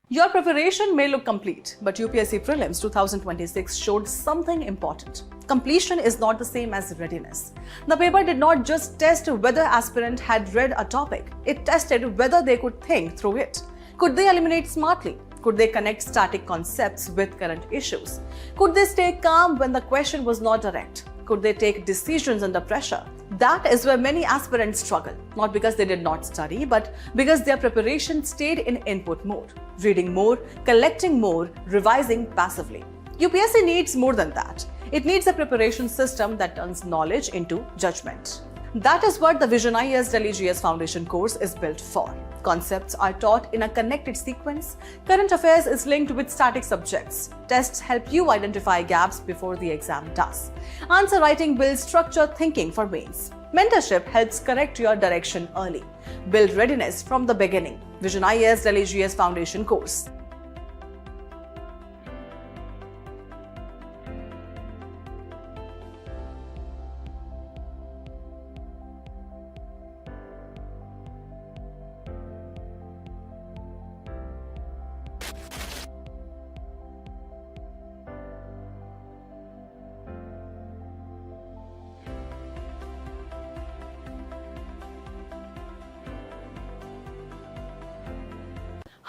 Your preparation may look complete, but UPSC Prelims 2026 showed something important. Completion is not the same as readiness. The paper did not just test whether aspirant had read a topic, it tested whether they could think through it. Could they eliminate smartly? Could they connect static concepts with current issues? Could they stay calm when the question was not direct? Could they take decisions under pressure? That is where many aspirants struggle, not because they did not study, but because their preparation stayed in input mode, reading more, collecting more, revising passively. UPSC needs more than that. It needs a preparation system that turns knowledge into judgment. That is what the VisionIAS Delhi GS Foundation course is built for. Concepts are taught in a connected sequence. Current affairs is linked with static subjects. Tests help you identify gaps before the exam does. Answer writing builds structured thinking for mains. Mentorship helps correct your direction early. Build readiness from the beginning. VisionIAS Delhi GS Foundation course.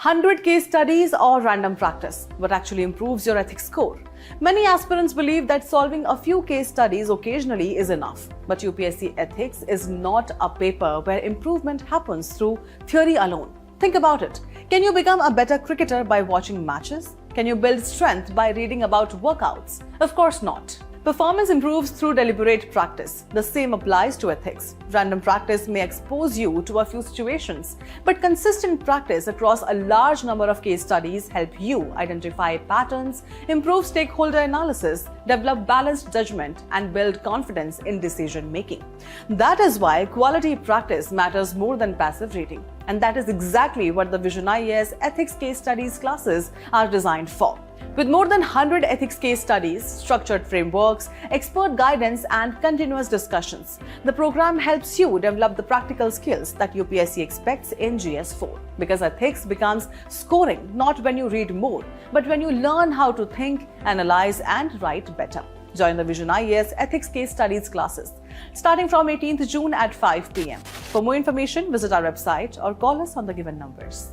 Hundred case studies or random practice, what actually improves your ethics score? Many aspirants believe that solving a few case studies occasionally is enough. But UPSC ethics is not a paper where improvement happens through theory alone. Think about it. Can you become a better cricketer by watching matches? Can you build strength by reading about workouts? Of course not. Performance improves through deliberate practice. The same applies to ethics. Random practice may expose you to a few situations, but consistent practice across a large number of case studies help you identify patterns, improve stakeholder analysis, develop balanced judgment, and build confidence in decision making. That is why quality practice matters more than passive reading. And that is exactly what the VisionIAS Ethics Case Studies classes are designed for. With more than 100 ethics case studies, structured frameworks, expert guidance, and continuous discussions, the program helps you develop the practical skills that UPSC expects in GS4. Because ethics becomes scoring not when you read more, but when you learn how to think, analyze, and write better. Join the VisionIAS Ethics Case Studies classes, starting from 18th June at 5 p.m. For more information, visit our website or call us on the given numbers.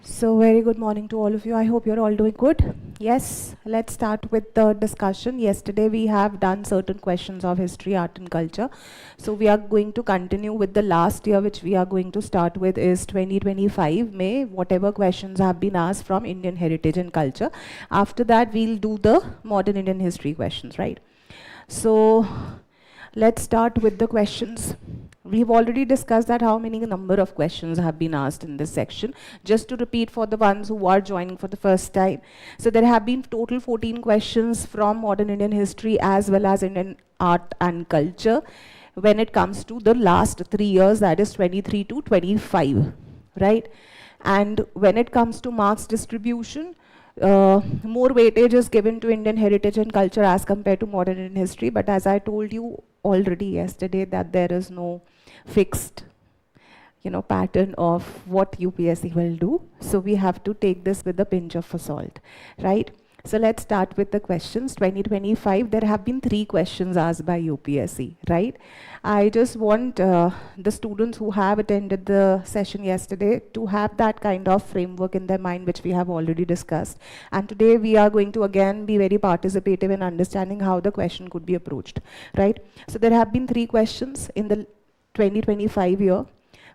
So very good morning to all of you. I hope you're all doing good. Yes, let's start with the discussion. Yesterday we have done certain questions of history, art and culture. So we are going to continue with the last year, which we are going to start with is 2025 May, whatever questions have been asked from Indian heritage and culture. After that we'll do the modern Indian history questions, right? So let's start with the questions. We've already discussed that how many number of questions have been asked in this section. Just to repeat for the ones who are joining for the first time. So there have been total 14 questions from modern Indian history as well as Indian art and culture when it comes to the last 3 years, that is 23 to 25, right? And when it comes to marks distribution, more weightage is given to Indian heritage and culture as compared to modern Indian history. But as I told you already yesterday that there is no fixed pattern of what UPSC will do. So we have to take this with a pinch of salt, right? So let's start with the questions. 2025, there have been 3 questions asked by UPSC, right? I just want the students who have attended the session yesterday to have that kind of framework in their mind, which we have already discussed. And today we are going to again be very participative in understanding how the question could be approached, right? So there have been 3 questions in the 2025 year.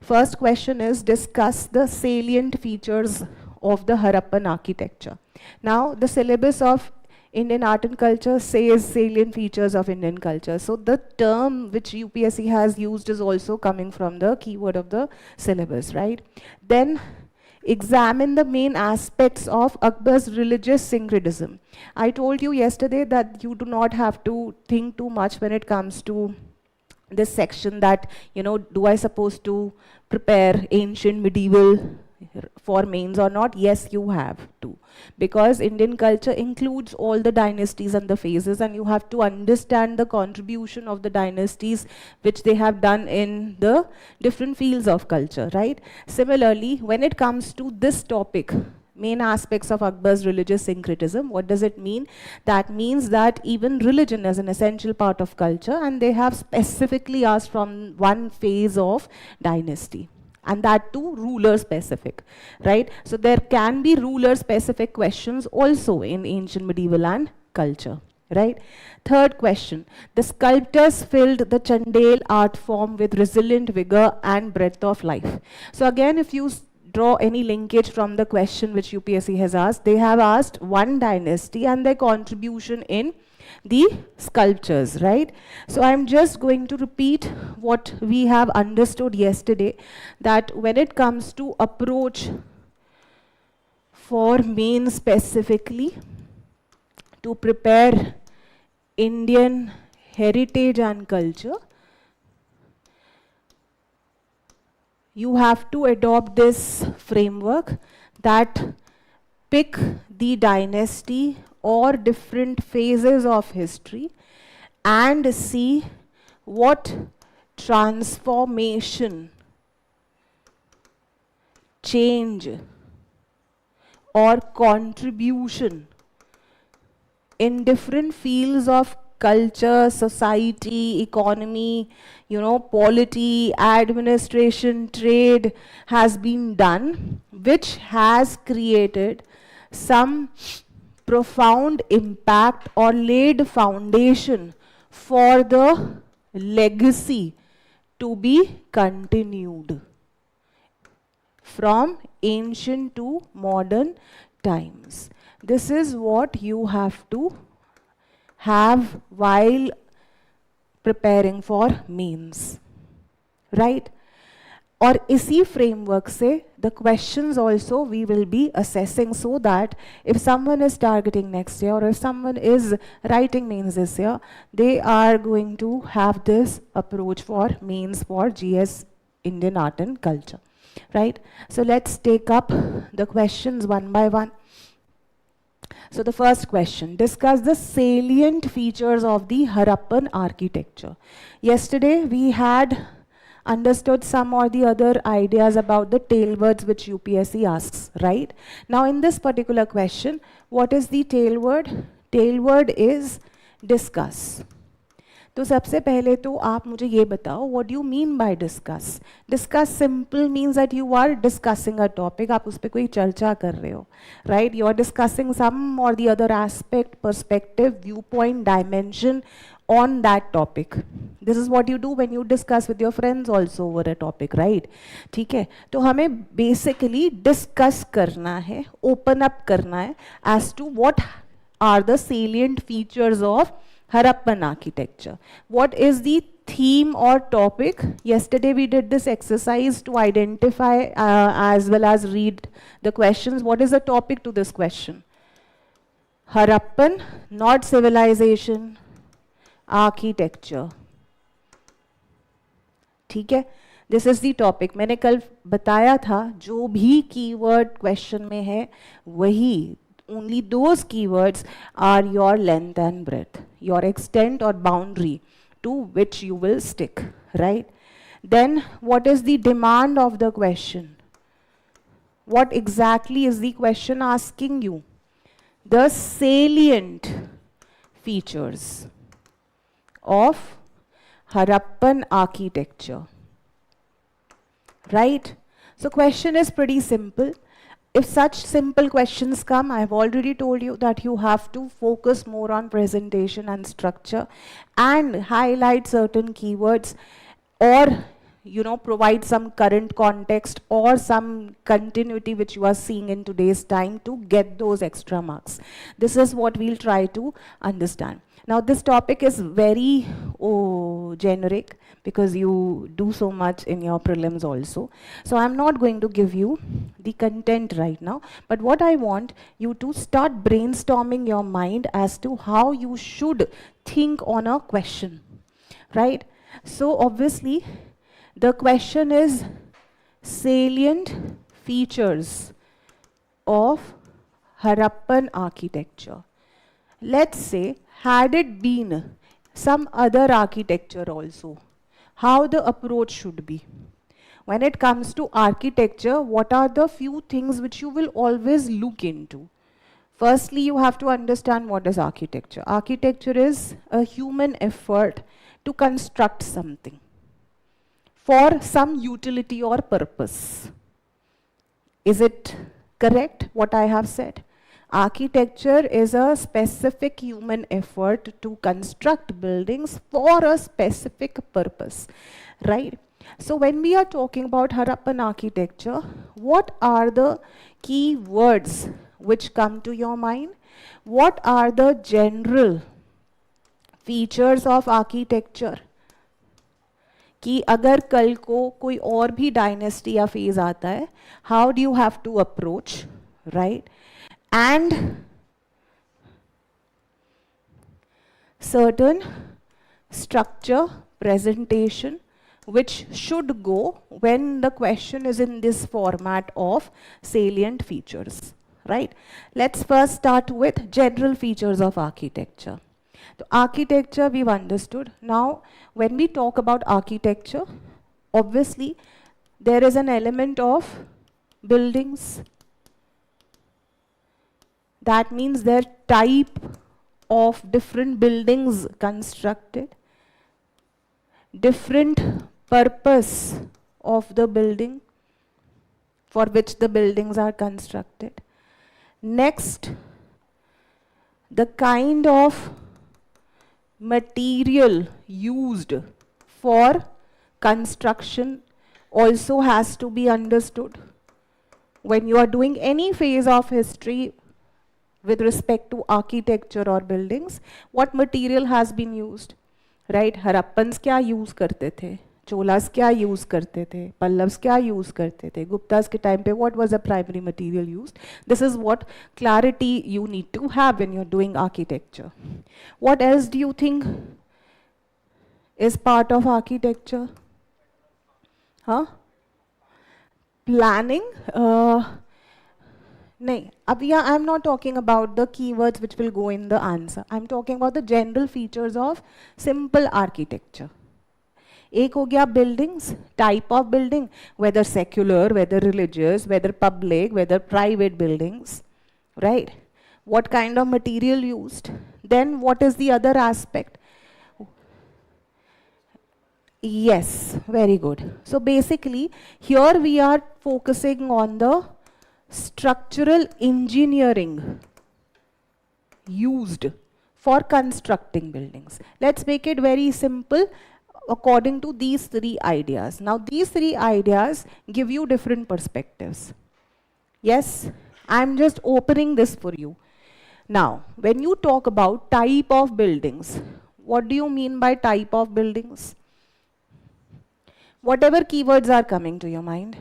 First question is, discuss the salient features of the Harappan architecture. Now, the syllabus of Indian art and culture says salient features of Indian culture. So the term which UPSC has used is also coming from the keyword of the syllabus, right? Then examine the main aspects of Akbar's religious syncretism. I told you yesterday that you do not have to think too much when it comes to this section that, do I supposed to prepare ancient, medieval, for mains or not? Yes, you have to, because Indian culture includes all the dynasties and the phases, and you have to understand the contribution of the dynasties which they have done in the different fields of culture, right? Similarly, when it comes to this topic, main aspects of Akbar's religious syncretism, what does it mean? That means that even religion is an essential part of culture, and they have specifically asked from one phase of dynasty, and that too ruler specific, right? So there can be ruler specific questions also in ancient, medieval and culture, right? Third question, the sculptors filled the Chandel art form with resilient vigor and breadth of life. So again, if you draw any linkage from the question which UPSC has asked, they have asked one dynasty and their contribution in the sculptures, right? So I'm just going to repeat what we have understood yesterday, that when it comes to approach for main specifically to prepare Indian heritage and culture, you have to adopt this framework, that pick the dynasty or different phases of history and see what transformation, change or contribution in different fields of culture, society, economy, polity, administration, trade has been done, which has created some profound impact or laid foundation for the legacy to be continued from ancient to modern times. This is what you have to have while preparing for mains, right? और इसी framework से the questions also we will be assessing, so that if someone is targeting next year or if someone is writing mains this year, they are going to have this approach for mains for GS Indian art and culture, right? So let's take up the questions one by one. So the first question, discuss the salient features of the Harappan architecture. Yesterday we had understood some or the other ideas about the tailwords which UPSC asks, right? Now in this particular question, what is the tailword? Tailword is discuss. तो सबसे पहले तो आप मुझे ये बताओ, what do you mean by discuss? Discuss simple means that you are discussing a topic, आप उस पर कोई चर्चा कर रहे हो, right? You are discussing some or the other aspect, perspective, viewpoint, dimension on that topic. This is what you do when you discuss with your friends also over a topic, right? ठीक है, तो हमें basically discuss करना है, open up करना है as to what are the salient features of Harappan architecture. What is the theme or topic? Yesterday we did this exercise to identify as well as read the questions. What is the topic to this question? Harappan, not civilization, architecture. ठीक है, this is the topic. मैंने कल बताया था जो भी keyword question में है वही, only those keywords are your length and breadth, your extent or boundary to which you will stick, right? Then what is the demand of the question? What exactly is the question asking you? The salient features of Harappan architecture, right? So question is pretty simple. If such simple questions come, I have already told you that you have to focus more on presentation and structure and highlight certain keywords, or provide some current context or some continuity which you are seeing in today's time to get those extra marks. This is what we'll try to understand. Now this topic is very generic because you do so much in your prelims also. So I'm not going to give you the content right now, but what I want you to start brainstorming your mind as to how you should think on a question, right? So obviously the question is salient features of Harappan architecture. Let's say, had it been some other architecture also, how the approach should be. When it comes to architecture, what are the few things which you will always look into? Firstly, you have to understand what is architecture. Architecture is a human effort to construct something for some utility or purpose. Is it correct what I have said? Architecture is a specific human effort to construct buildings for a specific purpose, right? So when we are talking about Harappan architecture, what are the key words which come to your mind? What are the general features of architecture? कि अगर कल को कोई और भी dynasty या phase आता है, how do you have to approach, right? And certain structure, presentation, which should go when the question is in this format of salient features, right? Let's first start with general features of architecture. So architecture we've understood. Now, when we talk about architecture, obviously there is an element of buildings. That means their type of different buildings constructed, different purpose of the building for which the buildings are constructed. Next, the kind of material used for construction also has to be understood. When you are doing any phase of history with respect to architecture or buildings, what material has been used, right? Harappans क्या use करते थे, Cholas क्या use करते थे, Pallavs क्या use करते थे, Guptas के time पे what was the primary material used? This is what clarity you need to have when you're doing architecture. What else do you think is part of architecture? Huh? Planning? No, I'm not talking about the keywords which will go in the answer. I'm talking about the general features of simple architecture. एक हो गया buildings, type of building, whether secular, whether religious, whether public, whether private buildings, right? What kind of material used? Then what is the other aspect? Yes, very good. So basically, here we are focusing on the structural engineering used for constructing buildings. Let's make it very simple according to these three ideas. Now these three ideas give you different perspectives. Yes, I'm just opening this for you. Now, when you talk about type of buildings, what do you mean by type of buildings? Whatever keywords are coming to your mind.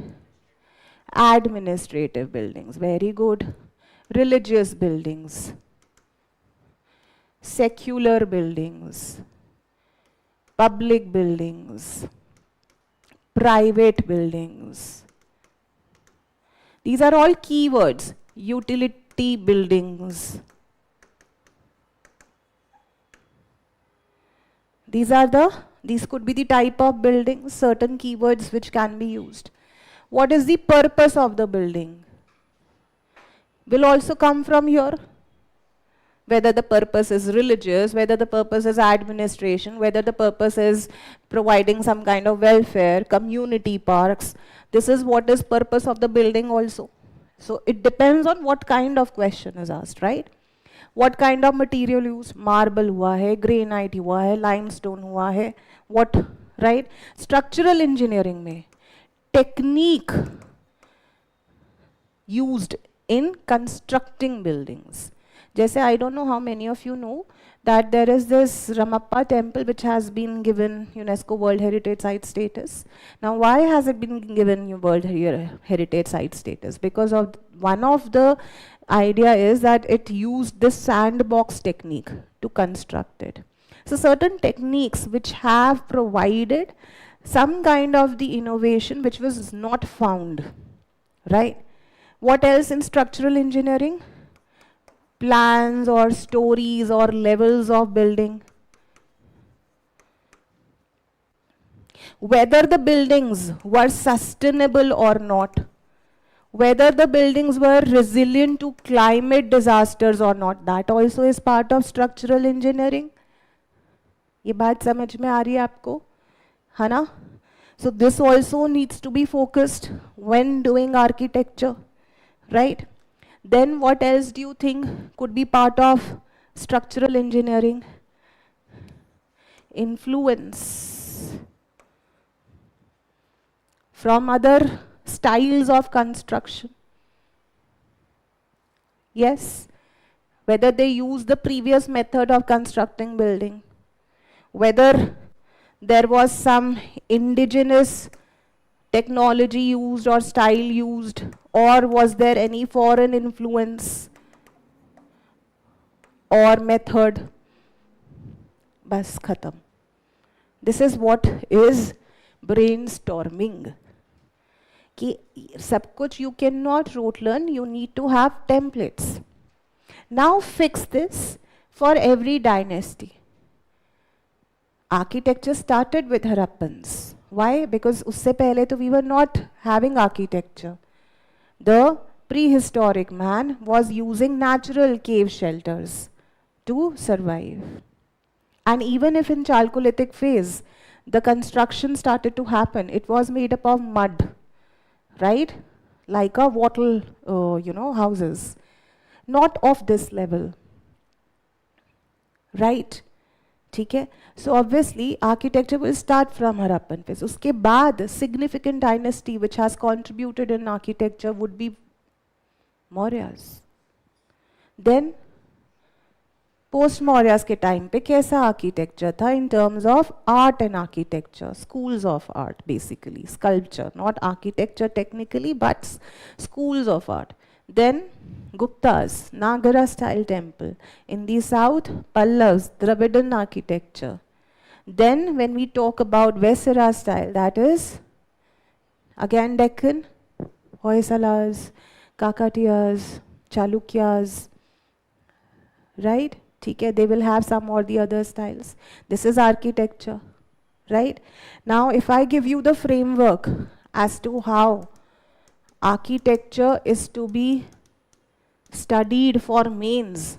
Administrative buildings, very good. Religious buildings. Secular buildings. Public buildings. Private buildings. These are all keywords. Utility buildings. These could be the type of buildings, certain keywords which can be used. What is the purpose of the building? Will also come from here. Whether the purpose is religious, whether the purpose is administration, whether the purpose is providing some kind of welfare, community parks. This is what is purpose of the building also. So it depends on what kind of question is asked, right? What kind of material used? Marble हुआ है, granite हुआ है, limestone हुआ है. What, right? Structural engineering में technique used in constructing buildings. जैसे I don't know how many of you know that there is this Ramappa temple which has been given UNESCO World Heritage Site status. Now why has it been given World Heritage Site status? Because of one of the idea is that it used this sandbox technique to construct it. So certain techniques which have provided some kind of the innovation which was not found right? What else in structural engineering? Plans or stories or levels of building. Whether the buildings were sustainable or not. Whether the buildings were resilient to climate disasters or not. That also is part of structural engineering. ये बात समझ में आ रही है आपको? है ना? So this also needs to be focused when doing architecture, right? Then what else do you think could be part of structural engineering? Influence from other styles of construction. Yes, whether they use the previous method of constructing building, whether there was some indigenous technology used or style used, or was there any foreign influence or method. Bas khatam. This is what is brainstorming. कि सब कुछ you cannot rote learn, you need to have templates. Now fix this for every dynasty. Architecture started with Harappans. Why? Because usse pehle to we were not having architecture. The prehistoric man was using natural cave shelters to survive. And even if in Chalcolithic phase, the construction started to happen, it was made up of mud, right? Like a wattle, houses. Not of this level, right? ठीक है? So obviously architecture will start from Harappan phase. उसके बाद significant dynasty which has contributed in architecture would be Mauryas. Then post Mauryas के time पे कैसा architecture था in terms of art and architecture, schools of art basically, sculpture, not architecture technically but schools of art. Then Guptas, Nagara style temple. In the south, Pallavas, Dravidian architecture. Then when we talk about Vesara style, that is again Deccan, Hoysalas, Kakatiyas, Chalukyas, right? Okay, they will have some or the other styles. This is architecture, right? Now if I give you the framework as to how architecture is to be studied for mains,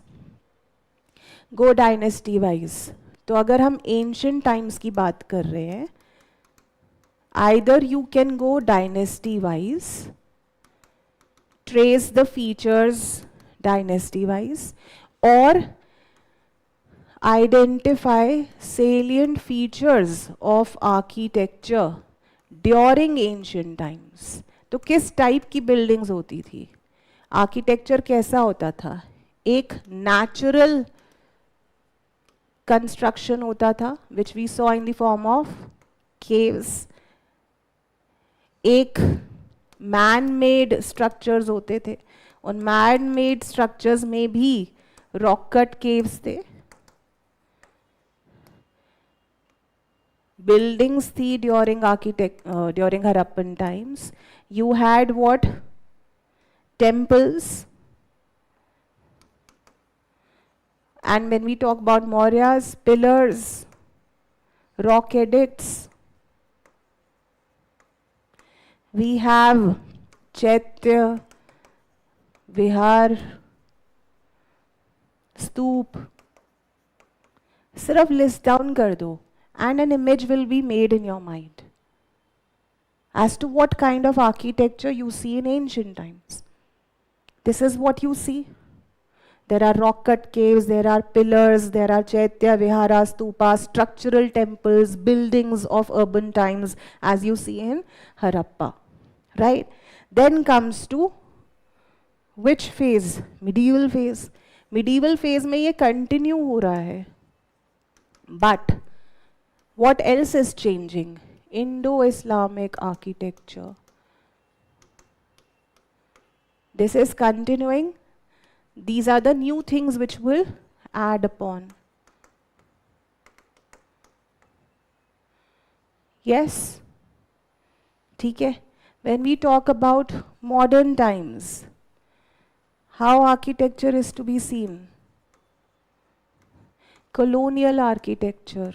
go dynasty wise. तो अगर हम ancient times की बात कर रहे हैं, either you can go dynasty wise, trace the features dynasty wise, or identify salient features of architecture during ancient times. तो किस टाइप की बिल्डिंग्स होती थी? आर्किटेक्चर कैसा होता था? एक नेचुरल कंस्ट्रक्शन होता था which we saw in the form of caves. एक मैन मेड स्ट्रक्चर्स होते थे. उन मैन मेड स्ट्रक्चर्स में भी रॉक कट केव्स थे. Buildings थी during during Harappan times. You had what? Temples. And when we talk about Mauryas, pillars, rock edicts. We have Chaitya, Vihar, Stoop. सिर्फ list down कर दो and an image will be made in your mind as to what kind of architecture you see in ancient times. This is what you see. There are rock cut caves, there are pillars, there are chaitya, vihara, stupas, structural temples, buildings of urban times as you see in Harappa, right? Then comes to which phase? Medieval phase. Medieval phase में ये continue हो रहा है. But what else is changing? Indo-Islamic architecture. This is continuing. These are the new things which will add upon. Yes? ठीक है? When we talk about modern times, how architecture is to be seen? Colonial architecture,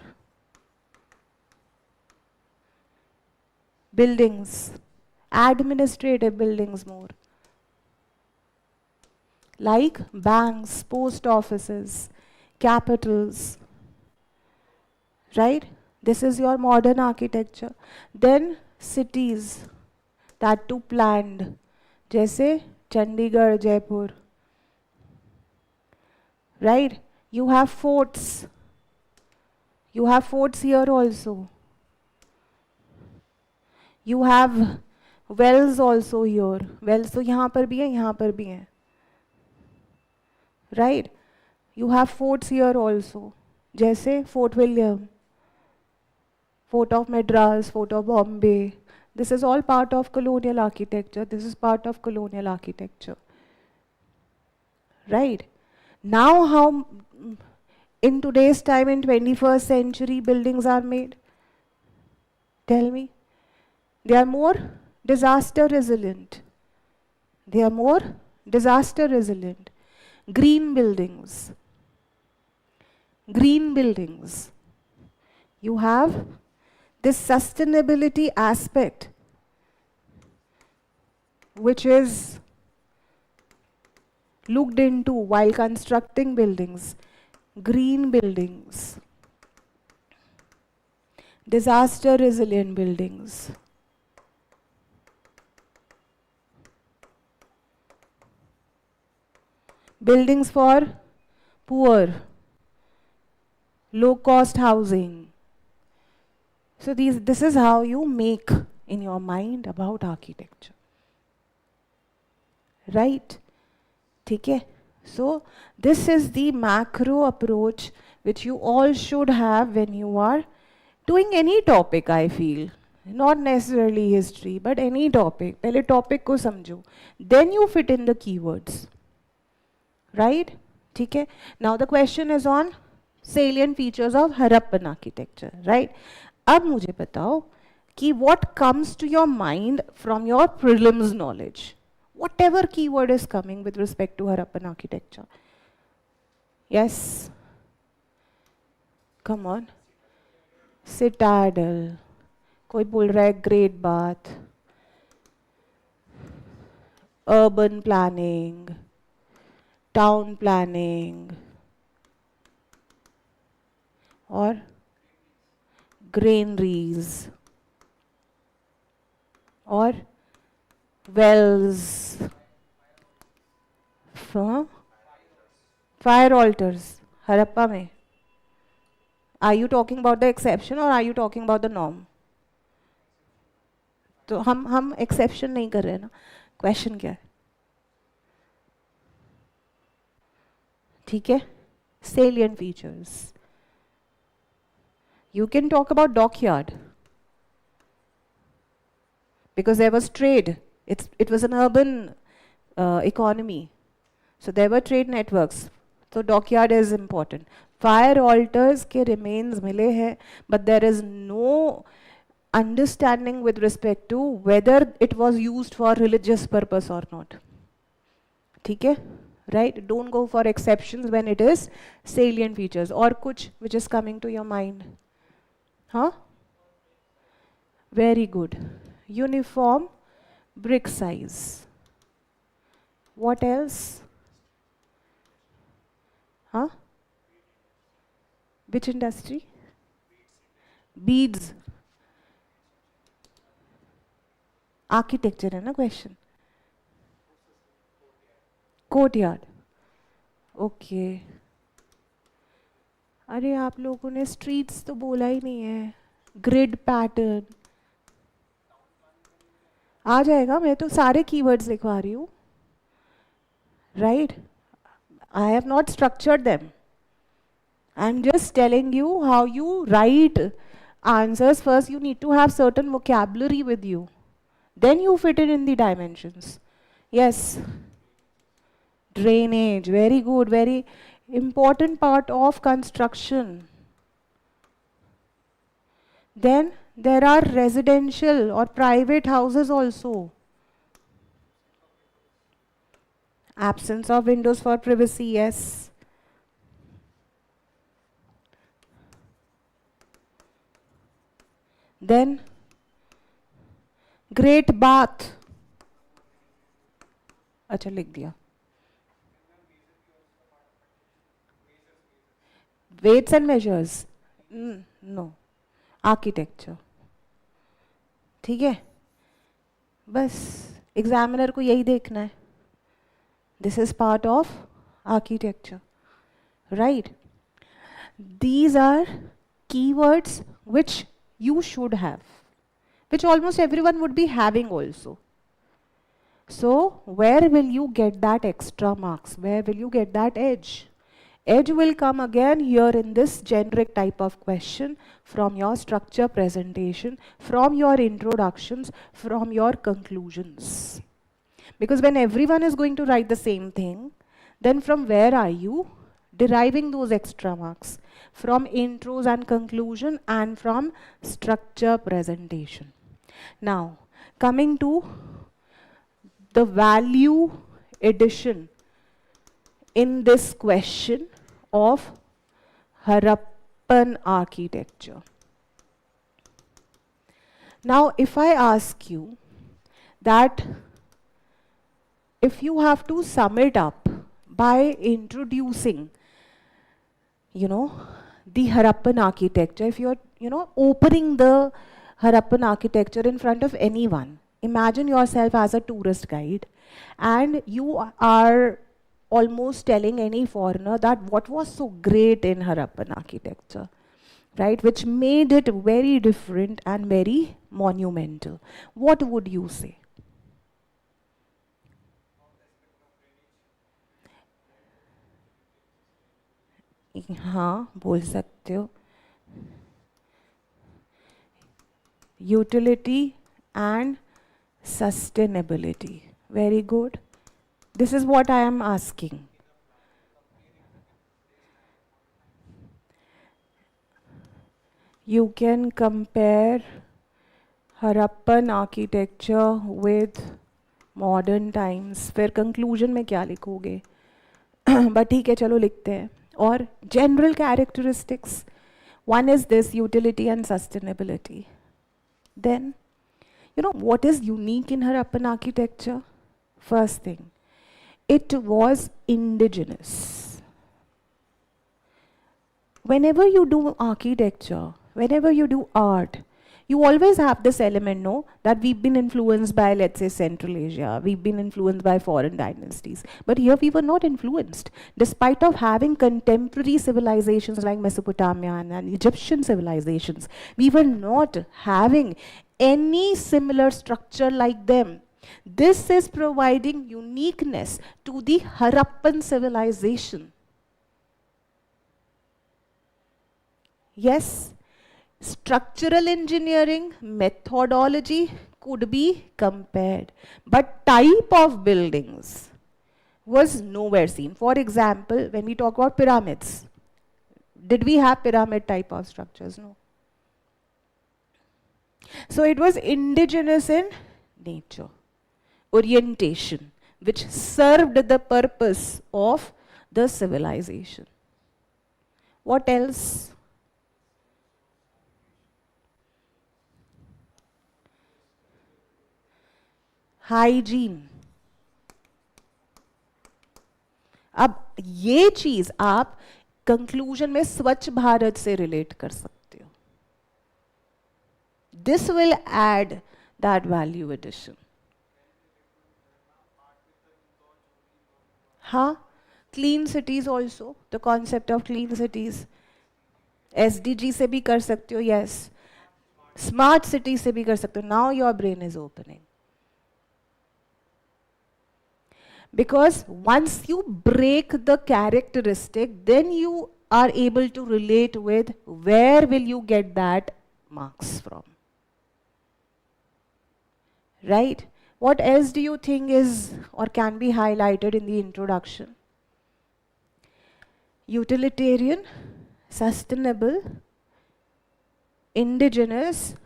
buildings, administrative buildings more, like banks, post offices, capitals, right? This is your modern architecture. Then cities, that too planned, जैसे Chandigarh, Jaipur, right? You have forts. You have forts here also. You have wells also here. Wells तो यहाँ पर भी है, यहाँ पर भी है. Right? You have forts here also. जैसे Fort William, Fort of Madras, Fort of Bombay. This is all part of colonial architecture. This is part of colonial architecture. Right? Now how in today's time, in 21st century, buildings are made? Tell me. They are more disaster resilient. They are more disaster resilient. Green buildings. Green buildings. You have this sustainability aspect, which is looked into while constructing buildings. Green buildings. Disaster resilient buildings. Buildings for poor, low cost housing. So this is how you make in your mind about architecture. Right? Okay? So this is the macro approach which you all should have when you are doing any topic, I feel. Not necessarily history, but any topic. पहले topic को समझो. Then you fit in the keywords. Right? Okay? Now the question is on salient features of Harappan architecture. Right? अब मुझे बताओ कि what comes to your mind from your prelims knowledge? Whatever keyword is coming with respect to Harappan architecture. Yes? Come on. Citadel. कोई बोल रहा है Great Bath. Urban planning. Town planning. Or granaries. Or wells. From fire altars. Harappa में. Are you talking about the exception or are you talking about the norm? तो हम exception नहीं कर रहे ना. Question क्या है? ठीक है? Salient features. You can talk about dockyard. Because there was trade. It was an urban economy. So there were trade networks. So dockyard is important. Fire altars के remains मिले हैं, but there is no understanding with respect to whether it was used for religious purpose or not. ठीक है? Right? Don't go for exceptions when it is salient features. Or kuch which is coming to your mind. Huh? Very good. Uniform brick size. What else? Huh? Which industry? Beads. Architecture है ना question. Courtyard. Okay. अरे आप लोगों ने streets तो बोला ही नहीं है. Grid pattern. आ जाएगा, मैं तो सारे keywords लिखवा रही हूँ. Right? I have not structured them. I'm just telling you how you write answers. First, you need to have certain vocabulary with you. Then you fit it in the dimensions. Yes. Drainage, very good, very important part of construction. Then There are residential or private houses also. Absence of windows for privacy, yes. Then great bath. अच्छा लिख दिया. Weights and measures. No. Architecture. ठीक है. बस examiner को यही देखना है. This is part of architecture, right? These are keywords which you should have, which almost everyone would be having also. So where will you get that extra marks? Where will you get that edge? Edge will come again here in this generic type of question from your structure presentation, from your introductions, from your conclusions. Because when everyone is going to write the same thing, then from where are you deriving those extra marks? From intros and conclusion and from structure presentation. Now, coming to the value addition in this question of Harappan architecture. Now, if I ask you that if you have to sum it up by introducing, the Harappan architecture, if you're, opening the Harappan architecture in front of anyone, imagine yourself as a tourist guide and you are almost telling any foreigner that what was so great in Harappan architecture, right, which made it very different and very monumental. What would you say? हाँ बोल सकते हो. Utility and sustainability. Very good. This is what I am asking. You can compare Harappan architecture with modern times. फिर conclusion में क्या लिखोगे? But ठीक है चलो लिखते हैं. Or general characteristics. One is this, utility and sustainability. Then, what is unique in Harappan architecture? First thing, it was indigenous. Whenever you do architecture, whenever you do art, you always have this element, no, that we've been influenced by, let's say, Central Asia, we've been influenced by foreign dynasties. But here we were not influenced. Despite of having contemporary civilizations like Mesopotamia and Egyptian civilizations, we were not having any similar structure like them. This is providing uniqueness to the Harappan civilization. Yes. Structural engineering methodology could be compared, but type of buildings was nowhere seen. For example, when we talk about pyramids, did we have pyramid type of structures? No. So it was indigenous in nature, orientation, which served the purpose of the civilization. What else? Hygiene. अब ये चीज आप conclusion में स्वच्छ भारत से relate कर सकते हो. This will add that value addition. हाँ, clean cities also, the concept of clean cities. SDG से भी कर सकते हो. यस, स्मार्ट सिटी से भी कर सकते हो. Now your brain is opening. Because once you break the characteristic, then you are able to relate with where will you get that marks from. Right? What else do you think is or can be highlighted in the introduction? Utilitarian, sustainable, indigenous,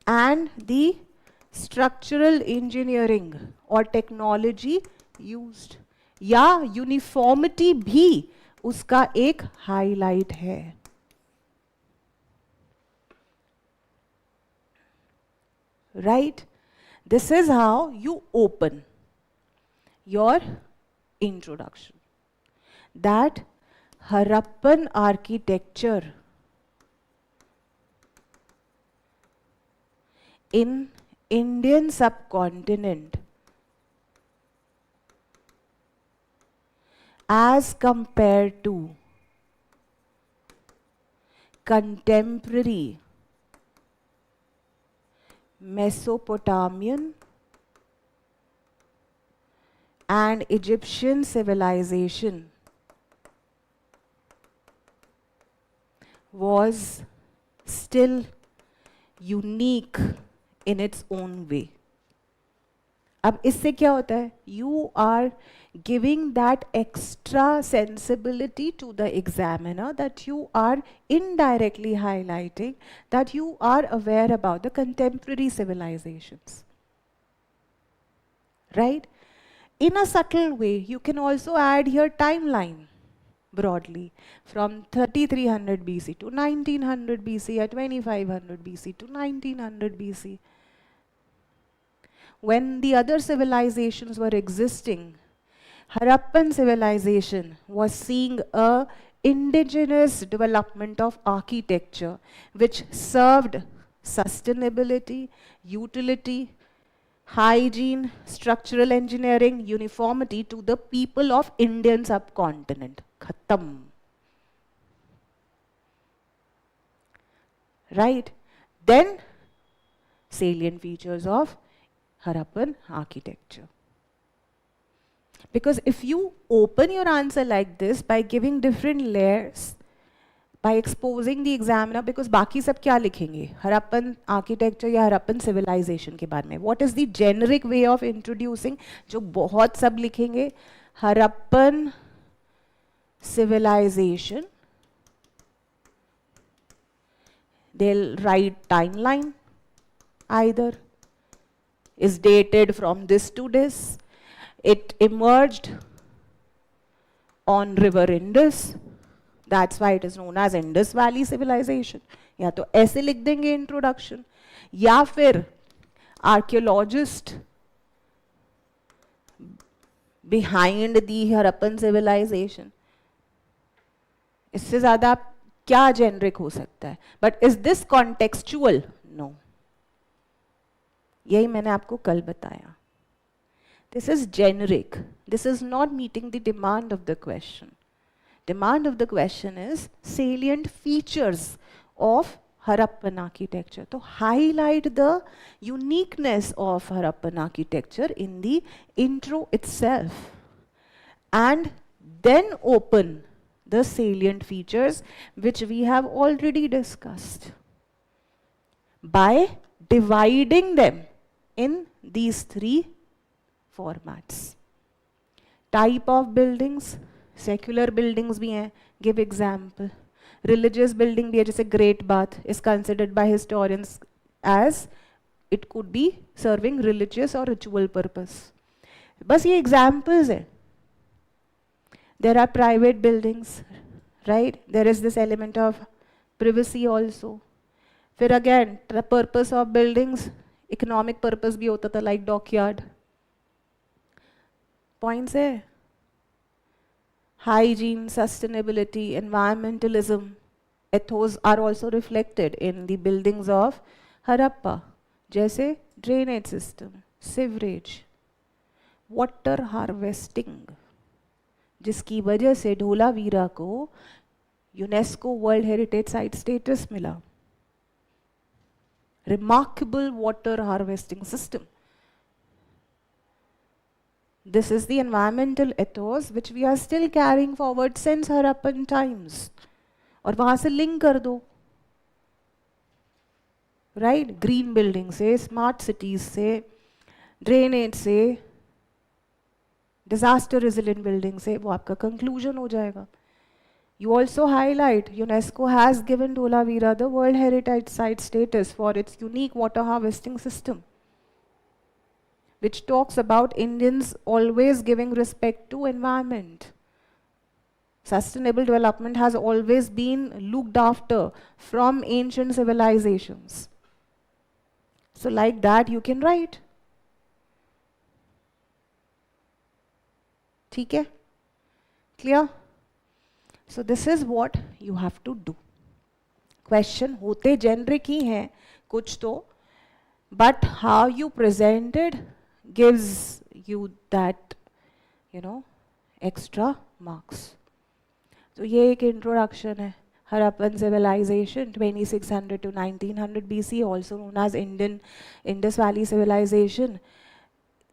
and the structural engineering or technology used, या uniformity भी उसका एक highlight है. Right? This is how you open your introduction. That Harappan architecture in Indian subcontinent as compared to contemporary Mesopotamian and Egyptian civilization was still unique in its own way. अब इससे क्या होता है? You are giving that extra sensibility to the examiner, that you are indirectly highlighting that you are aware about the contemporary civilizations. Right? In a subtle way, you can also add here timeline broadly from 3300 BC to 1900 BC or 2500 BC to 1900 BC. When the other civilizations were existing, Harappan civilization was seeing a indigenous development of architecture which served sustainability, utility, hygiene, structural engineering, uniformity to the people of Indian subcontinent. Khatam. Right? Then salient features of Harappan architecture. Because if you open your answer like this by giving different layers, by exposing the examiner, because बाकी सब क्या लिखेंगे? Harappan architecture या Harappan civilization के बारे में. What is the generic way of introducing? जो बहुत सब लिखेंगे. Harappan civilization. They'll write timeline either. Is dated from this to this. It emerged on river Indus. That's why it is known as Indus Valley civilization. या तो ऐसे लिख देंगे introduction, या फिर archaeologist behind the Harappan civilization. इससे ज़्यादा क्या generic हो सकता है? But is this contextual? No. यही मैंने आपको कल बताया. This is generic. This is not meeting the demand of the question. Demand of the question is salient features of Harappan architecture. To highlight the uniqueness of Harappan architecture in the intro itself. And then open the salient features which we have already discussed by dividing them in these three formats. Type of buildings, secular buildings भी हैं, give example. Religious building भी है, जैसे Great Bath is considered by historians as it could be serving religious or ritual purpose. बस ये examples हैं. There are private buildings, right? There is this element of privacy also. फिर again, the purpose of buildings, economic purpose भी होता था, like dockyard. Points है. Hygiene, sustainability, environmentalism, ethos are also reflected in the buildings of Harappa. जैसे drainage system, sewerage, water harvesting, जिसकी वजह से ढोलावीरा को UNESCO world heritage site status मिला. Remarkable water harvesting system. This is the environmental ethos which we are still carrying forward since Harappan times. और वहाँ से link कर दो. Right? Green building से, smart cities से, drainage से, disaster resilient building से, वो आपका conclusion हो जाएगा. You also highlight UNESCO has given Dholavira the World Heritage Site status for its unique water harvesting system, which talks about Indians always giving respect to environment. Sustainable development has always been looked after from ancient civilizations. So like that you can write. ठीक है? Clear? So this is what you have to do. Question होते generic ही हैं कुछ तो, but how you presented gives you that, extra marks. तो ये एक introduction है. Harappan civilization 2600 to 1900 BC, also known as Indus Valley civilization.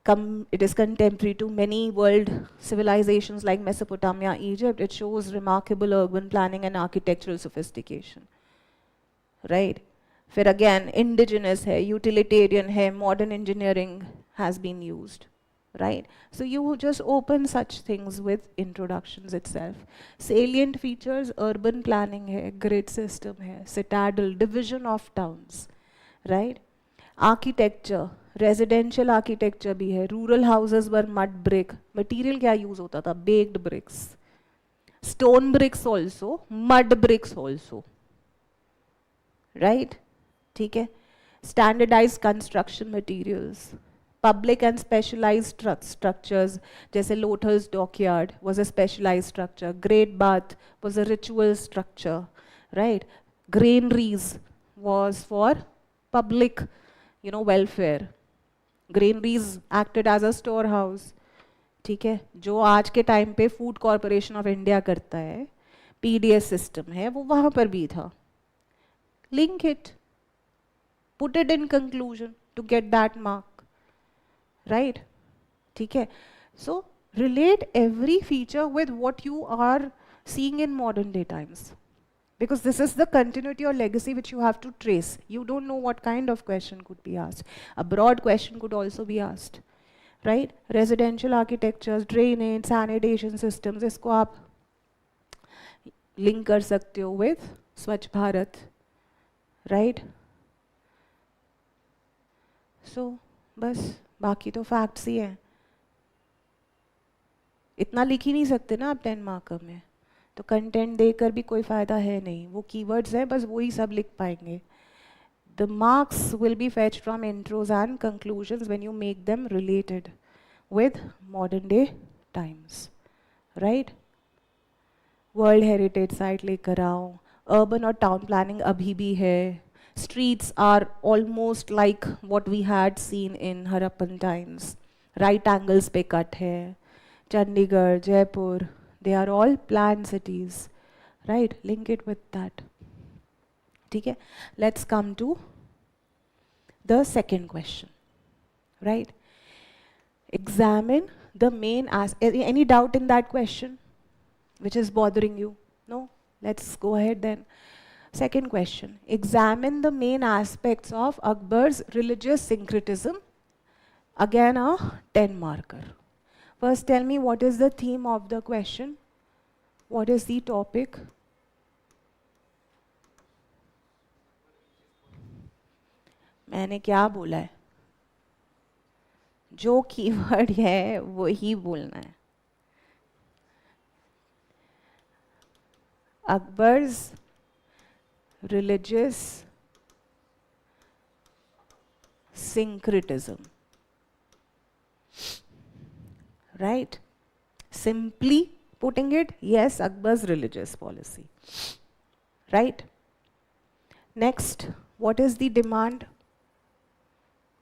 It is contemporary to many world civilizations like Mesopotamia, Egypt. It shows remarkable urban planning and architectural sophistication. Right? फिर again, indigenous है, utilitarian है, modern engineering has been used. Right? So you just open such things with introductions itself. Salient features, urban planning है, grid system है, citadel, division of towns. Right? Architecture, residential architecture भी है, rural houses were mud brick. Material क्या use होता था? Baked bricks. Stone bricks also, mud bricks also. Right? ठीक है? Standardized construction materials. Public and specialized structures, जैसे Lothar's dockyard was a specialized structure. Great Bath was a ritual structure. Right? Granaries was for public welfare. Granaries acted as a storehouse. ठीक है? जो आज के time पे food corporation of India करता है, PDS system है, वो वहाँ पर भी था. Link it. Put it in conclusion to get that mark. Right? ठीक है? So relate every feature with what you are seeing in modern day times. Because this is the continuity or legacy which you have to trace. You don't know what kind of question could be asked. A broad question could also be asked. Right? Residential architectures, drainage, sanitation systems, इसको आप link कर सकते हो with Swachh Bharat. Right? So, बस बाकी तो facts ही हैं. इतना लिख ही नहीं सकते ना आप 10 मार्कर में. तो कंटेंट देकर भी कोई फ़ायदा है नहीं. वो कीवर्ड्स हैं, बस वही सब लिख पाएंगे. The marks will be fetched from intros and conclusions when you make them related with modern day times. Right? World Heritage Site लेकर आओ. Urban और town planning अभी भी है. Streets are almost like what we had seen in Harappan times. Right angles पे cut है. Chandigarh, Jaipur, they are all planned cities. Right? Link it with that. ठीक है? Let's come to the second question. Right? Examine the main any doubt in that question which is bothering you? No? Let's go ahead then. Second question. Examine the main aspects of Akbar's religious syncretism. Again a 10 marker. First tell me what is the theme of the question. What is the topic? मैंने क्या बोला है? जो keyword है वो ही बोलना है. Akbar's religious syncretism. Right? Simply putting it, yes, Akbar's religious policy. Right? Next, what is the demand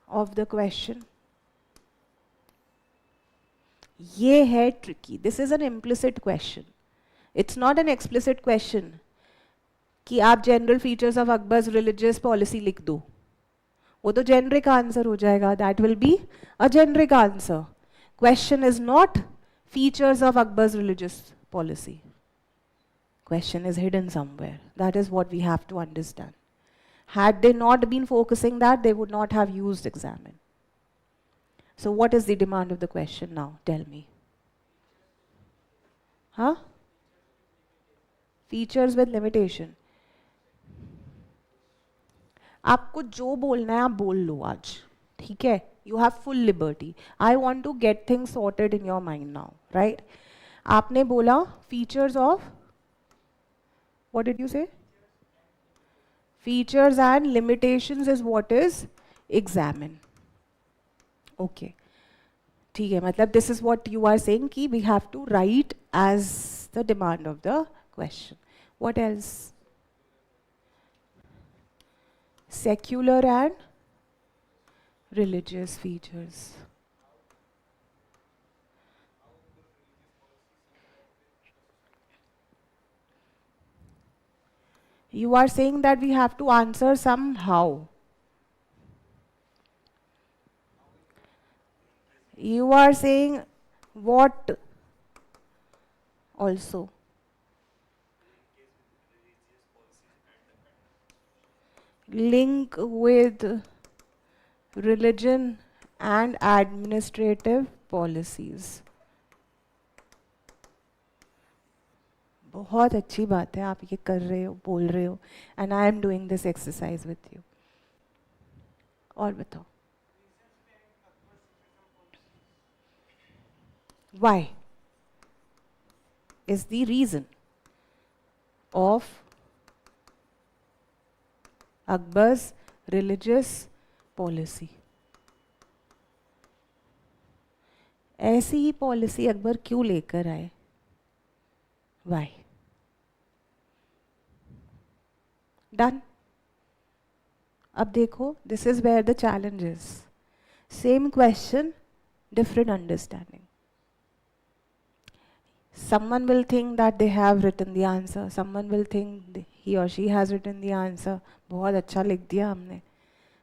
of the question? ये है tricky. This is an implicit question. It's not an explicit question कि आप general features of Akbar's religious policy लिख दो. वो तो generic answer हो जाएगा. That will be a generic answer. Question is not features of Akbar's religious policy. Question is hidden somewhere. That is what we have to understand. Had they not been focusing that, they would not have used examine. So what is the demand of the question now? Tell me. Huh? Features with limitation. आपको जो बोलना है आप बोल लो आज, ठीक है? You have full liberty. I want to get things sorted in your mind now, right? आपने बोला features of, what did you say? Features and limitations is what is examine. Okay. ठीक है, मतलब this is what you are saying कि we have to write as the demand of the question. What else? Secular and religious features. You are saying that we have to answer somehow. You are saying what also? Link with religion and administrative policies. बहुत अच्छी बात है, आप ये कर रहे हो, बोल रहे हो, and I am doing this exercise with you. और बताओ why is the reason of Akbar's religious policy. ऐसी ही पॉलिसी अकबर क्यों लेकर आए? व्हाई? डन. अब देखो, this is where the challenge is. Same question, different understanding. Someone will think that they have written the answer. Someone will think he or she has written the answer. बहुत अच्छा लिख दिया हमने,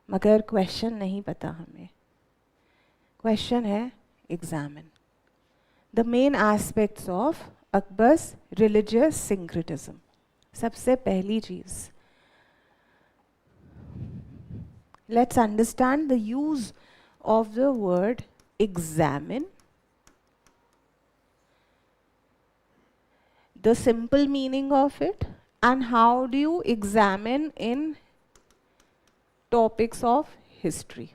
मगर question नहीं पता हमें. क्वेश्चन है examine the main aspects of Akbar's religious syncretism. सबसे पहली चीज, let's understand the use of the word examine, the simple meaning of it, and how do you examine in topics of history,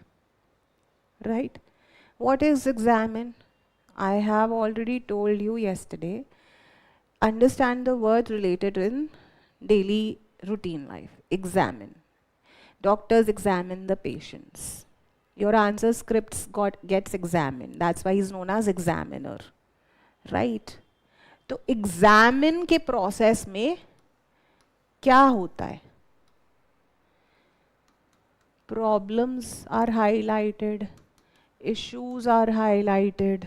right? What is examine? I have already told you yesterday. Understand the word related in daily routine life. Examine. Doctors examine the patients. Your answer scripts gets examined. That's why he's known as examiner, right? तो examine के process में क्या होता है? Problems are highlighted, issues are highlighted,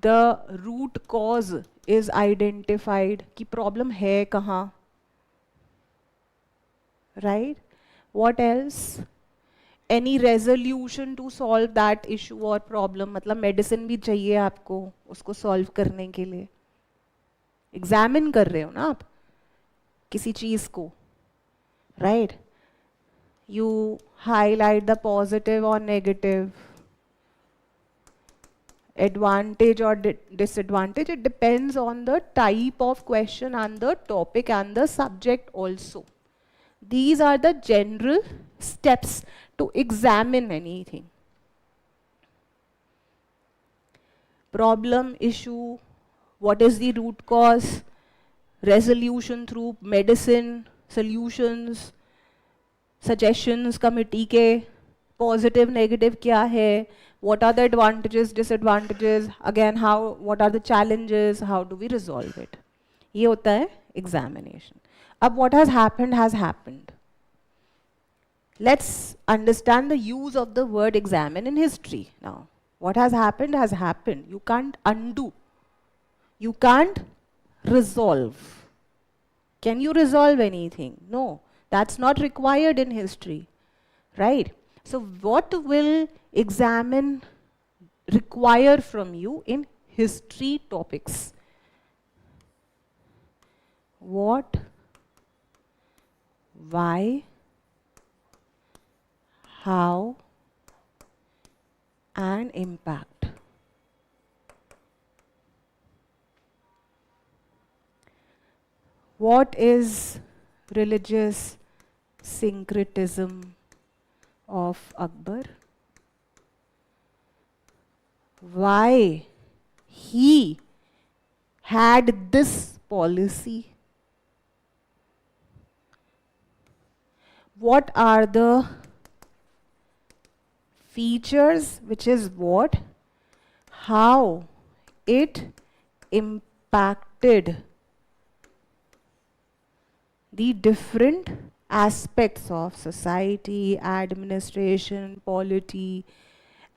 the root cause is identified कि problem है कहाँ, right? What else? Any resolution to solve that issue or problem. मतलब medicine भी चाहिए आपको उसको solve करने के लिए. Examine कर रहे हो ना आप किसी चीज को, right? You highlight the positive or negative, advantage or disadvantage. It depends on the type of question and the topic and the subject also. These are the general steps to examine anything. Problem, issue, what is the root cause, resolution through medicine, solutions, suggestions committee के, positive, negative क्या है, what are the advantages, disadvantages, again what are the challenges, how do we resolve it. ये होता है examination. अब what has happened. Let's understand the use of the word examine in history now. What has happened has happened. You can't undo. You can't resolve. Can you resolve anything? No, that's not required in history, right? So what will examine require from you in history topics? What, why, how, and impact. What is religious syncretism of Akbar? Why he had this policy? What are the features, which is what? How it impacted the different aspects of society, administration, polity,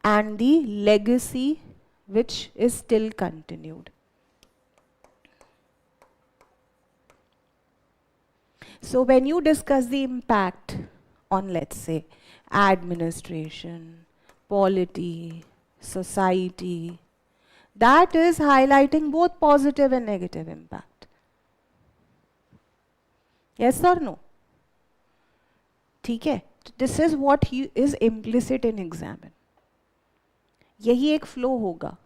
and the legacy which is still continued. So when you discuss the impact on, let's say, administration, polity, society, that is highlighting both positive and negative impact. Yes or no? ठीक है? This is what is implicit in examine. यही एक flow होगा.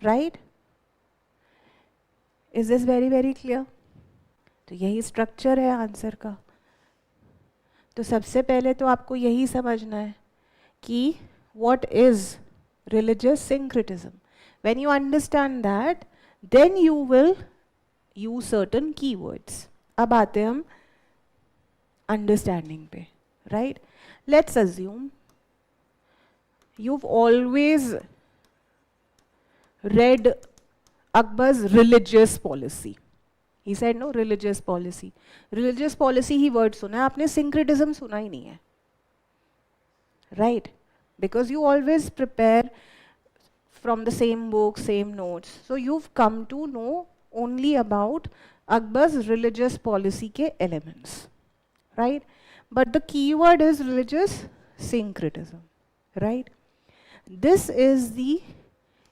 Right? Is this very, very clear? तो यही structure है answer का. तो सबसे पहले तो आपको यही समझना है कि what is religious syncretism. When you understand that, then you will use certain keywords. अब आते हम understanding पे, right? Let's assume you've always read Akbar's religious policy. He said no, religious policy. Religious policy he word सुना है, आपने syncretism सुना ही नहीं है. Right? Because you always prepare from the same book, same notes. So you've come to know only about Akbar's religious policy के elements. Right? But the keyword is religious syncretism. Right? This is the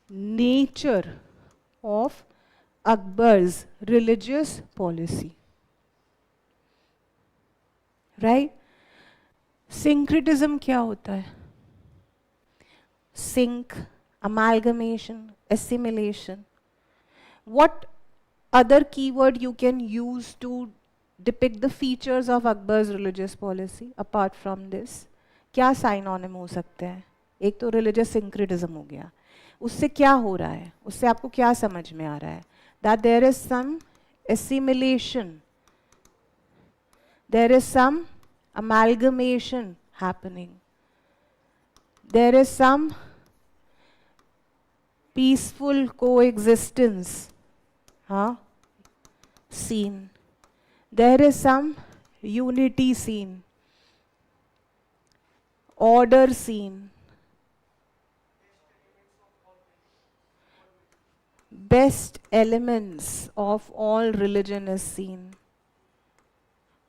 nature of Akbar's religious policy. Right? Syncretism क्या होता है? Sync, amalgamation, assimilation. What other keyword you can use to depict the features of Akbar's religious policy apart from this? क्या synonym हो सकते हैं? एक तो religious syncretism हो गया. उससे क्या हो रहा है? उससे आपको क्या समझ में आ रहा है? That there is some assimilation. There is some amalgamation happening. There is some peaceful coexistence seen. There is some unity seen. Order seen. Best elements of all religion is seen.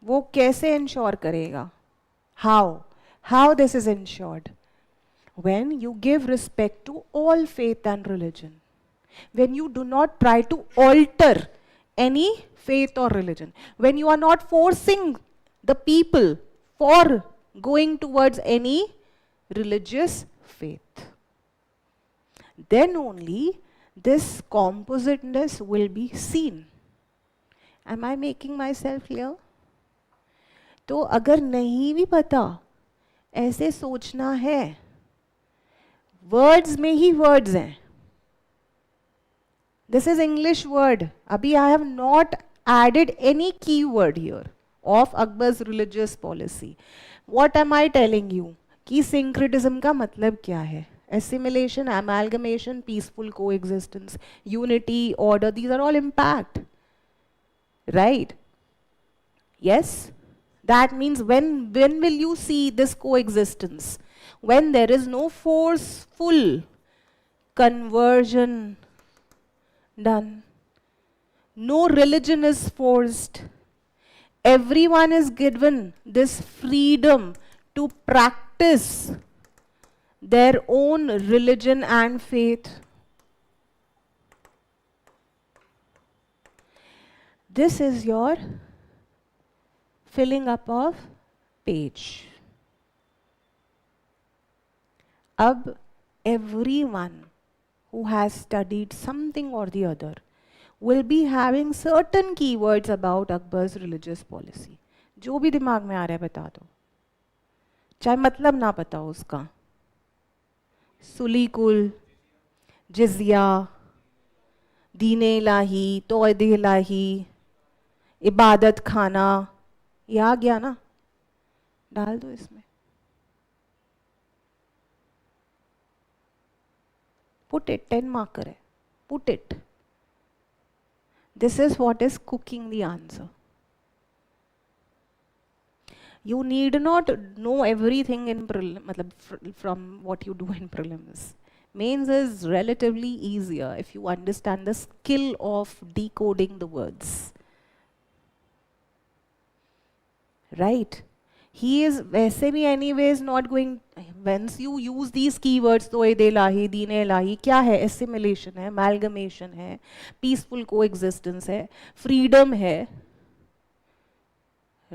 वो कैसे ensure करेगा? How? How this is ensured? When you give respect to all faith and religion. When you do not try to alter any faith or religion. When you are not forcing the people for going towards any religious faith. Then only this compositeness will be seen. Am I making myself clear? तो अगर नहीं भी पता, ऐसे सोचना है. Words में ही words हैं. This is English word. अभी I have not added any keyword here of Akbar's religious policy. What am I telling you? कि syncretism का मतलब क्या है? Assimilation, amalgamation, peaceful coexistence, unity, order, these are all impact. Right? Yes? That means when will you see this coexistence? When there is no forceful conversion done. No religion is forced. Everyone is given this freedom to practice their own religion and faith. This is your filling up of page. Ab everyone who has studied something or the other will be having certain keywords about Akbar's religious policy. जो भी दिमाग में आ रहा है बता दो, चाहे मतलब ना पता हो उसका. सुली कुल, जिजिया, दीने इलाही, तौहीद इलाही, इबादत खाना, ये आ गया ना, डाल दो इसमें. Put it, 10 marker है. Put it. This is what is cooking the answer. You need not know everything in prelim, from what you do in prelims. Mains is relatively easier if you understand the skill of decoding the words. Right? He is वैसे भी anyways not going, once you use these keywords, तौहीद इलाही, दीन इलाही, क्या है? Assimilation है, amalgamation है, peaceful coexistence है, freedom है,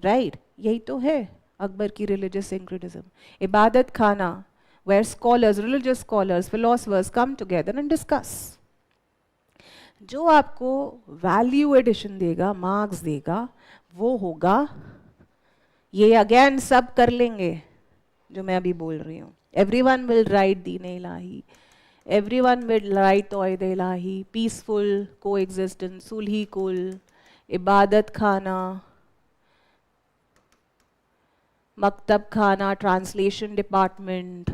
right? यही तो है अकबर की religious syncretism. इबादत खाना, where scholars, religious scholars, philosophers come together and discuss. जो आपको value addition देगा, marks देगा, वो होगा, ये अगेन सब कर लेंगे जो मैं अभी बोल रही हूँ. Everyone will write Deen Ilahi, everyone will write Towhid Ilahi, peaceful coexistence, सुलही कुल, इबादत खाना, मकतब खाना, translation department.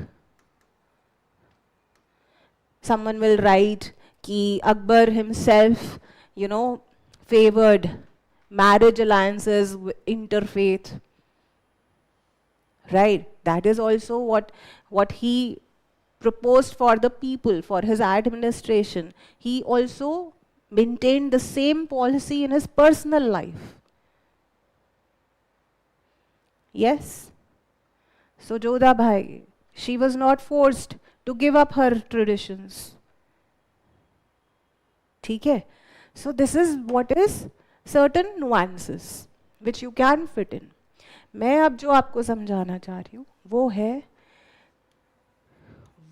Someone will write कि Akbar himself, favored marriage alliances interfaith. Right? That is also what he proposed for the people, for his administration. He also maintained the same policy in his personal life. Yes? So Jodha Bhai, she was not forced to give up her traditions. ठीक है? So this is what is certain nuances which you can fit in. मैं अब जो आपको समझाना चाह रही हूँ वो है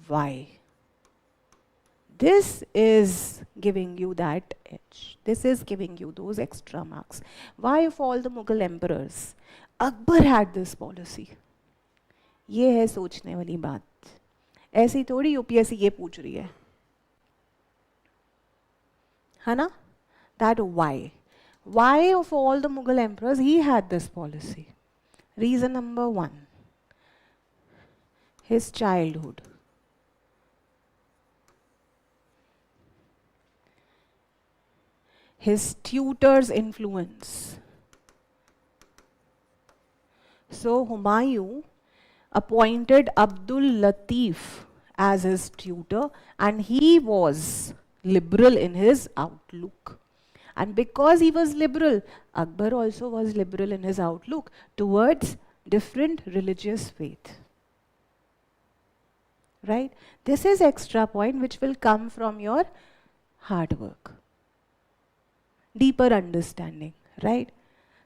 why. This is giving you that edge. This is giving you those extra marks. Why of all the Mughal emperors, Akbar had this policy? ये है सोचने वाली बात. ऐसी थोड़ी UPSC ये पूछ रही है ना? That why? Why of all the Mughal emperors he had this policy? Reason number 1, his childhood. His tutor's influence. So Humayun appointed Abdul Latif as his tutor, and he was liberal in his outlook. And because he was liberal, Akbar also was liberal in his outlook towards different religious faith. Right? This is extra point which will come from your hard work. Deeper understanding. Right?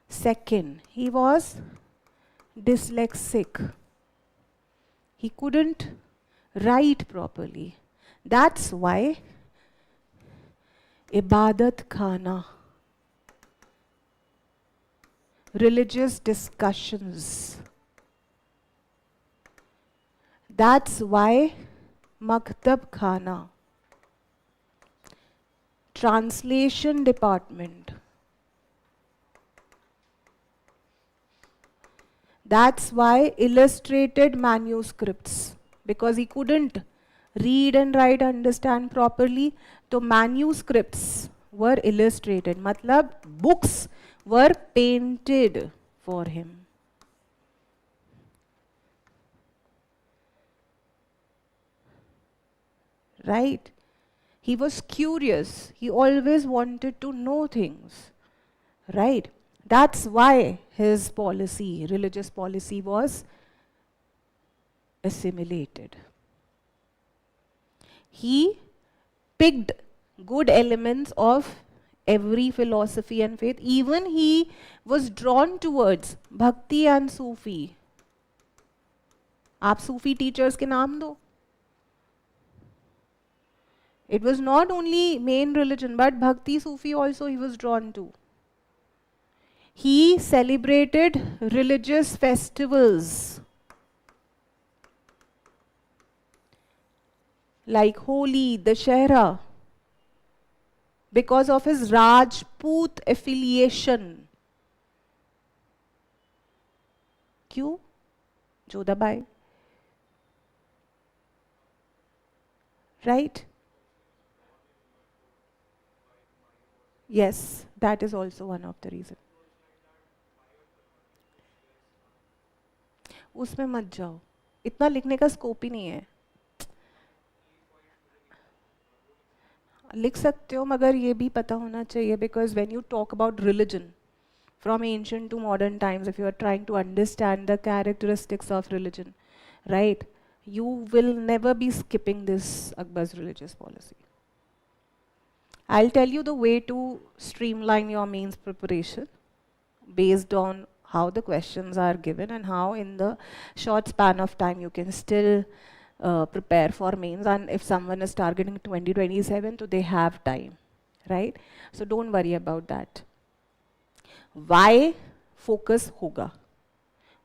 Second, he was dyslexic. He couldn't write properly. That's why Ibadat Khana, religious discussions. That's why Maktab Khana, translation department. That's why illustrated manuscripts, because he couldn't read and write, understand properly. So manuscripts were illustrated. Matlab books were painted for him. Right? He was curious. He always wanted to know things. Right? That's why his policy, religious policy, was assimilated. He picked good elements of every philosophy and faith. Even he was drawn towards Bhakti and Sufi. आप Sufi teachers के नाम दो. It was not only main religion, but Bhakti Sufi also he was drawn to. He celebrated religious festivals like Holi, Dashera, because of his Rajput affiliation. क्यों? Jodha Bai. Right? Yes, that is also one of the reasons. उसमें मत जाओ, इतना लिखने का scope ही नहीं है. लिख सकते हो मगर ये भी पता होना चाहिए, because when you talk about religion from ancient to modern times, if you are trying to understand the characteristics of religion, right, you will never be skipping this Akbar's religious policy. I'll tell you the way to streamline your mains preparation based on how the questions are given and how in the short span of time you can still prepare for mains. And if someone is targeting 2027, so they have time, right? So don't worry about that. Why focus hoga?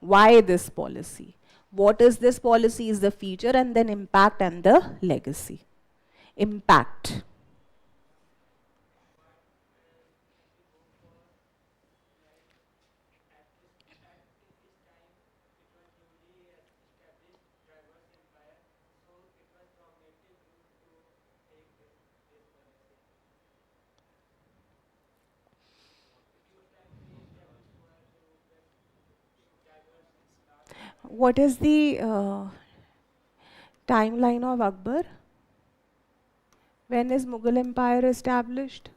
Why this policy? What is this policy is the feature, and then impact and the legacy. Impact. What is the timeline of Akbar? When is Mughal Empire established?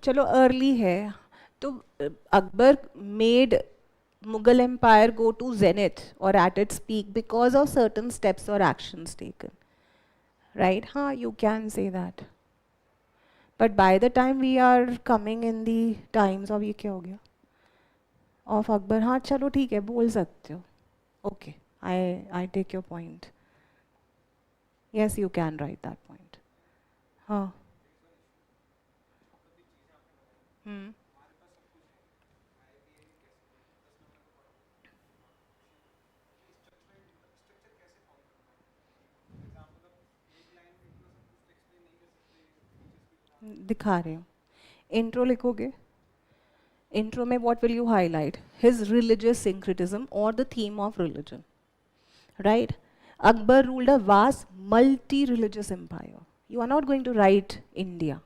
चलो early है, तो Akbar made Mughal Empire go to zenith or at its peak because of certain steps or actions taken, right? हाँ, you can say that. But by the time we are coming in the times of ये क्या हो गया? Of Akbar, हाँ चलो ठीक है, बोल सकते हो. Okay, I take your point. Yes, you can write that point. हाँ. दिखा रहे हो. इंट्रो लिखोगे. Intro में what will you highlight? His religious syncretism or the theme of religion, right? Akbar ruled a vast multi-religious empire. You are not going to write India.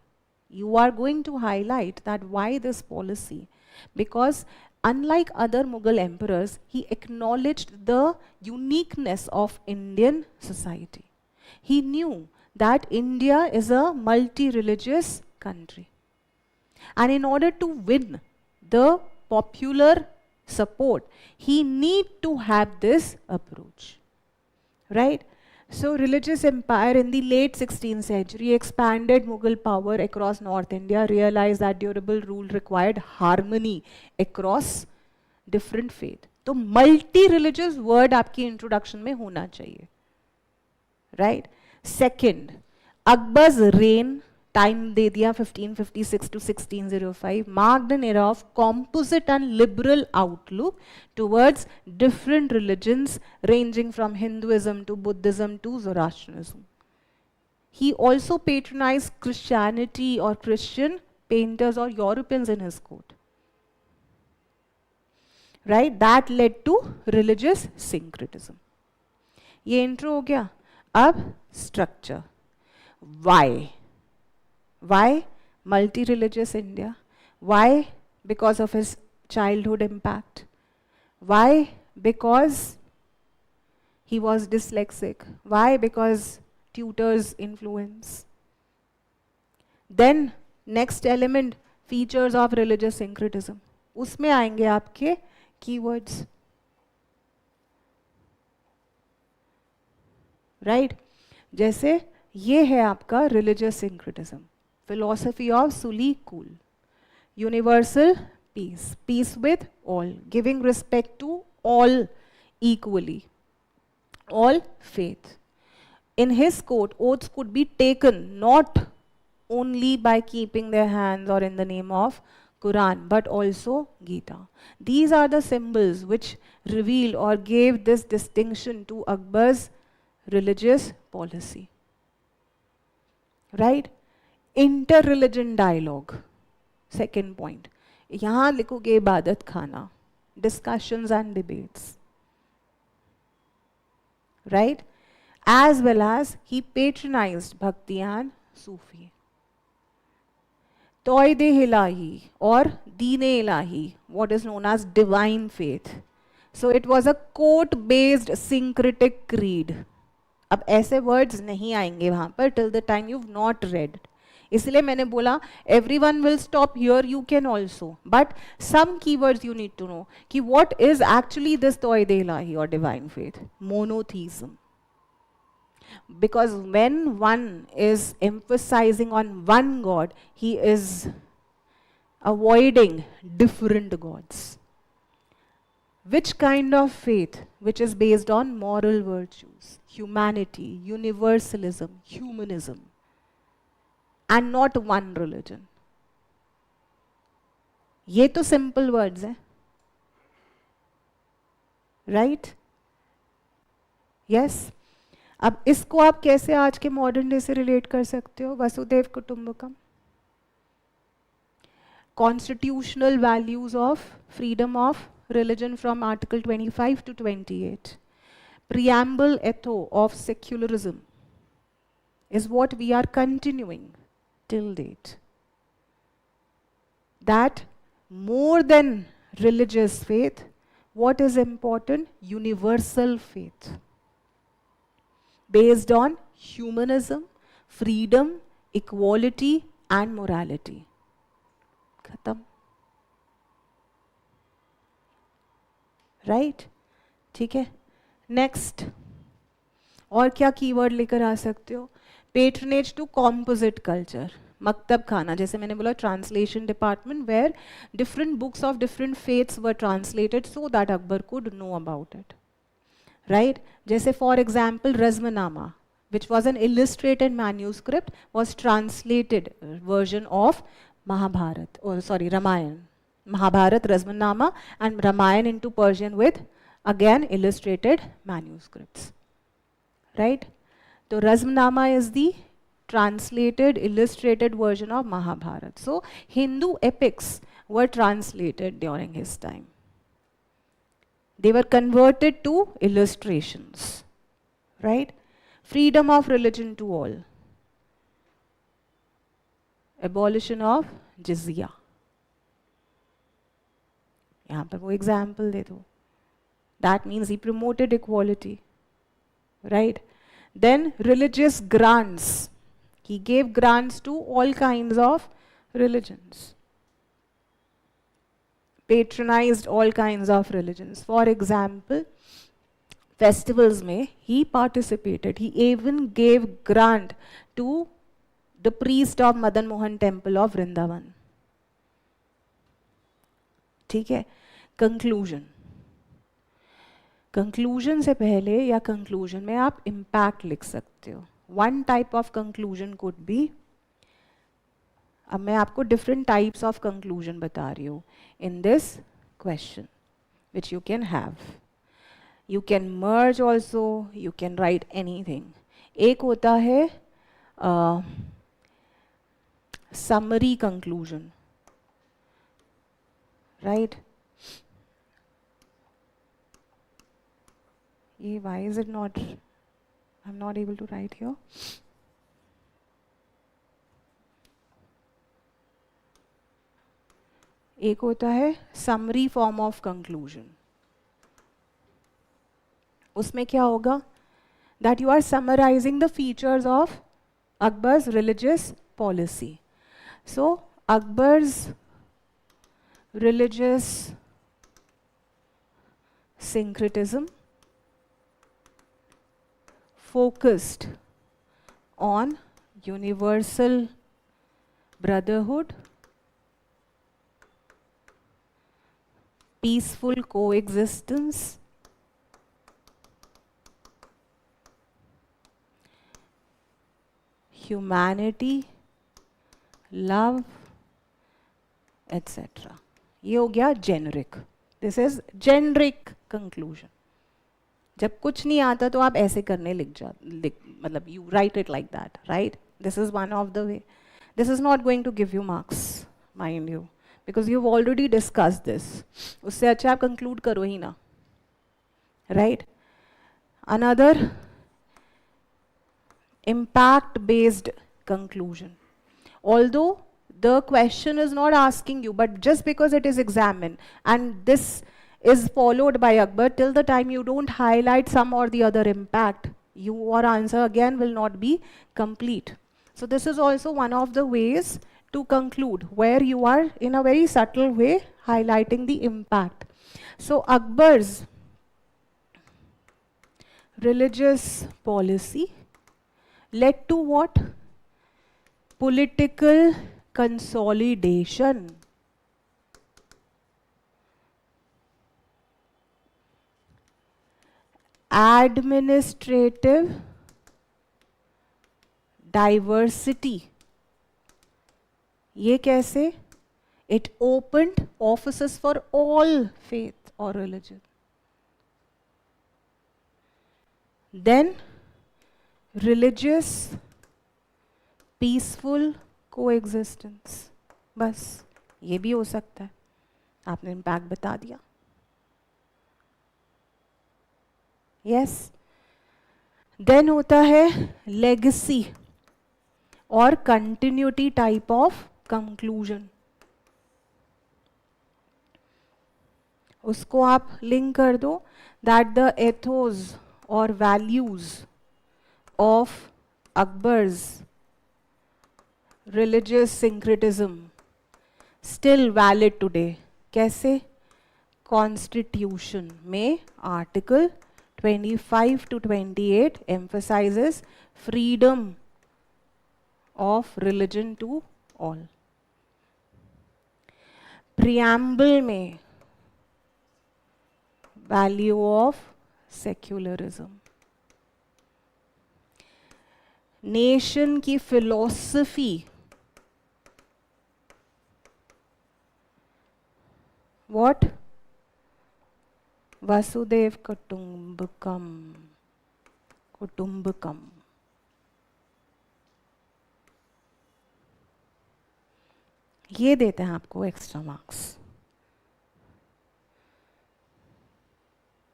You are going to highlight that why this policy, because unlike other Mughal emperors, he acknowledged the uniqueness of Indian society. He knew that India is a multi-religious country. And in order to win the popular support, he need to have this approach, right? So religious empire in the late 16th century expanded Mughal power across North India, realized that durable rule required harmony across different faith. तो multi-religious word आपकी introduction में होना चाहिए, right? Second, Akbar's reign time दे दिया 1556 to 1605 marked an era of composite and liberal outlook towards different religions ranging from Hinduism to Buddhism to Zoroastrianism. He also patronized Christianity or Christian painters or Europeans in his court. Right? That led to religious syncretism. ये intro हो गया. अब structure. Why? Why multi-religious India? Why? Because of his childhood impact. Why? Because he was dyslexic. Why? Because tutors' influence. Then next element, features of religious syncretism. उसमें आएंगे आपके keywords. Right? जैसे ये है आपका religious syncretism. Philosophy of Suli Kul. Universal peace. Peace with all. Giving respect to all equally. All faith. In his court, oaths could be taken not only by keeping their hands or in the name of Quran, but also Gita. These are the symbols which reveal or gave this distinction to Akbar's religious policy. Right? Inter-religion dialogue. Second point. यहाँ लिखोगे इबादत खाना. Discussions and debates. Right? As well as he patronized Bhakti and Sufi. Toide-Ilahi or Deen-e-Ilahi, what is known as divine faith. So it was a quote-based syncretic creed. अब ऐसे words नहीं आएंगे वहाँ पर till the time you've not read. इसलिए मैंने बोला everyone will stop here, you can also. But some keywords you need to know. कि what is actually this Toide-Ilahi or divine faith? Monotheism. Because when one is emphasizing on one God, he is avoiding different gods. Which kind of faith? Which is based on moral virtues, humanity, universalism, humanism, and not one religion. ये तो simple words हैं, right? Yes. अब इसको आप कैसे आज के modern day से रिलेट कर सकते हो? Vasudhaiva Kutumbakam, constitutional values of freedom of religion from Article 25 to 28. Preamble etho of secularism is what we are continuing till date. That more than religious faith, what is important? Universal faith. Based on humanism, freedom, equality and morality. Khatam. Right ठीक है. Next और क्या keyword लेकर आ सकते हो? Patronage to composite culture, Maktab Khana. जैसे मैंने बोला translation department where different books of different faiths were translated so that Akbar could know about it. Right? जैसे for example Razmnama which was an illustrated manuscript was translated version of Mahabharat, or sorry, Ramayana. Mahabharat, Razmanama and Ramayana into Persian with again illustrated manuscripts. Right? So Razmanama is the translated, illustrated version of Mahabharat. So Hindu epics were translated during his time. They were converted to illustrations. Right? Freedom of religion to all. Abolition of jizya. यहाँ पर वो example दे दो. That means he promoted equality. Right? Then religious grants. He gave grants to all kinds of religions. Patronized all kinds of religions. For example, festivals में he participated. He even gave grant to the priest of Madan Mohan temple of Vrindavan. ठीक है. Conclusion. Conclusion से पहले या conclusion में आप impact लिख सकते हो. One type of conclusion could be, अब मैं आपको डिफरेंट टाइप्स ऑफ कंक्लूजन बता रही हूँ in this question which you can have. You can merge also, you can write anything. एक होता है summary conclusion. Right? Why is it not? I'm not able to write here. एक होता है summary form of conclusion. उसमें क्या होगा? That you are summarizing the features of Akbar's religious policy. So Akbar's religious syncretism focused on universal brotherhood, peaceful coexistence, humanity, love, et cetera. ये हो गया generic. This is generic conclusion. जब कुछ नहीं आता तो आप ऐसे करने मतलब you write it like that, right? This is one of the way. This is not going to give you marks, mind you, because you already discuss this. उससे अच्छा आप कंक्लूड करो ही ना, right? Another impact based conclusion. Although the question is not asking you, but just because it is examined and this is followed by Akbar, till the time you don't highlight some or the other impact, your answer again will not be complete. So this is also one of the ways to conclude, where you are in a very subtle way highlighting the impact. So Akbar's religious policy led to what? Political consolidation. Administrative diversity. ये कैसे? It opened offices for all faith or religion. Then religious peaceful coexistence. बस ये भी हो सकता है। आपने impact बता दिया। यस। देन होता है लेगेसी और कंटिन्यूटी टाइप ऑफ कंक्लूजन। उसको आप लिंक कर दो दैट द एथोस और values of Akbar's religious syncretism still valid today. कैसे? Constitution में Article 25 to 28 emphasizes freedom of religion to all. Preamble में value of secularism. नेशन की फिलॉसफी व्हाट? वसुदेव कुटुंबकम, कुटुंबकम। ये देते हैं आपको extra marks,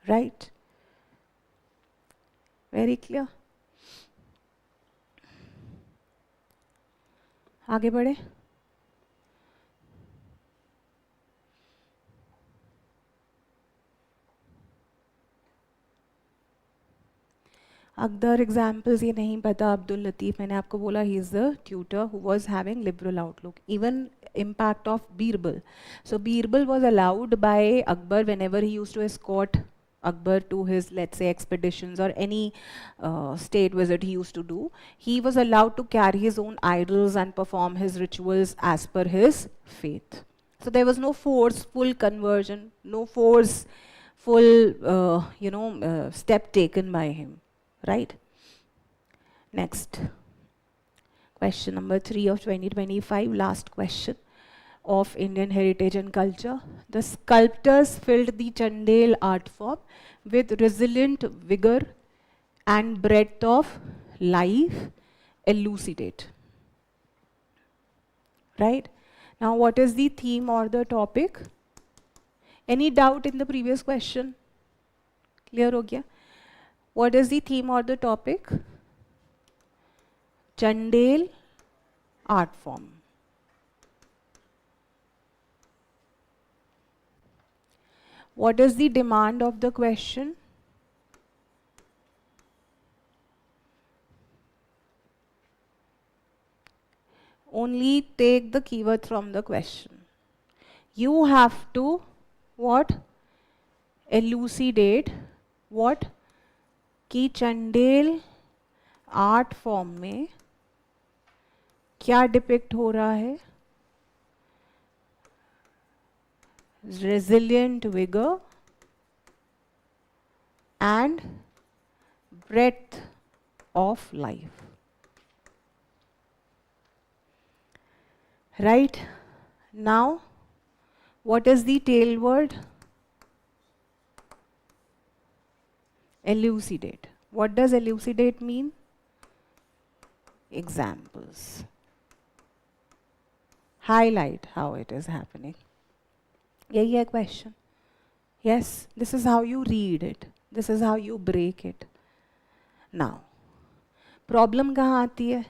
right? Very clear. आगे बढ़े। अदर एग्जाम्पल्स ये नहीं पता। अब्दुल लतीफ, मैंने आपको बोला he is the tutor who was having liberal outlook. Even impact of Birbal. So Birbal was allowed by Akbar whenever he used to escort Akbar to his, let's say, expeditions or any state visit he used to do. He was allowed to carry his own idols and perform his rituals as per his faith. So there was no forceful conversion, no forceful, step taken by him, right? Next. Question number 3 of 2025, last question of Indian heritage and culture. The sculptors filled the Chandel art form with resilient vigor and breadth of life. Elucidate. Right? Now what is the theme or the topic? Any doubt in the previous question? Clear ho gaya? What is the theme or the topic? Chandel art form. What is the demand of the question? Only take the keyword from the question. You have to what? Elucidate what? कि Chandel art form में क्या depict हो रहा है? Resilient vigor and breadth of life. right? Now, what is the tail word? Elucidate. What does elucidate mean? Examples. Highlight how it is happening. Yahi hai question. Yes, this is how you read it. This is how you break it. Now, problem कहाँ आती है?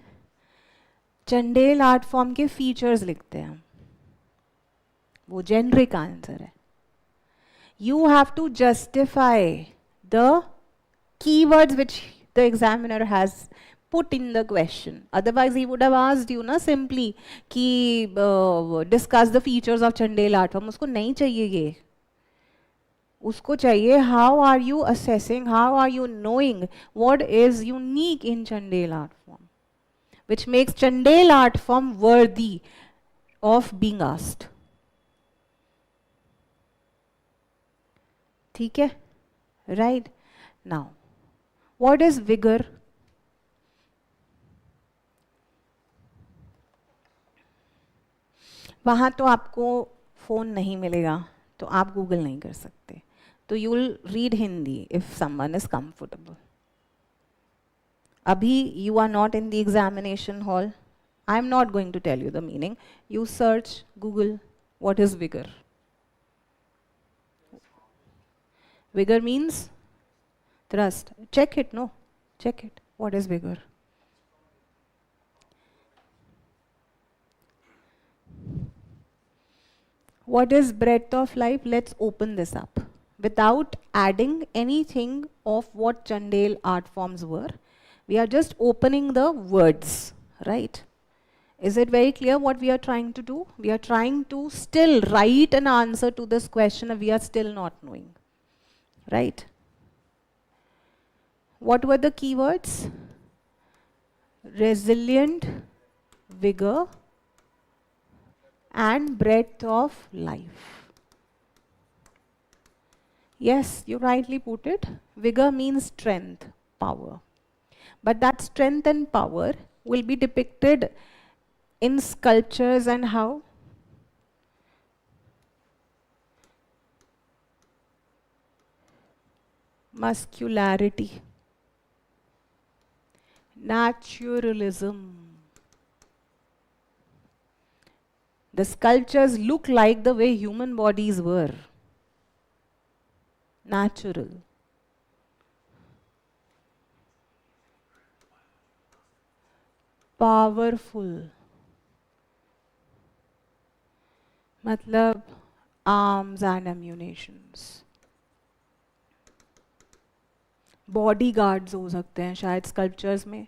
Chandel art form के features लिखते हैं हम, वो generic answer है. You have to justify the keywords which the examiner has put in the question. Otherwise, he would have asked you, na, simply कि discuss the features of Chandel art form. उसको नहीं चाहिए ये. उसको चाहिए how are you assessing, how are you knowing what is unique in Chandel art form, which makes Chandel art form worthy of being asked. ठीक है? Right? Now, what is vigor? वहाँ तो आपको फ़ोन नहीं मिलेगा, तो आप गूगल नहीं कर सकते. तो you will read Hindi if someone is comfortable. अभी you are not in the examination hall. I am not going to tell you the meaning. You search Google what is vigour. Vigour means thrust. Check it, no? Check it. What is vigor? What is breadth of life? Let's open this up. Without adding anything of what Chandel art forms were, we are just opening the words, right? Is it very clear what we are trying to do? We are trying to still write an answer to this question and we are still not knowing, right? What were the keywords? Resilient, vigor, and breadth of life. Yes, you rightly put it. Vigor means strength, power. But that strength and power will be depicted in sculptures and how? Muscularity. Naturalism. The sculptures look like the way human bodies were. Natural. Powerful. मतलब arms and ammunitions. Bodyguards हो सकते हैं शायद sculptures में,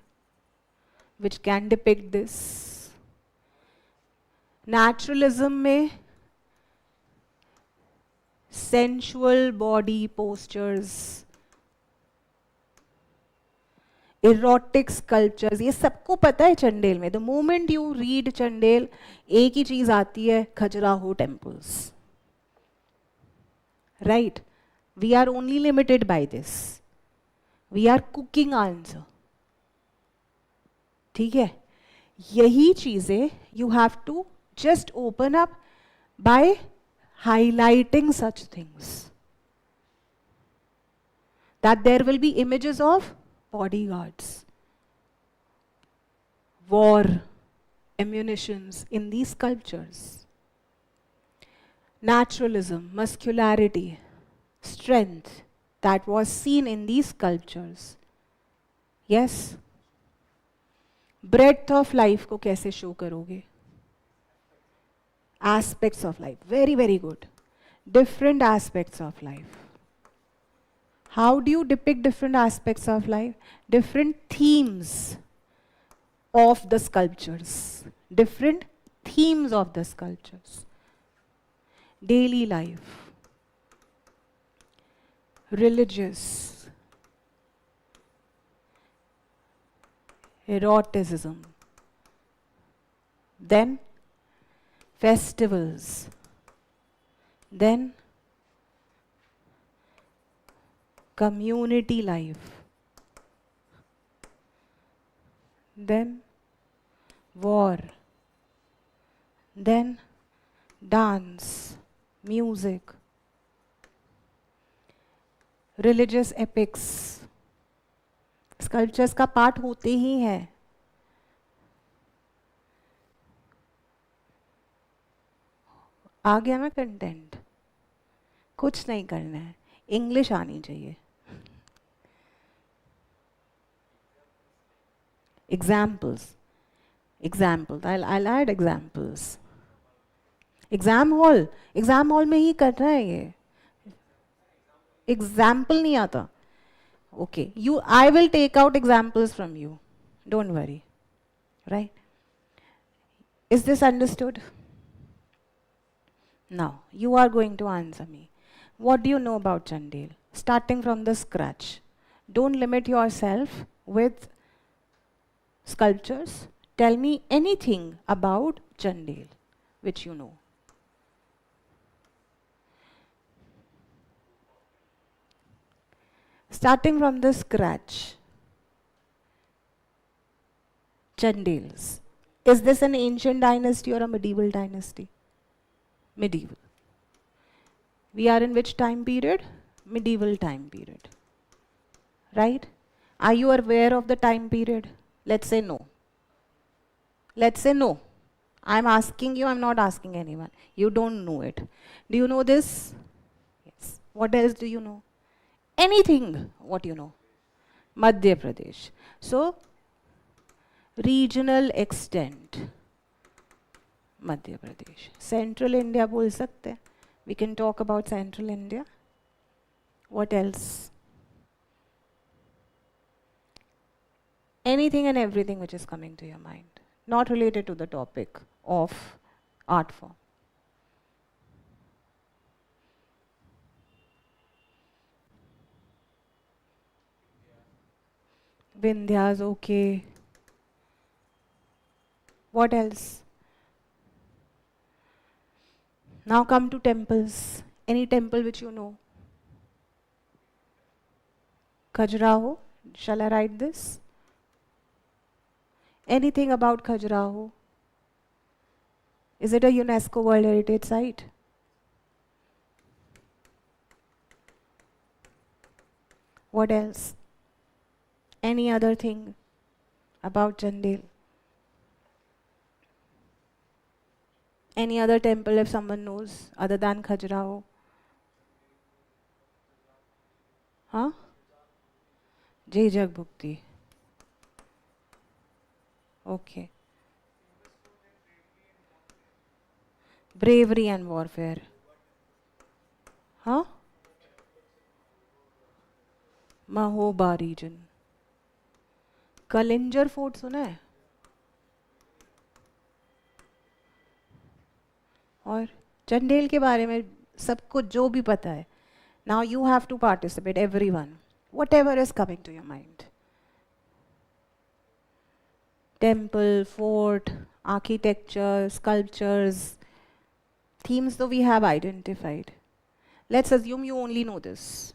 which can depict this. Naturalism में sensual body postures, erotic sculptures, ये सबको पता है चंडेल में. The moment you read Chandel, एक ही चीज आती है, Khajuraho temples. Right? We are only limited by this. We are cooking answer. ठीक है? यही चीजें you have to just open up by highlighting such things. That there will be images of bodyguards, war, ammunitions in these sculptures. Naturalism, muscularity, strength that was seen in these sculptures. Yes? Breadth of life को कैसे show करोगे? Aspects of life. Very, very good. Different aspects of life. How do you depict different aspects of life? Different themes of the sculptures. Different themes of the sculptures. Daily life. Religious, eroticism, then festivals, then community life, then war, then dance, music, religious epics, sculptures का part होते ही हैं. आ गया ना content? कुछ नहीं करना है, English आनी चाहिए. Examples. I'll add examples. Exam hall में ही कर रहा है ये. Example नहीं आता. Okay, I will take out examples from you. Don't worry. Right? Is this understood? Now, you are going to answer me. What do you know about Chandel? Starting from the scratch. Don't limit yourself with sculptures. Tell me anything about Chandel which you know. Starting from the scratch. Chandels. Is this an ancient dynasty or a medieval dynasty? Medieval. We are in which time period? Medieval time period. Right? Are you aware of the time period? Let's say no. Let's say no. I'm asking you, I'm not asking anyone. You don't know it. Do you know this? Yes. What else do you know? Anything what you know. Madhya Pradesh. So, regional extent. Madhya Pradesh. Central India बोल सकते हैं. We can talk about Central India. What else? Anything and everything which is coming to your mind, not related to the topic of art form. Vindhyas, okay. What else? Now come to temples. Any temple which you know? Khajuraho. Shall I write this? Anything about Khajuraho? Is it a UNESCO World Heritage Site? What else? Any other thing about Chandel? Any other temple if someone knows other than Khajuraho? Huh? Jai Jagbhukti. Okay. Bravery and warfare. Huh? Mahoba region. Kalinjar fort सुना है? और चंडेल के बारे में सबको जो भी पता है. Now you have to participate, everyone. Whatever is coming to your mind. Temple, fort, architecture, sculptures, themes though we have identified. Let's assume you only know this.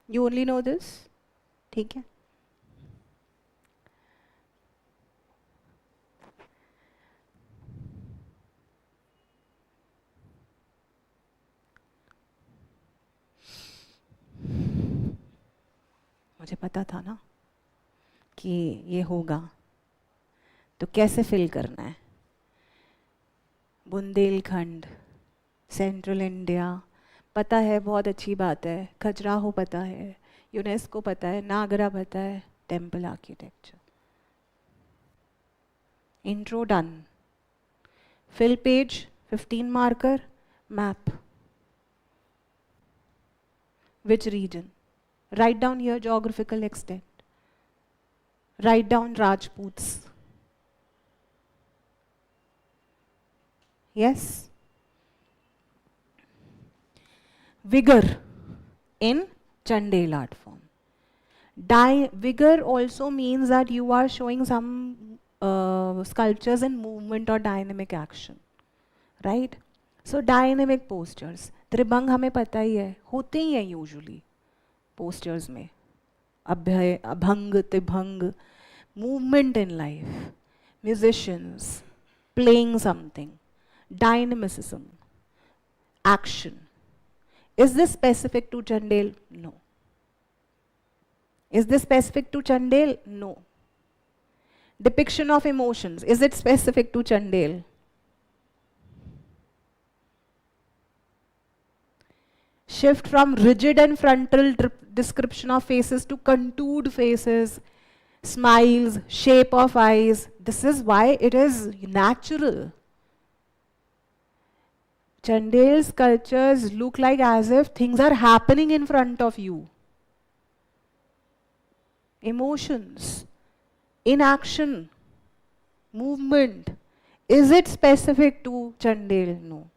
You only know this? ठीक है? मुझे पता था ना कि ये होगा. तो कैसे फिल करना है? बुंदेलखंड, सेंट्रल इंडिया पता है, बहुत अच्छी बात है. खजुराहो पता है, यूनेस्को पता है, नागरा पता है, temple architecture. Intro done. Fill page 15 marker. Map. Which region? Write down here geographical extent. Write down Rajputs. Yes? Vigor in Chandel art form. Vigor also means that you are showing some sculptures in movement or dynamic action. Right? So dynamic postures. त्रिभंग हमें पता ही है, होते ही हैं usually posters में. Abhaya, abhanga, tribhanga, movement in life, musicians, playing something, dynamicism, action. Is this specific to Chandel? No. Is this specific to Chandel? No. Depiction of emotions, is it specific to Chandel? Shift from rigid and frontal description of faces to contoured faces, smiles, shape of eyes. This is why it is natural. Chandel's sculptures look like as if things are happening in front of you. Emotions, inaction, movement. Is it specific to Chandel? No.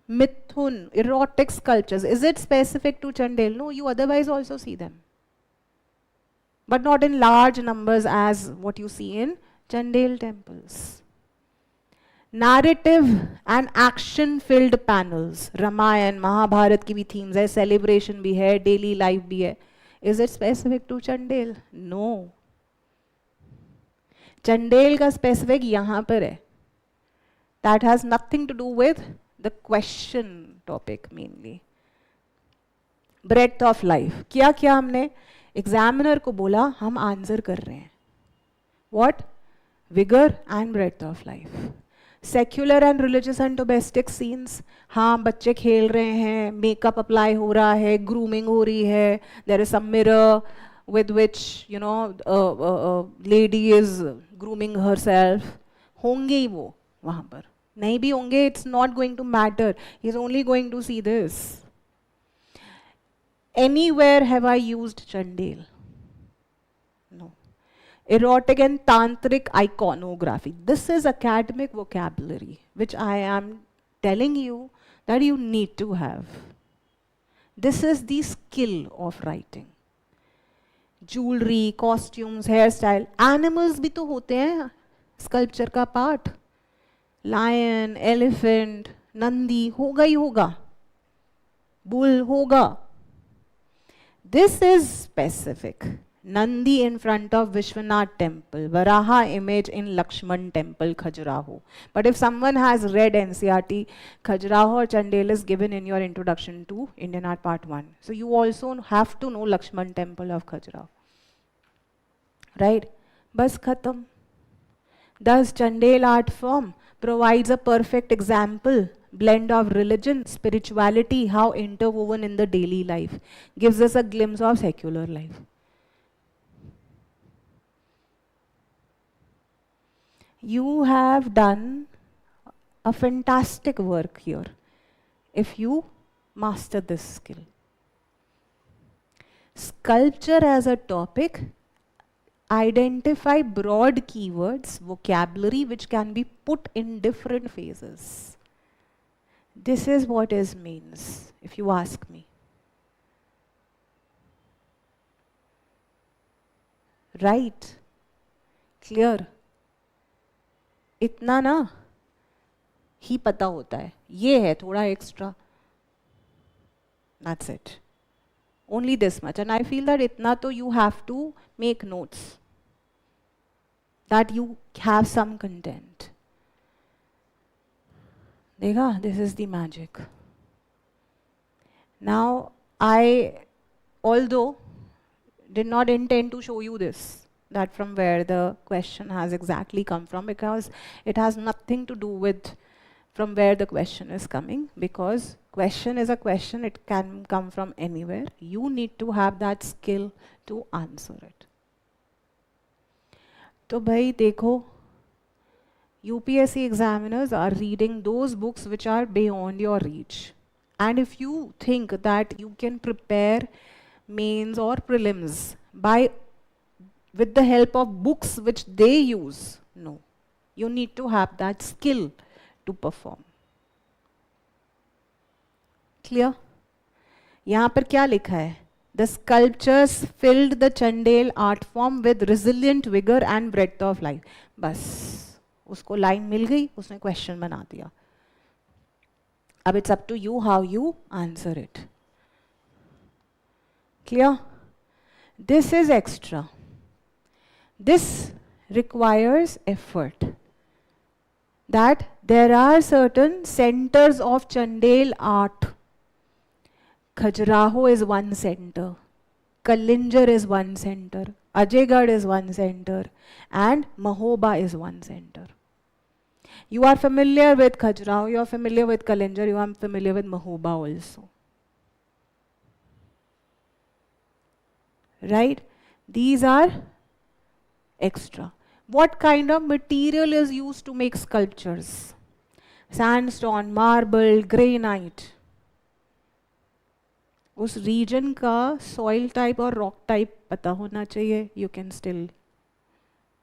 Mithun, erotic sculptures. Is it specific to Chandel? No, you otherwise also see them. But not in large numbers as what you see in Chandel temples. Narrative and action-filled panels. Ramayan, Mahabharat की भी themes है, celebration भी है, daily life भी है. Is it specific to Chandel? No. Chandel का specific यहाँ पर है. That has nothing to do with the question topic mainly. Breadth of life. क्या क्या हमने examiner को बोला हम answer कर रहे हैं. What? Vigor and breadth of life. Secular and religious and domestic scenes. हाँ बच्चे खेल रहे हैं, makeup apply हो रहा है, grooming हो रही है, there is some mirror with which you know lady is grooming herself. होंगे ही वो वहाँ पर. नहीं भी होंगे, it's not going to matter. He's only going to see this. Anywhere have I used Chandel? No. Erotic and tantric iconography. This is academic vocabulary, which I am telling you that you need to have. This is the skill of writing. Jewelry, costumes, hairstyle. Animals भी तो होते हैं sculpture का part. Lion, elephant, nandi, होगा ही होगा. Bull होगा. This is specific. Nandi in front of Vishwanath temple, Varaha image in Lakshman temple, Khajuraho. But if someone has read NCRT, Khajuraho or Chandel is given in your introduction to Indian art part 1. So you also have to know Lakshman temple of Khajuraho. Right? Bas khatam. Thus Chandel art form provides a perfect example, blend of religion, spirituality, how interwoven in the daily life. Gives us a glimpse of secular life. You have done a fantastic work here if you master this skill. Sculpture as a topic, identify broad keywords, vocabulary which can be put in different phases. This is what it means, if you ask me. Right? Clear? इतना ना ही पता होता है. ये है थोड़ा extra. That's it. Only this much. And I feel that itna to you have to make notes. That you have some content. Dekha, this is the magic. Now, I, although did not intend to show you this, that from where the question has exactly come from, because it has nothing to do with from where the question is coming, because question is a question, it can come from anywhere. You need to have that skill to answer it. तो भाई देखो, UPSC examiners are reading those books which are beyond your reach. And if you think that you can prepare mains or prelims with the help of books which they use, no. You need to have that skill to perform. Clear? यहाँ पर क्या लिखा है? The sculptures filled the Chandel art form with resilient vigor and breadth of life. बस उसको line मिल गई, उसने question बना दिया. अब it's up to you how you answer it. Clear? This is extra. This requires effort. that there are certain centers of Chandel art. Khajuraho is one center, Kalinjar is one center, Ajaygarh is one center, and Mahoba is one center. You are familiar with Khajuraho, you are familiar with Kalinjar, you are familiar with Mahoba also. Right? These are extra. What kind of material is used to make sculptures? Sandstone, marble, granite. उस reason का soil type और rock type पता होना चाहिए. You can still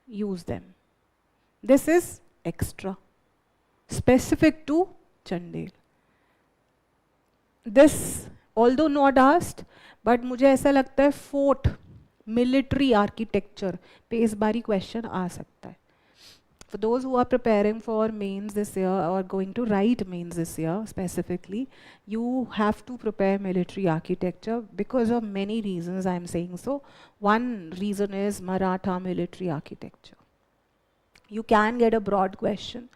use them. This is extra, specific to Chandel. This, although not asked, but मुझे ऐसा लगता है फोर्ट मिलिट्री आर्किटेक्चर पे इस बारी क्वेश्चन आ सकता है. For those who are preparing for mains this year or going to write mains this year specifically, you have to prepare military architecture because of many reasons I am saying so. One reason is Maratha military architecture. You can get a broad question.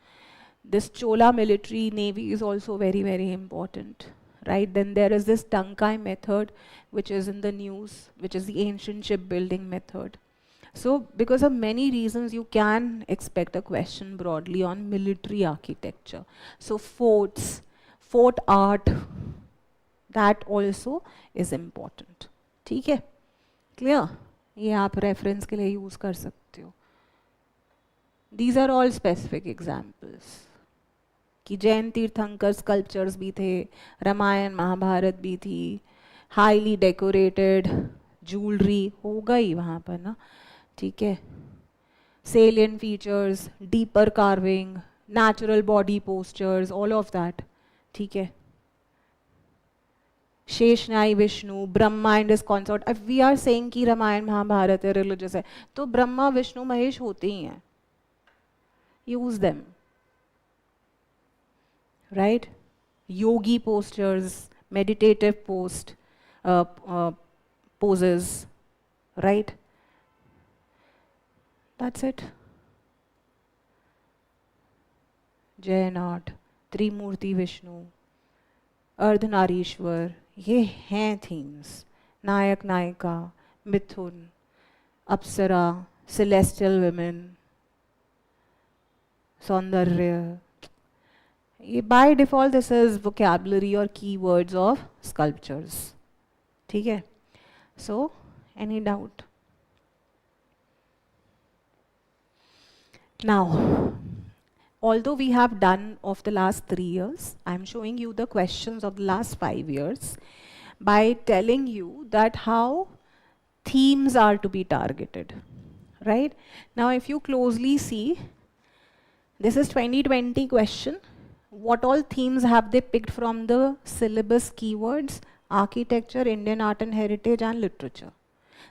This Chola military navy is also very, very important. Right? Then there is this Tankai method, which is in the news, which is the ancient shipbuilding method. So, because of many reasons, you can expect a question broadly on military architecture. So, forts, fort art, that also is important. ठीक है? Clear? ये आप reference के लिए use कर सकते हो. These are all specific examples. कि जैन तीर्थंकर स्कल्पचर्स भी थे, रामायण महाभारत भी थी, हाईली डेकोरेटेड ज्वेलरी होगा ही वहाँ पर ना. ठीक है. salient features, deeper carving, natural body postures, all of that. ठीक है. Sheshashayi Vishnu, Brahma and his consort. If we are saying कि रामायण महाभारत है, रिलीजियस है, तो ब्रह्मा विष्णु महेश होते ही हैं. Use them. Right? Yogi postures, meditative poses, right? That's it. Jain art, Trimurti Vishnu, Ardhanarishwar, ये हैं themes. नायक नायिका, मिथुन, अप्सरा, celestial women, सौंदर्य. By default this is vocabulary or keywords of sculptures. ठीक है? So, any doubt? Now, although we have done of the last 3 years, I am showing you the questions of the last 5 years by telling you that how themes are to be targeted. Right? Now, if you closely see, this is 2020 question. What all themes have they picked from the syllabus keywords? Architecture, Indian art and heritage, and literature.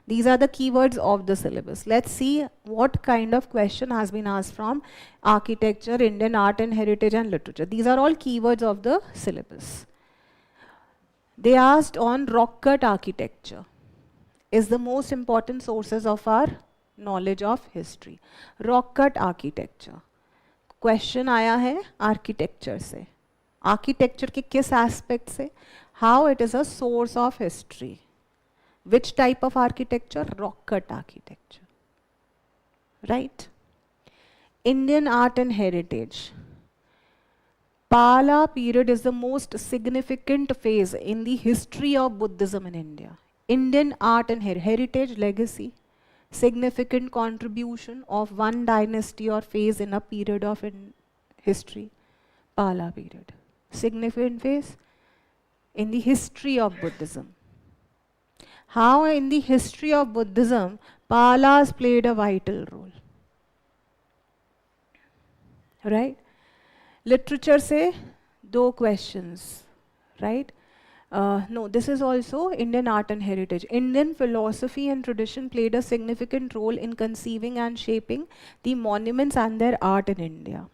These are the keywords of the syllabus. Let's see what kind of question has been asked from architecture, Indian art and heritage, and literature. These are all keywords of the syllabus. They asked on rock cut architecture is the most important sources of our knowledge of history. Rock cut architecture. Question आया है architecture से. Architecture के किस aspect से? How it is a source of history. Which type of architecture? Rock cut architecture. Right? Indian art and heritage. Pala period is the most significant phase in the history of Buddhism in India. Indian art and heritage legacy. Significant contribution of one dynasty or phase in a period of history. Pala period. Significant phase in the history of Buddhism. How in the history of Buddhism Palas played a vital role. Right? Literature से 2 questions. Right? No, this is also Indian art and heritage. Indian philosophy and tradition played a significant role in conceiving and shaping the monuments and their art in India.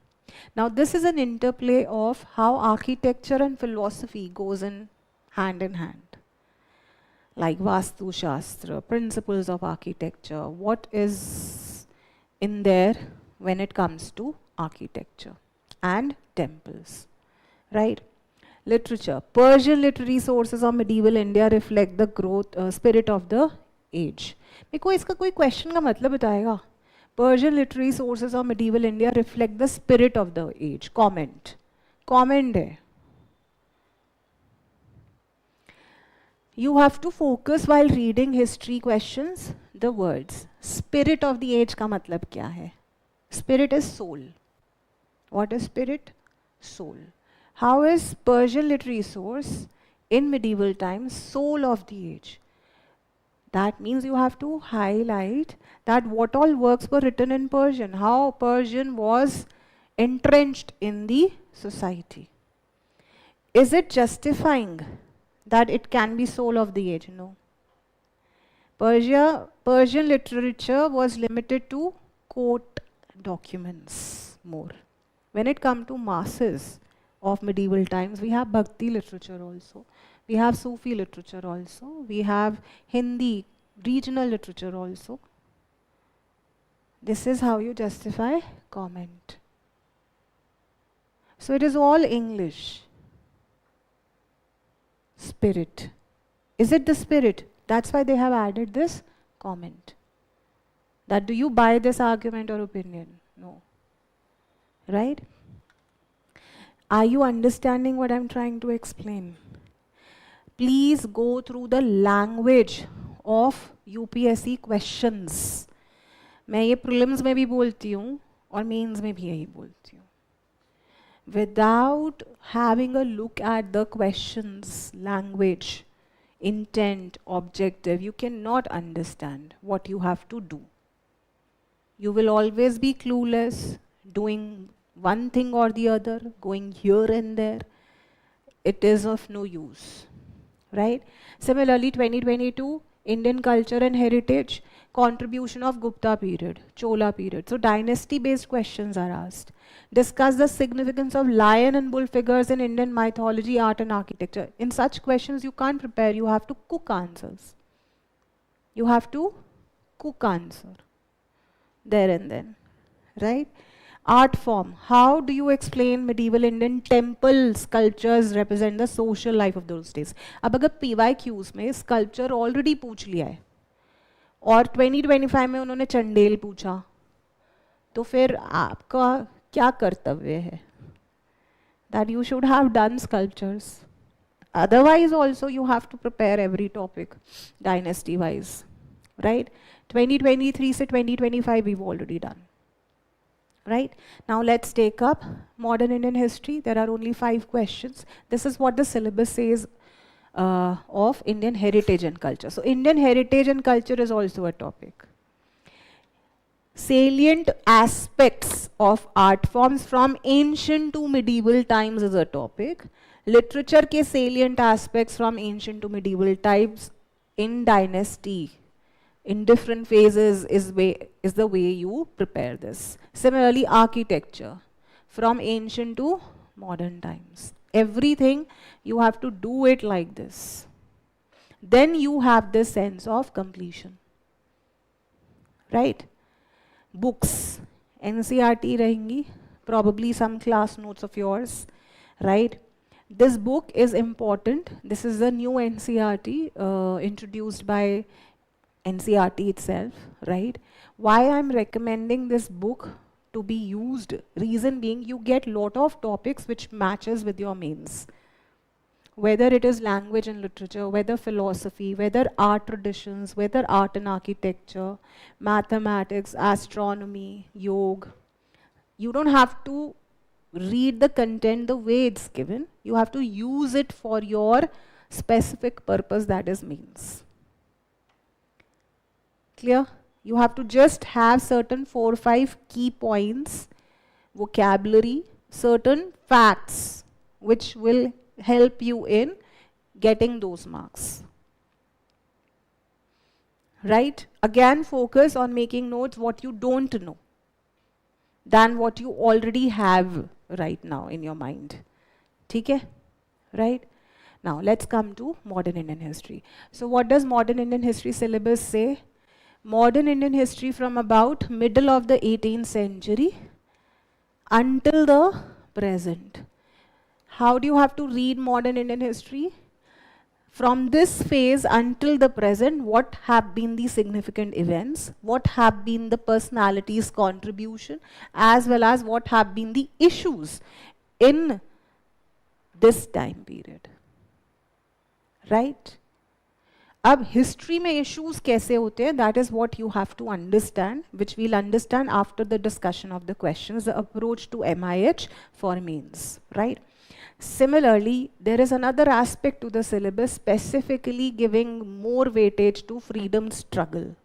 Now, this is an interplay of how architecture and philosophy goes in hand. Like Vastu Shastra, principles of architecture, what is in there when it comes to architecture. and temples, right? Literature. Persian literary sources of medieval India reflect the growth spirit of the age. मेरे को इसका कोई question का मतलब बताएगा? Persian literary sources of medieval India reflect the spirit of the age. Comment. Comment है. You have to focus while reading history questions the words. Spirit of the age का मतलब क्या है? Spirit is soul. What is spirit? Soul. How is Persian literary source in medieval times soul of the age? That means you have to highlight that what all works were written in Persian, how Persian was entrenched in the society. Is it justifying that it can be soul of the age? No. Persian literature was limited to court documents more. When it comes to masses of medieval times, we have Bhakti literature also. We have Sufi literature also. We have Hindi, regional literature also. This is how you justify comment. So it is all English. Spirit. Is it the spirit? That's why they have added this comment. That do you buy this argument or opinion? No. Right? Are you understanding what I'm trying to explain? Please go through the language of UPSC questions. मैं ये prelims में भी बोलती हूँ और mains में भी यही बोलती हूँ. Without having a look at the questions, language, intent, objective, you cannot understand what you have to do. You will always be clueless, doing one thing or the other, going here and there. It is of no use, right? Similarly, 2022, Indian culture and heritage, contribution of Gupta period, Chola period. So dynasty-based questions are asked. Discuss the significance of lion and bull figures in Indian mythology, art and architecture. In such questions, you can't prepare, you have to cook answers. You have to cook answer there and then, right? Art form. How do you explain medieval Indian temple sculptures represent the social life of those days? अब अगर PYQs में sculpture already पूछ लिया है और 2025 में उन्होंने चंडेल पूछा, तो फिर आपका क्या कर्तव्य है? That you should have done sculptures. Otherwise also you have to prepare every topic dynasty wise, right? 2023 से 2025 we've already done. Right? Now let's take up modern Indian history. There are only 5 questions. This is what the syllabus says of Indian heritage and culture. So Indian heritage and culture is also a topic. Salient aspects of art forms from ancient to medieval times is a topic. Literature ke salient aspects from ancient to medieval times in dynasty, in different phases is the way you prepare this. Similarly, architecture from ancient to modern times. Everything you have to do it like this. Then you have this sense of completion. Right? Books. NCRT रहेंगी. Probably some class notes of yours. Right? This book is important. This is the new NCRT introduced by NCRT itself, right? Why I'm recommending this book to be used, reason being you get lot of topics which matches with your mains. Whether it is language and literature, whether philosophy, whether art traditions, whether art and architecture, mathematics, astronomy, yoga. You don't have to read the content the way it's given. You have to use it for your specific purpose, that is mains. Clear? You have to just have certain 4 or 5 key points, vocabulary, certain facts which will help you in getting those marks. Right? Again, focus on making notes what you don't know than what you already have right now in your mind. ठीक है? Right? Now, let's come to modern Indian history. So, what does modern Indian history syllabus say? Modern Indian history from about middle of the 18th century until the present. How do you have to read modern Indian history? From this phase until the present, what have been the significant events, what have been the personalities' contribution, as well as what have been the issues in this time period, right? अब history में issues कैसे होते हैं, that is what you have to understand, which we'll understand after the discussion of the questions, the approach to MIH for mains, right? Similarly, there is another aspect to the syllabus specifically giving more weightage to freedom struggle.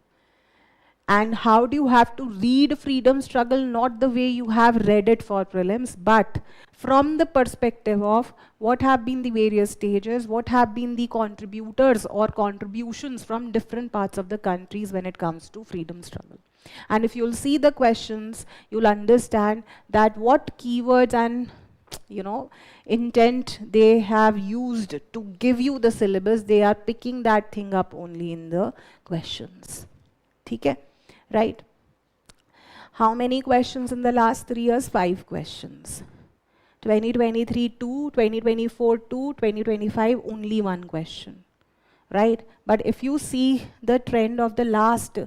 And how do you have to read freedom struggle, not the way you have read it for prelims, but from the perspective of what have been the various stages, what have been the contributors or contributions from different parts of the countries when it comes to freedom struggle. And if you'll see the questions, you'll understand that what keywords and intent they have used to give you the syllabus, they are picking that thing up only in the questions. Okay? Right? How many questions in the last 3 years? 5 questions. 2023 2, 2024 2, 2025 only 1 question. Right? But if you see the trend of the last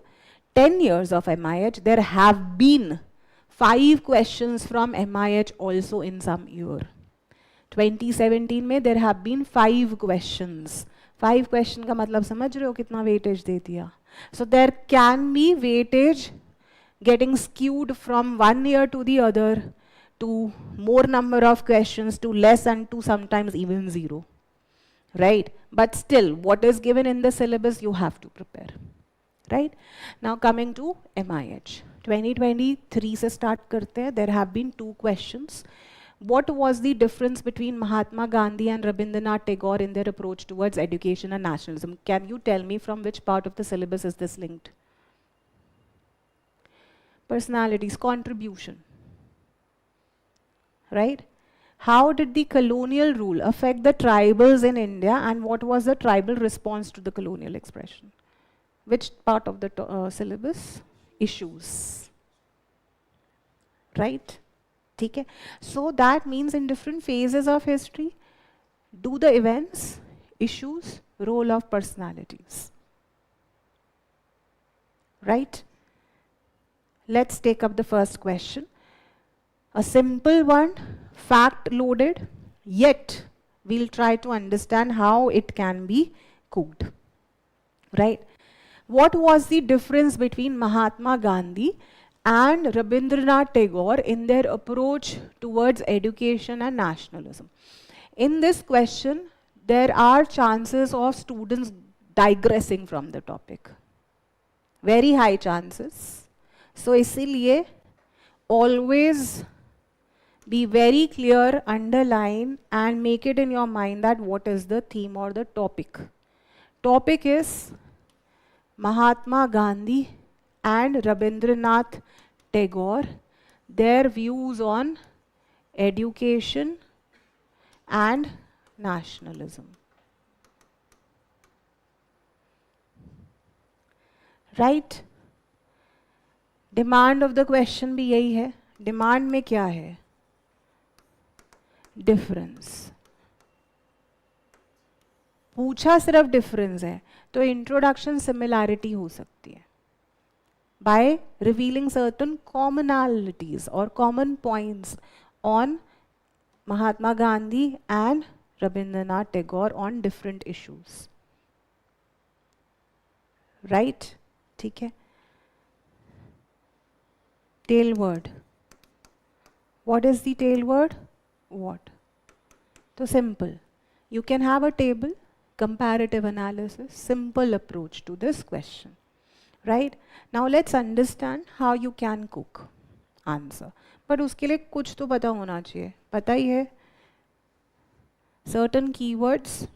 10 years of MIH, there have been 5 questions from MIH also in some year. 2017 में there have been 5 questions. 5 question का मतलब समझ रहे हो कितना weightage दे दिया. So there can be weightage getting skewed from one year to the other, to more number of questions, to less, and to sometimes even 0. Right? But still, what is given in the syllabus, you have to prepare. Right? Now coming to MIH. 2023 से start करते हैं. There have been 2 questions. What was the difference between Mahatma Gandhi and Rabindranath Tagore in their approach towards education and nationalism? Can you tell me from which part of the syllabus is this linked? Personalities, contribution. Right? How did the colonial rule affect the tribals in India, and what was the tribal response to the colonial expression? Which part of the syllabus? Issues. Right? Okay. So that means in different phases of history, do the events, issues, role of personalities. Right? Let's take up the first question. A simple one, fact loaded, yet we'll try to understand how it can be cooked. Right? What was the difference between Mahatma Gandhi and Rabindranath Tagore in their approach towards education and nationalism? In this question, there are chances of students digressing from the topic. Very high chances. So, isliye always be very clear, underline, and make it in your mind that what is the theme or the topic. Topic is Mahatma Gandhi and Rabindranath Tagore, their views on education and nationalism. Right? Demand of the question भी यही है. Demand में क्या है? Difference. पूछा सिर्फ difference है, तो introduction similarity हो सकती है. By revealing certain commonalities or common points on Mahatma Gandhi and Rabindranath Tagore on different issues. Right? ठीक है? Tail word. What is the tail word? What? So simple. You can have a table, comparative analysis, simple approach to this question. Right? Now let's understand how you can cook answer. But उसके लिए कुछ तो पता होना चाहिए. पता ही है. Certain keywords.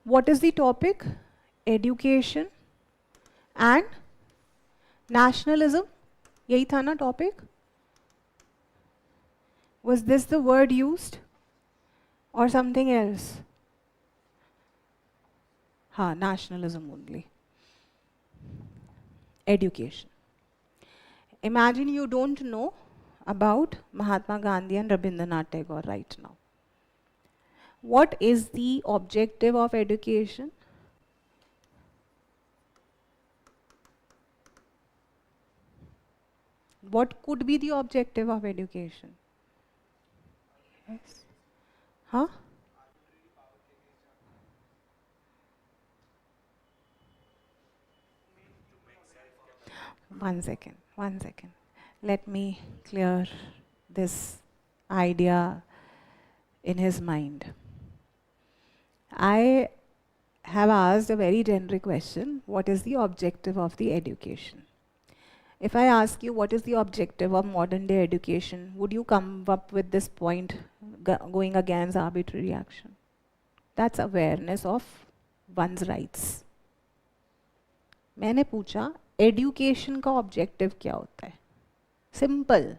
What is the topic? Education and nationalism. यही था ना topic? Was this the word used or something else? हाँ, nationalism only. Education. Imagine you don't know about Mahatma Gandhi and Rabindranath Tagore right now. What is the objective of education? What could be the objective of education? Yes. Huh? One second. Let me clear this idea in his mind. I have asked a very generic question. What is the objective of the education? If I ask you what is the objective of modern day education, would you come up with this point going against arbitrary action? That's awareness of one's rights. मैंने पूछा education का objective क्या होता है? Simple.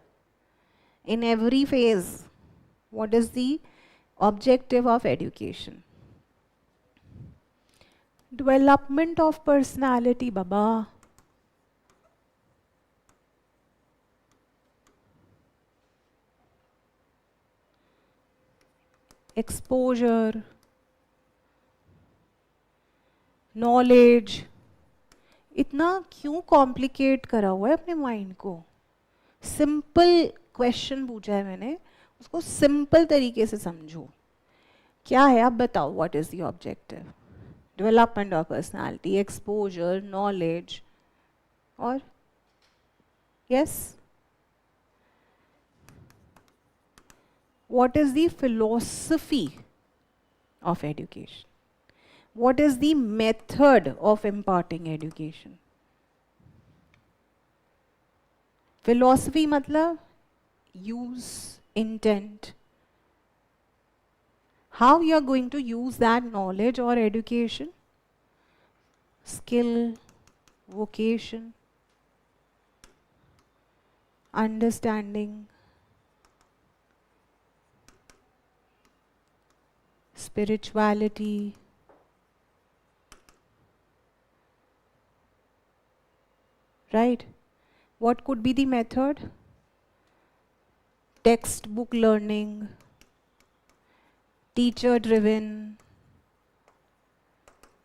In every phase, what is the objective of education? Development of personality, baba. Exposure, knowledge. इतना क्यों complicate करा हुआ है अपने माइंड को? सिंपल क्वेश्चन पूछा है मैंने, उसको सिंपल तरीके से समझो. क्या है आप बताओ? What is the objective? Development of personality, exposure, knowledge और yes. What is the philosophy of education? What is the method of imparting education? Philosophy मतलब use, intent. How you are going to use that knowledge or education? Skill, vocation, understanding, spirituality, right? What could be the method? Textbook learning, teacher driven,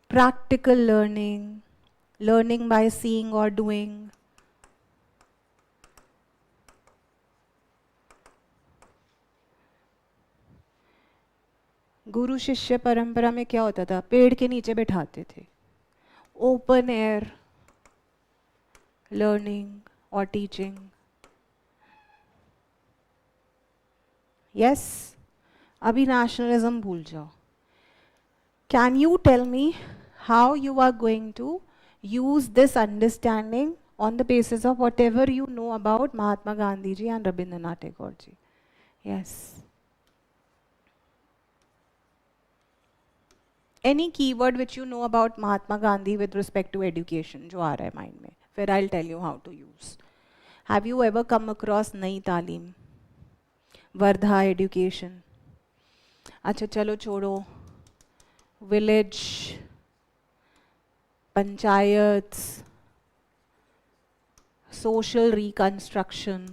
practical learning, learning by seeing or doing. गुरु शिष्य परंपरा में क्या होता था? पेड़ के नीचे बैठाते थे. ओपन एयर लर्निंग और टीचिंग. यस. अभी नेशनलिज्म भूल जाओ. Can you tell me how you are going to use this understanding on the basis of whatever you know about Mahatma Gandhi ji and Rabindranath Tagore ji? Yes. Any keyword which you know about Mahatma Gandhi with respect to education जो आ रहा है mind में, फिर I'll tell you how to use. Have you ever come across नई तालीम, Wardha education? अच्छा चलो छोड़ो. Village, panchayat, social reconstruction.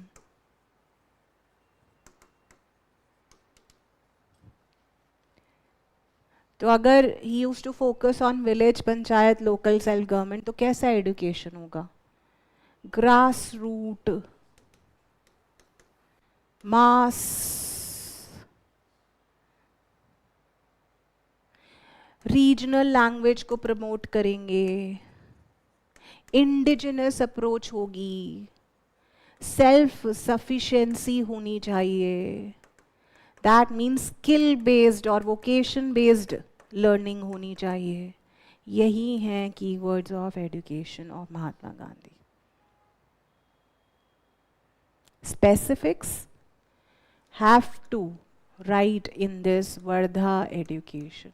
तो अगर he used to focus on village, panchayat, local self government, तो कैसा एजुकेशन होगा? Grass root, mass, regional language को प्रमोट करेंगे, इंडिजिनस अप्रोच होगी, सेल्फ सफिशिएंसी होनी चाहिए. दैट मीन्स स्किल बेस्ड और वोकेशन बेस्ड लर्निंग होनी चाहिए. यही हैं keywords of education of Mahatma Gandhi. Specifics have to write in this Vardha education.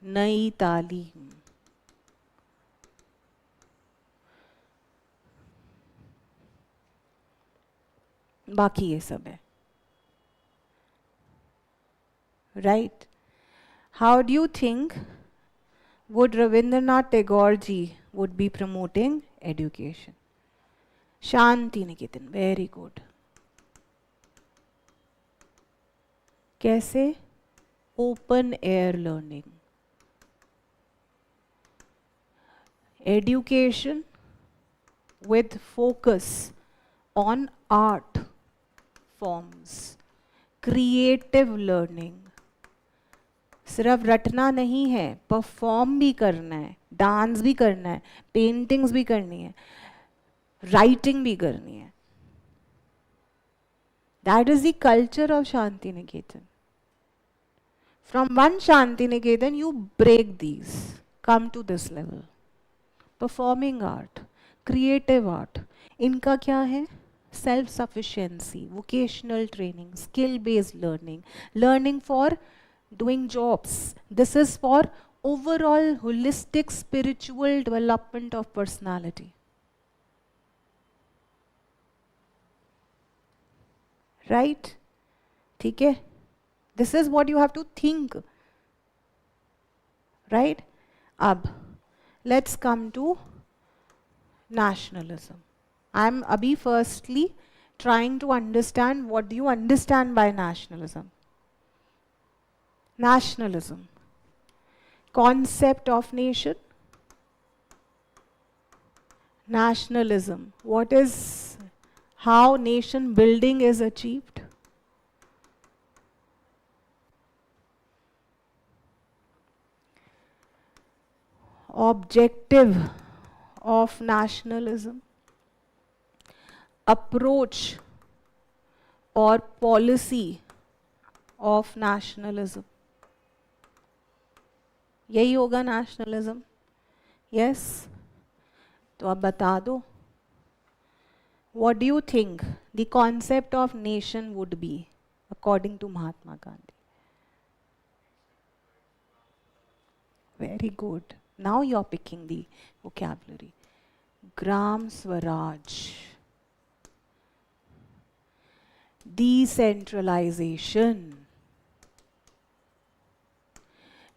नई तालीम. बाकी ये सब है. Right? How do you think would Rabindranath Tagore ji would be promoting education? Shanti Niketan, very good. कैसे? Open air learning, education with focus on art forms, creative learning. सिर्फ रटना नहीं है, परफॉर्म भी करना है, डांस भी करना है, पेंटिंग्स भी करनी है, राइटिंग भी करनी है. That is the culture of Shanti Niketan. From one Shanti Niketan, you break these, come to this level. Performing art, creative art, इनका क्या है? Self sufficiency, vocational training, skill based learning, learning for doing jobs. This is for overall holistic spiritual development of personality. Right? ठीक है? This is what you have to think. Right? अब let's come to nationalism. I'm abhi firstly trying to understand what do you understand by nationalism. Nationalism, concept of nation. Nationalism, what is, how nation building is achieved. Objective of nationalism, approach or policy of nationalism. यही होगा nationalism? Yes? तो अब बता दो. What do you think the concept of nation would be according to Mahatma Gandhi? Very good. Now you're picking the vocabulary. Gram Swaraj. Decentralization.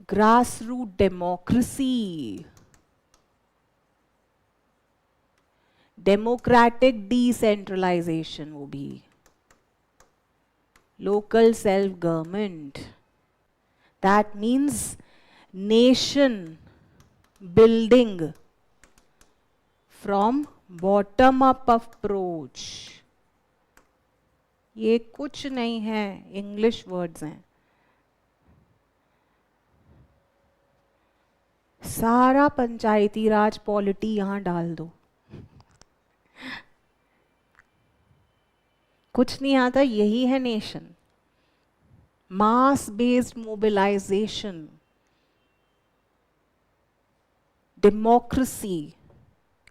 Grassroots democracy. Democratic decentralization वो भी. Local self-government. That means nation building from bottom-up approach. ये कुछ नहीं है, English words हैं. सारा पंचायती राज polity यहाँ डाल दो. कुछ नहीं आता, यही है nation. Mass based mobilisation, democracy,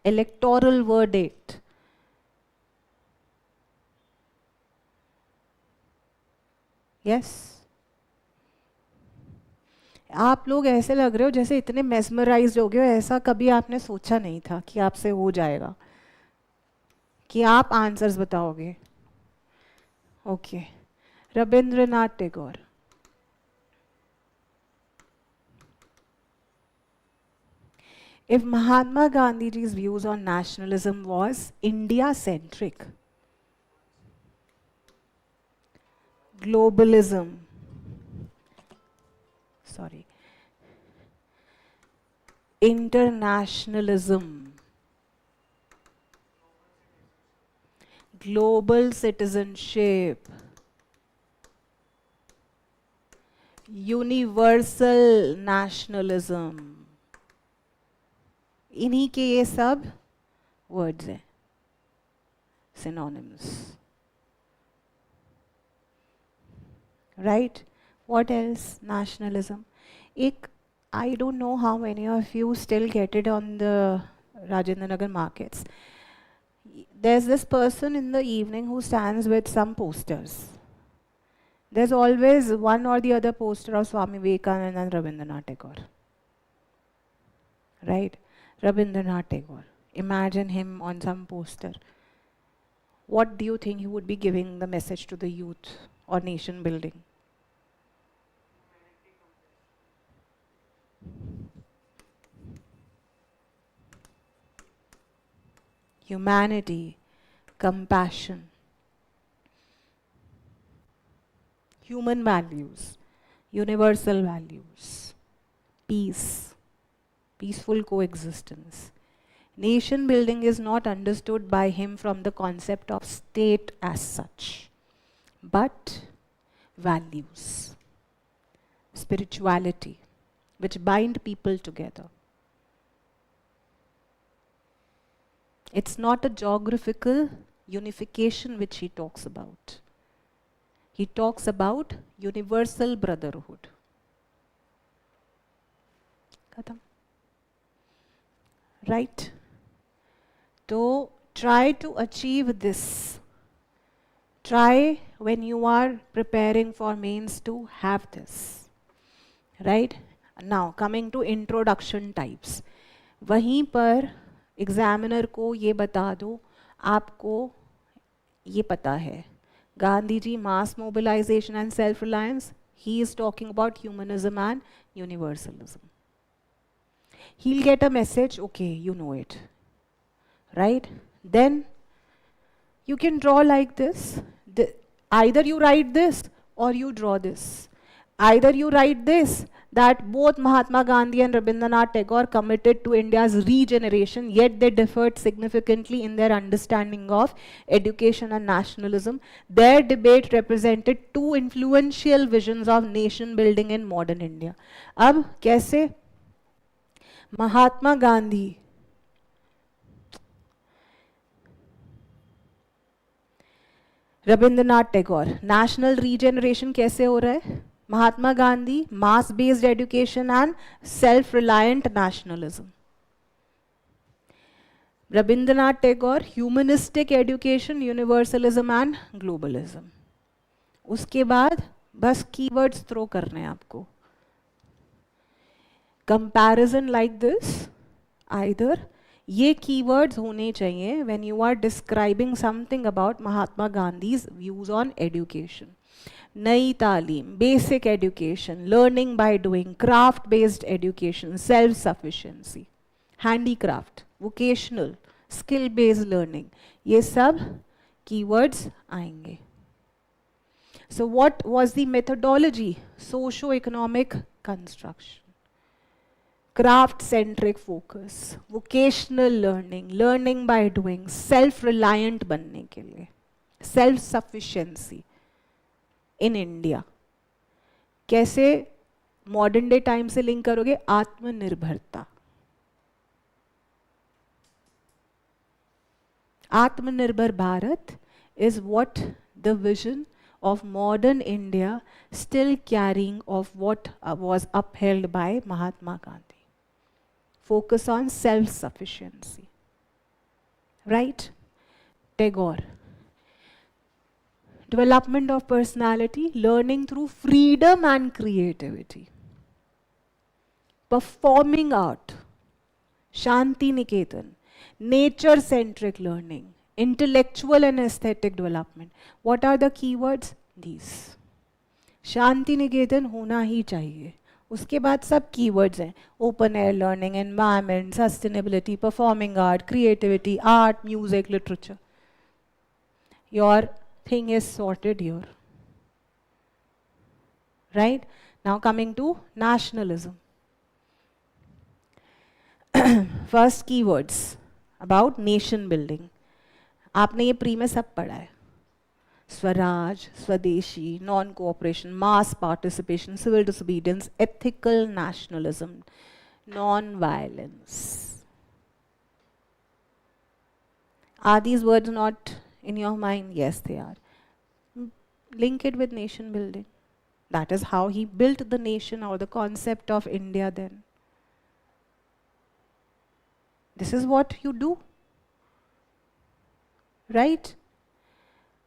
electoral verdict. Yes, आप लोग ऐसे लग रहे हो जैसे इतने मेस्मराइज्ड हो गए हो, ऐसा कभी आपने सोचा नहीं था कि आपसे हो जाएगा, कि आप आंसर्स बताओगे. Okay, Rabindranath Tagore. If Mahatma Gandhi's views on nationalism was India-centric, globalism, internationalism, global citizenship, universal nationalism, इन्हीं के ये सब वर्ड्स हैं, synonyms. Right? What else? Nationalism. एक, I don't know how many of you still get it on the Rajendra Nagar markets. There's this person in the evening who stands with some posters. There's always one or the other poster of Swami Vivekananda and Rabindranath Tagore. Right? Rabindranath Tagore. Imagine him on some poster. What do you think he would be giving the message to the youth or nation building? Humanity, compassion. human values, universal values, peace, peaceful coexistence. Nation building is not understood by him from the concept of state as such, but values, spirituality, which bind people together. It's not a geographical unification which he talks about. He talks about universal brotherhood. Khatam. Right? So try to achieve this. Try when you are preparing for mains to have this. Right? Now coming to introduction types. वहीं पर examiner को ये बता दो, आपको ये पता है, Gandhi ji mass mobilisation and self reliance, he is talking about humanism and universalism. He'll get a message, okay, you know it, right? Then you can draw like this. Either you write this or you draw this. Either you write this, that both Mahatma Gandhi and Rabindranath Tagore committed to India's regeneration, yet they differed significantly in their understanding of education and nationalism. Their debate represented two influential visions of nation building in modern India. अब कैसे? Mahatma Gandhi Rabindranath Tagore, national regeneration कैसे हो रहा है? Mahatma Gandhi mass based education and self reliant nationalism, Rabindranath Tagore humanistic education, universalism and globalism. उसके बाद बस keywords throw करने हैं आपको. कंपैरिजन लाइक दिस, आइदर ये कीवर्ड्स होने चाहिए when you are describing something about Mahatma Gandhi's views on education. Nai Talim, basic education, learning by doing, craft based education, self sufficiency, handicraft, vocational, skill based learning, ये सब keywords आएंगे. So what was the methodology? Socio economic construction, craft centric focus, vocational learning, learning by doing, self reliant बनने के लिए, self sufficiency in India. कैसे modern day time से link करोगे? आत्मनिर्भरता. आत्मनिर्भर Bharat is what the vision of modern India, still carrying of what was upheld by Mahatma Gandhi. Focus on self-sufficiency, right? Tagore, development of personality, learning through freedom and creativity, performing art, Shanti Niketan, nature-centric learning, intellectual and aesthetic development. What are the keywords? These. Shanti Niketan होना ही चाहिए. उसके बाद सब keywords हैं, open air learning, environment, sustainability, performing art, creativity, art, music, literature. Your thing is sorted your, right? Now coming to nationalism. First keywords about nation building. आपने ये pre में सब पढ़ा है. Swaraj, swadeshi, non cooperation, mass participation, civil disobedience, ethical nationalism, non violence. Are these words not in your mind? Yes, they are. Link it with nation building. That is how he built the nation or the concept of India then. This is what you do, right?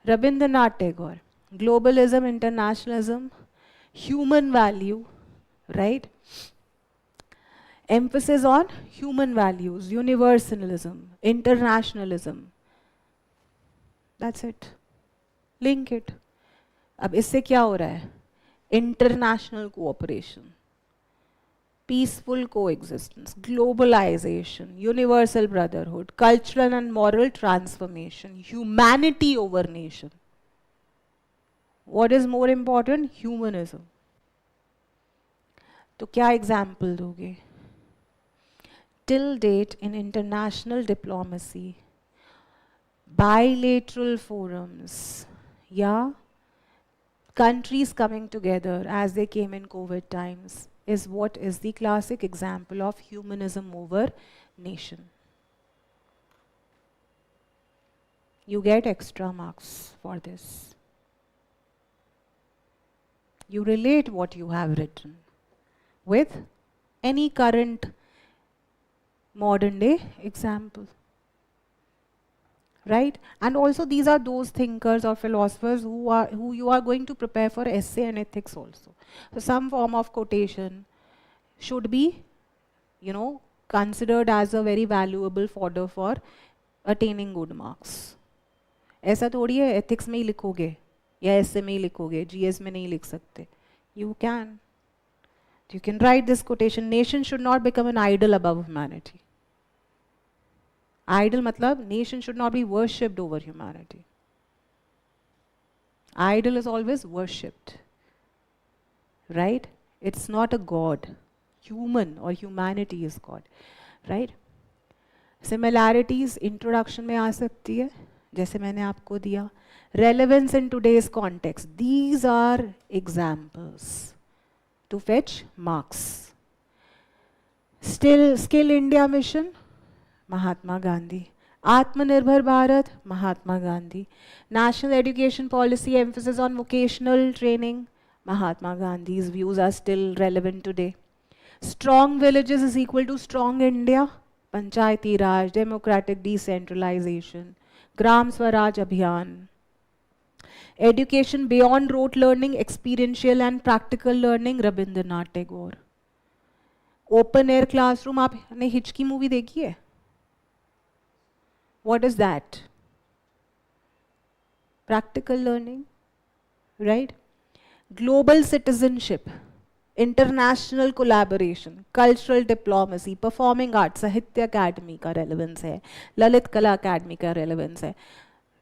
Rabindranath Tagore, globalism, internationalism, human value, right? Emphasis on human values, universalism, internationalism. That's it. Link it. अब इससे क्या हो रहा है? International cooperation, peaceful coexistence, globalization, universal brotherhood, cultural and moral transformation, humanity over nation. What is more important? Humanism. तो क्या example दोगे? Till date in international diplomacy, bilateral forums, yeah, countries coming together as they came in COVID times is what is the classic example of humanism over nation. You get extra marks for this. You relate what you have written with any current modern day example. Right? And also these are those thinkers or philosophers who you are going to prepare for essay and ethics also. So some form of quotation should be, considered as a very valuable fodder for attaining good marks. ऐसा थोड़ी है ethics में ही लिखोगे या essay में ही लिखोगे, GS में नहीं लिख सकते. You can. You can write this quotation, nation should not become an idol above humanity. Idol matlab, nation should not be worshipped over humanity. Idol is always worshipped. Right? It's not a god. Human or humanity is God. Right? Similarities introduction में आ सकती है, जैसे मैंने आपको दिया. Relevance in today's context. These are examples to fetch marks. Still, Skill India Mission, Mahatma Gandhi. Atmanirbhar Bharat, Mahatma Gandhi. National Education Policy, emphasis on vocational training, Mahatma Gandhi's views are still relevant today. Strong villages is equal to strong India, Panchayati Raj, democratic decentralization, Gram Swaraj Abhiyan. Education beyond rote learning, experiential and practical learning, Rabindranath Tagore. Open air classroom, आपने हिचकी movie देखी है? What is that? Practical learning, right? Global citizenship, international collaboration, cultural diplomacy, performing arts, Sahitya Academy का relevance है, Lalit Kala Academy का relevance है.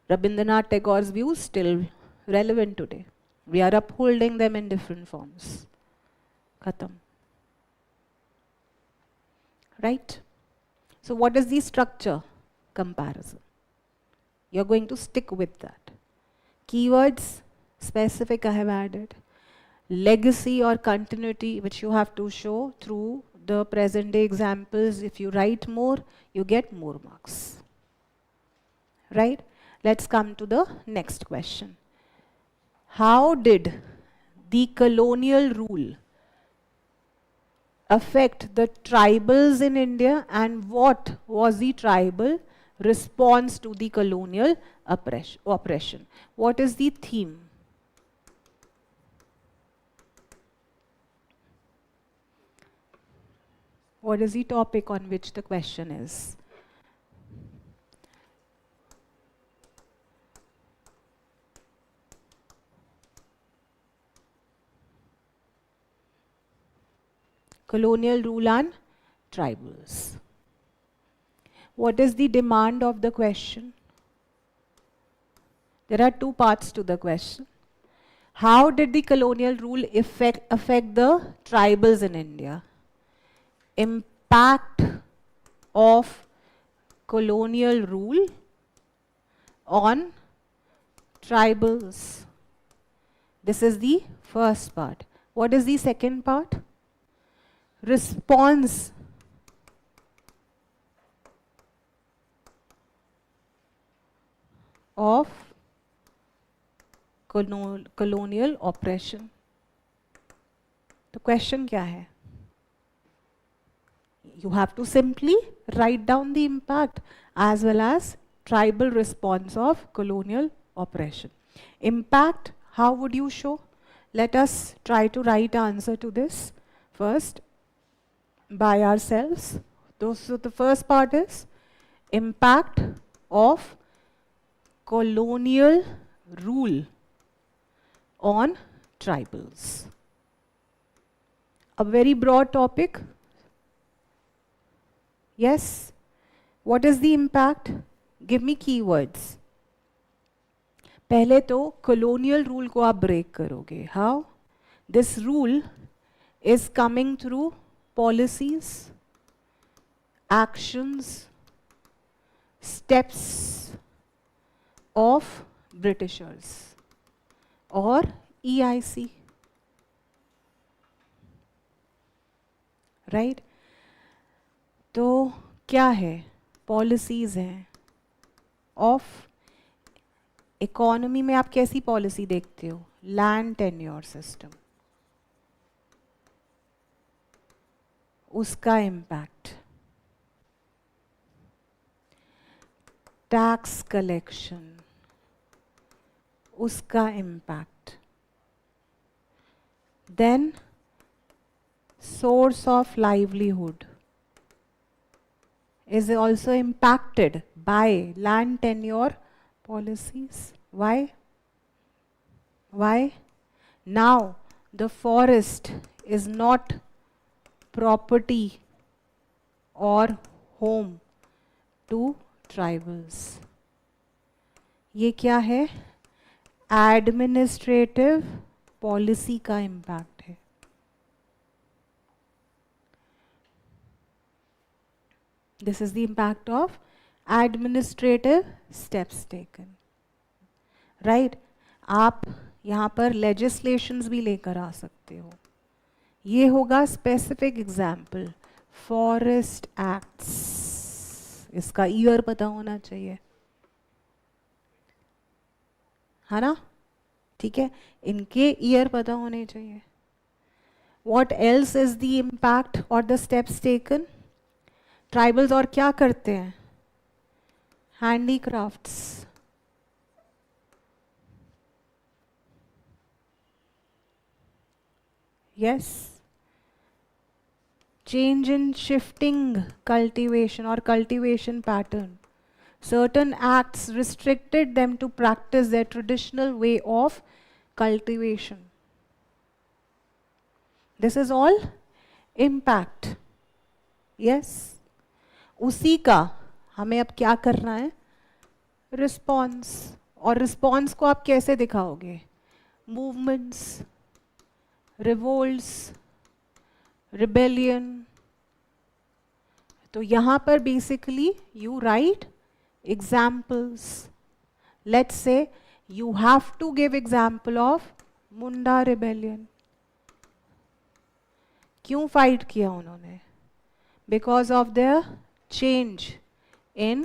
Rabindranath Tagore's views still relevant today. We are upholding them in different forms. Khatam. Right? So what is the structure? Comparison. You're going to stick with that. Keywords, specific I have added. Legacy or continuity, which you have to show through the present day examples. If you write more, you get more marks. Right? Let's come to the next question. How did the colonial rule affect the tribals in India, and what was the tribal response to the colonial oppression? What is the theme? What is the topic on which the question is? Colonial rule and tribals. What is the demand of the question? There are two parts to the question. How did the colonial rule affect the tribals in India? Impact of colonial rule on tribals. This is the first part. What is the second part? Response of colonial oppression. The question क्या है? You have to simply write down the impact as well as tribal response of colonial oppression. Impact, how would you show? Let us try to write answer to this first by ourselves. So the first part is impact of colonial rule on tribals. A very broad topic. Yes? What is the impact? Give me keywords. पहले तो colonial rule को आप break करोगे. How? This rule is coming through policies, actions, steps of Britishers or EIC, right? तो क्या है? Policies हैं of economy में आप कैसी policy देखते हो? Land tenure system, उसका impact, tax collection, उसका impact, then source of livelihood is also impacted by land tenure policies. Why? Why? Now the forest is not property or home to tribals. ये क्या है? Administrative policy का impact है. This is the impact of administrative steps taken. Right? आप यहाँ पर legislations भी लेकर आ सकते हो. ये होगा specific example. Forest Acts. इसका year पता होना चाहिए. है ना? ठीक है? इनके year पता होने चाहिए. What else is the impact or the steps taken? Tribals और क्या करते हैं? Handicrafts, yes. Change in shifting cultivation और cultivation pattern. Certain acts restricted them to practice their traditional way of cultivation. This is all impact. Yes. उसी का हमें अब क्या करना है? रिस्पॉन्स. और रिस्पॉन्स को आप कैसे दिखाओगे? Movements, revolts, rebellion. तो यहाँ पर basically you write examples. Let's say you have to give example of Munda rebellion. क्यों फाइट किया उन्होंने? Because of their change in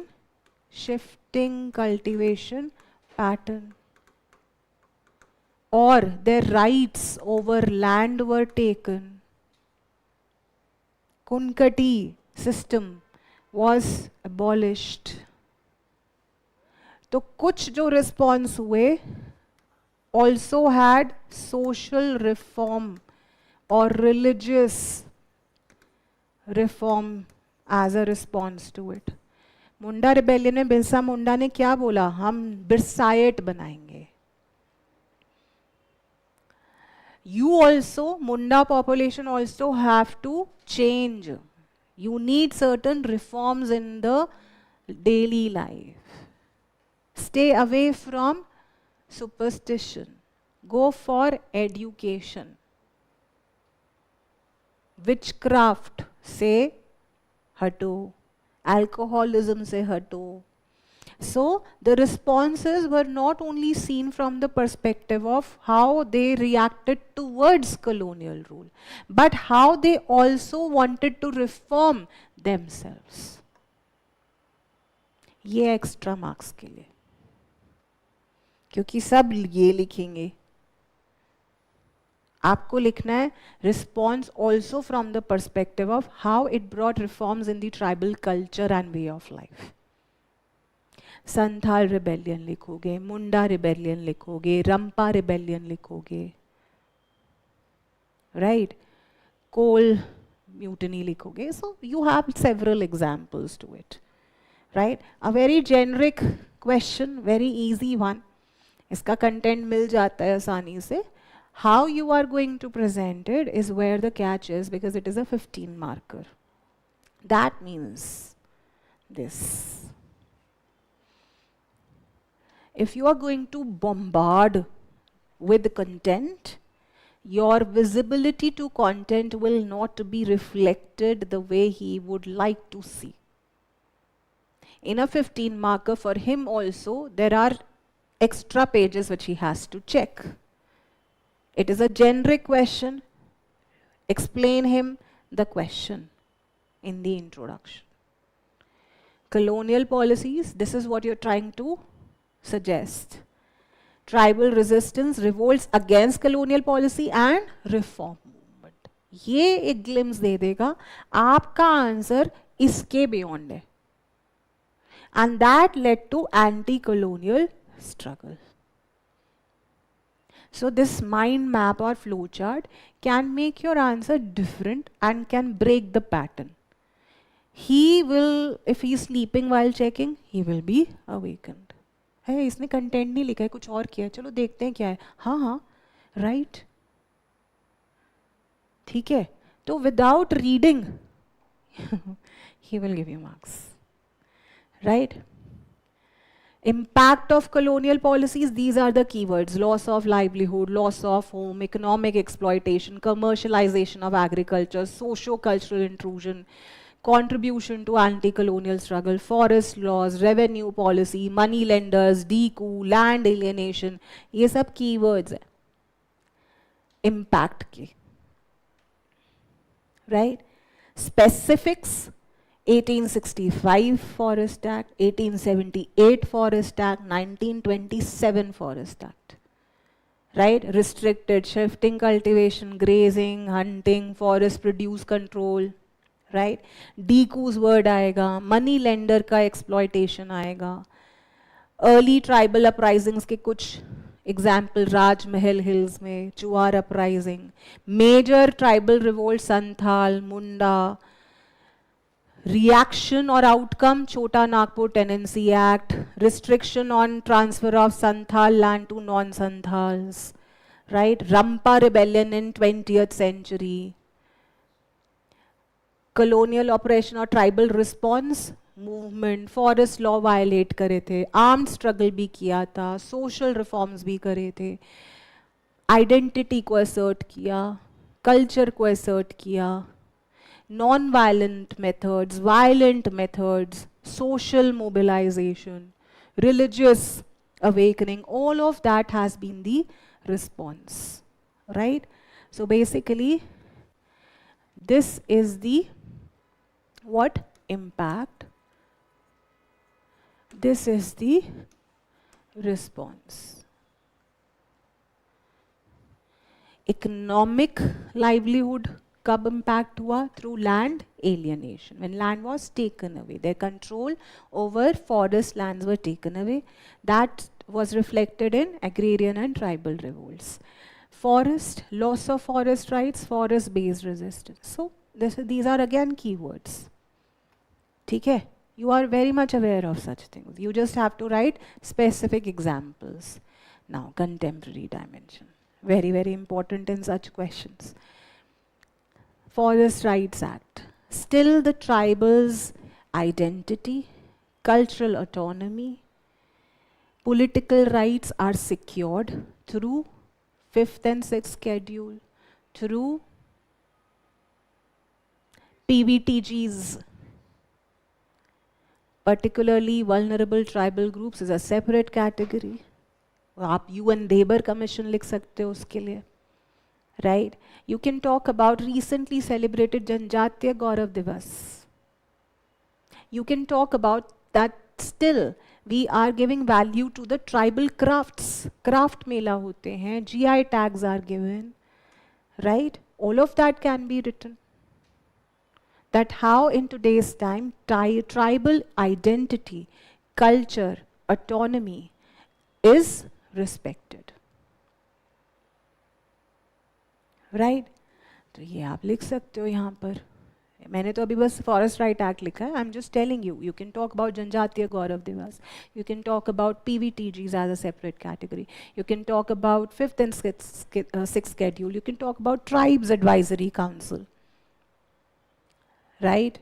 shifting cultivation pattern, or their rights over land were taken. Kunkati system was abolished. तो कुछ जो response हुए also had social reform or religious reform as a response to it. Munda rebellion में बिरसा मुंडा ने क्या बोला? हम बिरसाइट बनाएंगे. You also, Munda population also have to change. You need certain reforms in the daily life. Stay away from superstition. Go for education. Witchcraft से हटो, alcoholism से हटो. So the responses were not only seen from the perspective of how they reacted towards colonial rule, but how they also wanted to reform themselves. ये extra marks के लिए, क्योंकि सब ये लिखेंगे. आपको लिखना है response also from the perspective of how it brought reforms in the tribal culture and way of life. Santhal rebellion लिखोगे, मुंडा रिबेलियन लिखोगे, रंपा रिबेलियन लिखोगे, right? कोल mutiny लिखोगे. So you have several examples to it, right? A very generic question, very easy one. इसका content मिल जाता है आसानी से. How you are going to present it is where the catch is, because it is a 15 marker. That means this. If you are going to bombard with content, your visibility to content will not be reflected the way he would like to see. In a 15 marker for him also, there are extra pages which he has to check. It is a generic question. Explain him the question in the introduction. Colonial policies, this is what you're trying to suggest. Tribal resistance, revolts against colonial policy and reform movement. ये एक glimpse दे देगा, आपका answer इसके beyond है. And that led to anti-colonial struggle. So this mind map or flowchart can make your answer different and can break the pattern. He will, if he is sleeping while checking, he will be awakened. है, इसने content नहीं लिखा है, कुछ और किया है, चलो देखते हैं क्या है. हाँ हाँ, राइट, ठीक है. तो without reading he will give you marks, right? Impact of colonial policies, these are the keywords: loss of livelihood, loss of home, economic exploitation, commercialization of agriculture, socio-cultural intrusion, contribution to anti-colonial struggle, forest laws, revenue policy, money lenders, decode, land alienation, ये सब keywords हैं impact के, right? Specifics, 1865 Forest Act, 1878 Forest Act, 1927 Forest Act, right? Restricted shifting, cultivation, grazing, hunting, forest produce control, right? Decode's word आएगा, money lender का exploitation आएगा, early tribal uprisings के कुछ example, राजमहल hills में Chuar uprising, major tribal revolt Santhal, Munda, reaction or outcome, Chota Nagpur Tenancy Act, restriction on transfer of Santhal land to non-Santhals, right? Rampa rebellion in 20th century, colonial operation or tribal response movement, forest law violate करे थे, armed struggle भी किया था, social reforms भी करे थे, identity को assert किया, culture को assert किया, non-violent methods, violent methods, social mobilization, religious awakening, all of that has been the response, right? So basically, this is the what? Impact. This is the response. Economic livelihood कब impact हुआ? Through land alienation. When land was taken away, their control over forest lands were taken away. That was reflected in agrarian and tribal revolts. Forest, loss of forest rights, forest-based resistance. So these are again keywords. ठीक है? You are very much aware of such things. You just have to write specific examples. Now, contemporary dimension. Very, very important in such questions. Forest Rights Act. Still the tribals' identity, cultural autonomy, political rights are secured through 5th and 6th schedule, through PVTGs. Particularly vulnerable tribal groups is a separate category. आप UN Labor Commission लिख सकते हो उसके लिए. Right? You can talk about recently celebrated Janjatiya Gaurav Divas. You can talk about that still we are giving value to the tribal crafts. Craft mela hote hain, GI tags are given. Right? All of that can be written. That how in today's time tribal identity, culture, autonomy is respected. Right तो ये आप लिख सकते हो यहाँ पर. मैंने तो अभी बस फॉरेस्ट राइट एक्ट लिखा है. I am just telling you. You can talk about Janjatiya Gaurav Diwas. You can talk about PVTGs as a separate category. You can talk about 5th and 6th schedule. You can talk about tribes advisory council. Right?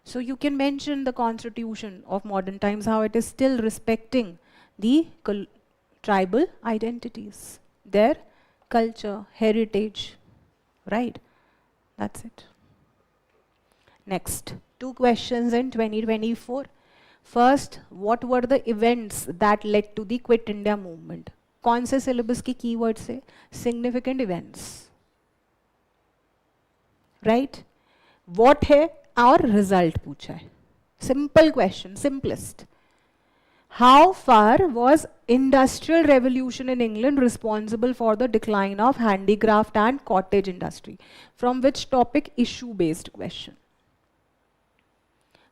So you can mention the constitution of modern times, how it is still respecting the tribal identities, their culture, heritage, right? That's it. Next, 2 questions in 2024. First, what were the events that led to the Quit India movement? कौन से syllabus की keyword से? Significant events. Right? What है और result पूछा है. Simple question, simplest. How far was Industrial Revolution in England responsible for the decline of handicraft and cottage industry? From which topic? Issue-based question.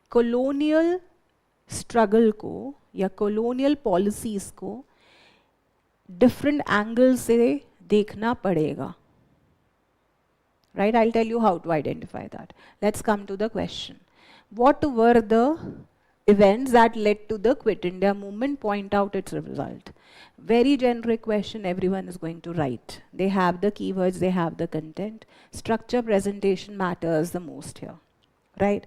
Colonial struggle को या colonial policies को different angles से देखना पड़ेगा. Right? I'll tell you how to identify that. Let's come to the question. What were the events that led to the Quit India movement? Point out its result. Very generic question, everyone is going to write. They have the keywords, they have the content. Structure presentation matters the most here. Right?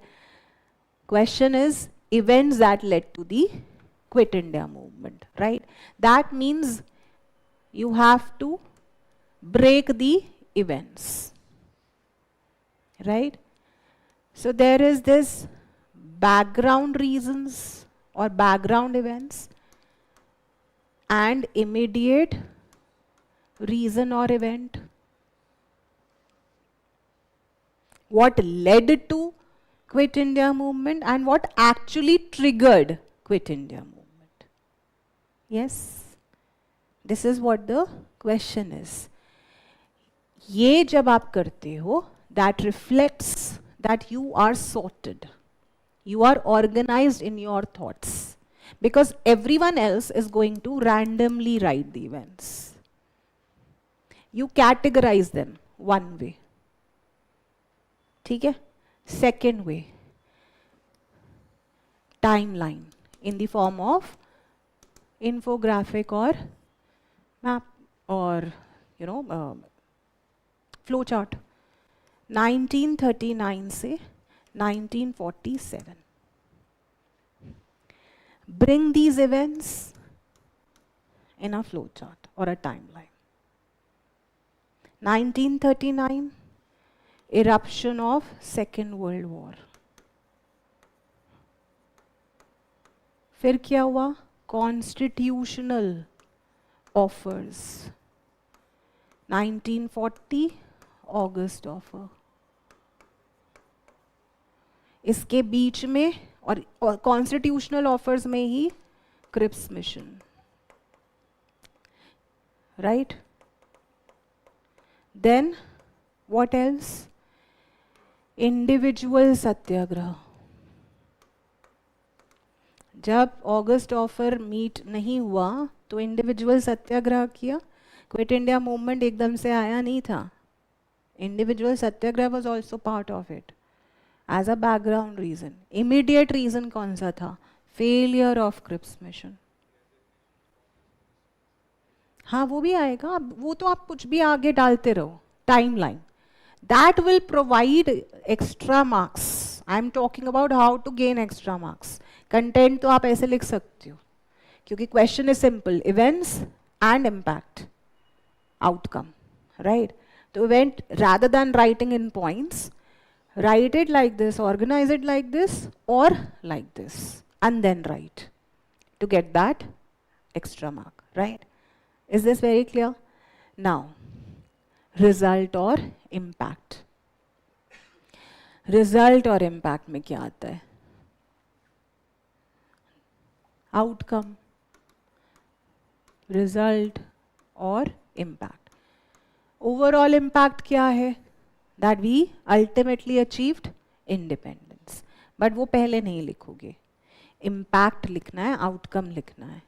Question is events that led to the Quit India movement. Right? That means you have to break the events. Right? So there is this background reasons or background events and immediate reason or event. What led to Quit India movement and what actually triggered Quit India movement. Yes? This is what the question is. ये जब आप करते हो, that reflects that you are sorted. You are organized in your thoughts. Because everyone else is going to randomly write the events. You categorize them one way. ठीक है? Second way, timeline in the form of infographic or map or flow chart. 1939 से 1947. Bring these events in a flow chart or a timeline. 1939, eruption of Second World War. फिर क्या हुआ? Constitutional offers. 1940, August offer. इसके बीच में और constitutional offers में ही Cripps mission. Right? Then what else? Individual satyagraha. जब अगस्त ऑफर मीट नहीं हुआ तो इंडिविजुअल सत्याग्रह किया. क्विट इंडिया मूवमेंट एकदम से आया नहीं था. Individual satyagraha was also part of it as a background reason. Immediate reason कौन सा था? Failure of Cripps mission. हाँ, वो भी आएगा. वो तो आप कुछ भी आगे डालते रहो. Timeline that will provide extra marks. I am talking about how to gain extra marks. Content तो आप ऐसे लिख सकते हो क्योंकि question is simple. Events and impact outcome. Right? तो event rather than writing in points, write it like this, organize it like this or like this and then write to get that extra mark. Right? Is this very clear? Now, result or impact. Result और impact में क्या आता है? Outcome, result और impact. Overall impact क्या है? That we ultimately achieved independence. But वो पहले नहीं लिखोगे. Impact लिखना है, outcome लिखना है.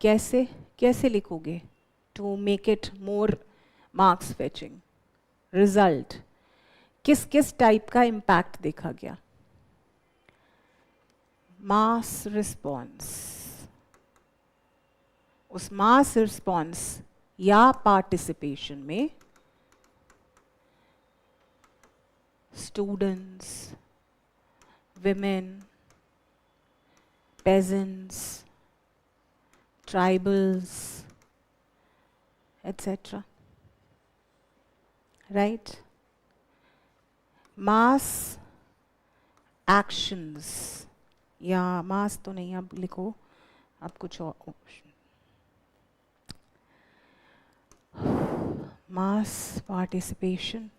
कैसे? कैसे लिखोगे? To make it more marks fetching. Result. किस किस टाइप का impact देखा गया? Mass response. उस mass response या पार्टिसिपेशन में students, women, pageants, tribals, etc. Right? Mass actions, या mass तो नहीं, अब लिखो, अब कुछ और mass participation,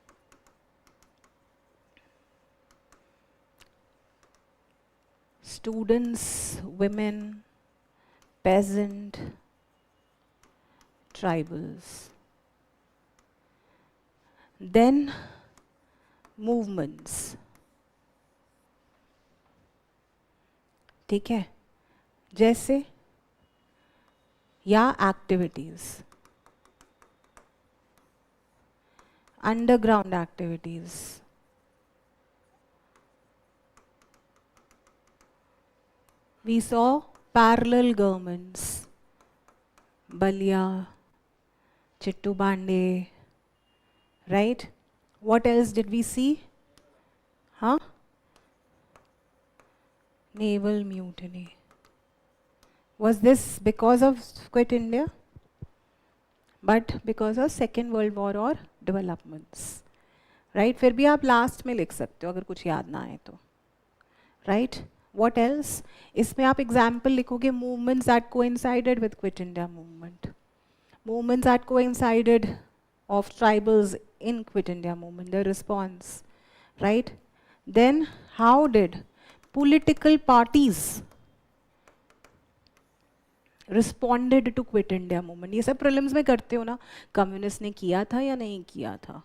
students, women, peasant, tribals. Then movements. ठीक है, जैसे या activities, underground activities, we saw parallel governments, Balia, Chittu Bande, right? What else did we see? Huh? Naval mutiny. Was this because of Quit India? But because of Second World War or developments. Right? फिर भी आप last में लिख सकते हो अगर कुछ याद ना आए तो. Right? What else? इसमें आप example लिखोगे movements that coincided with Quit India movement. Movements that coincided of tribals in Quit India movement, the response. Right? Then how did political parties responded to Quit India movement? ये सब prelims में करते हो ना, communist ने किया था या नहीं किया था,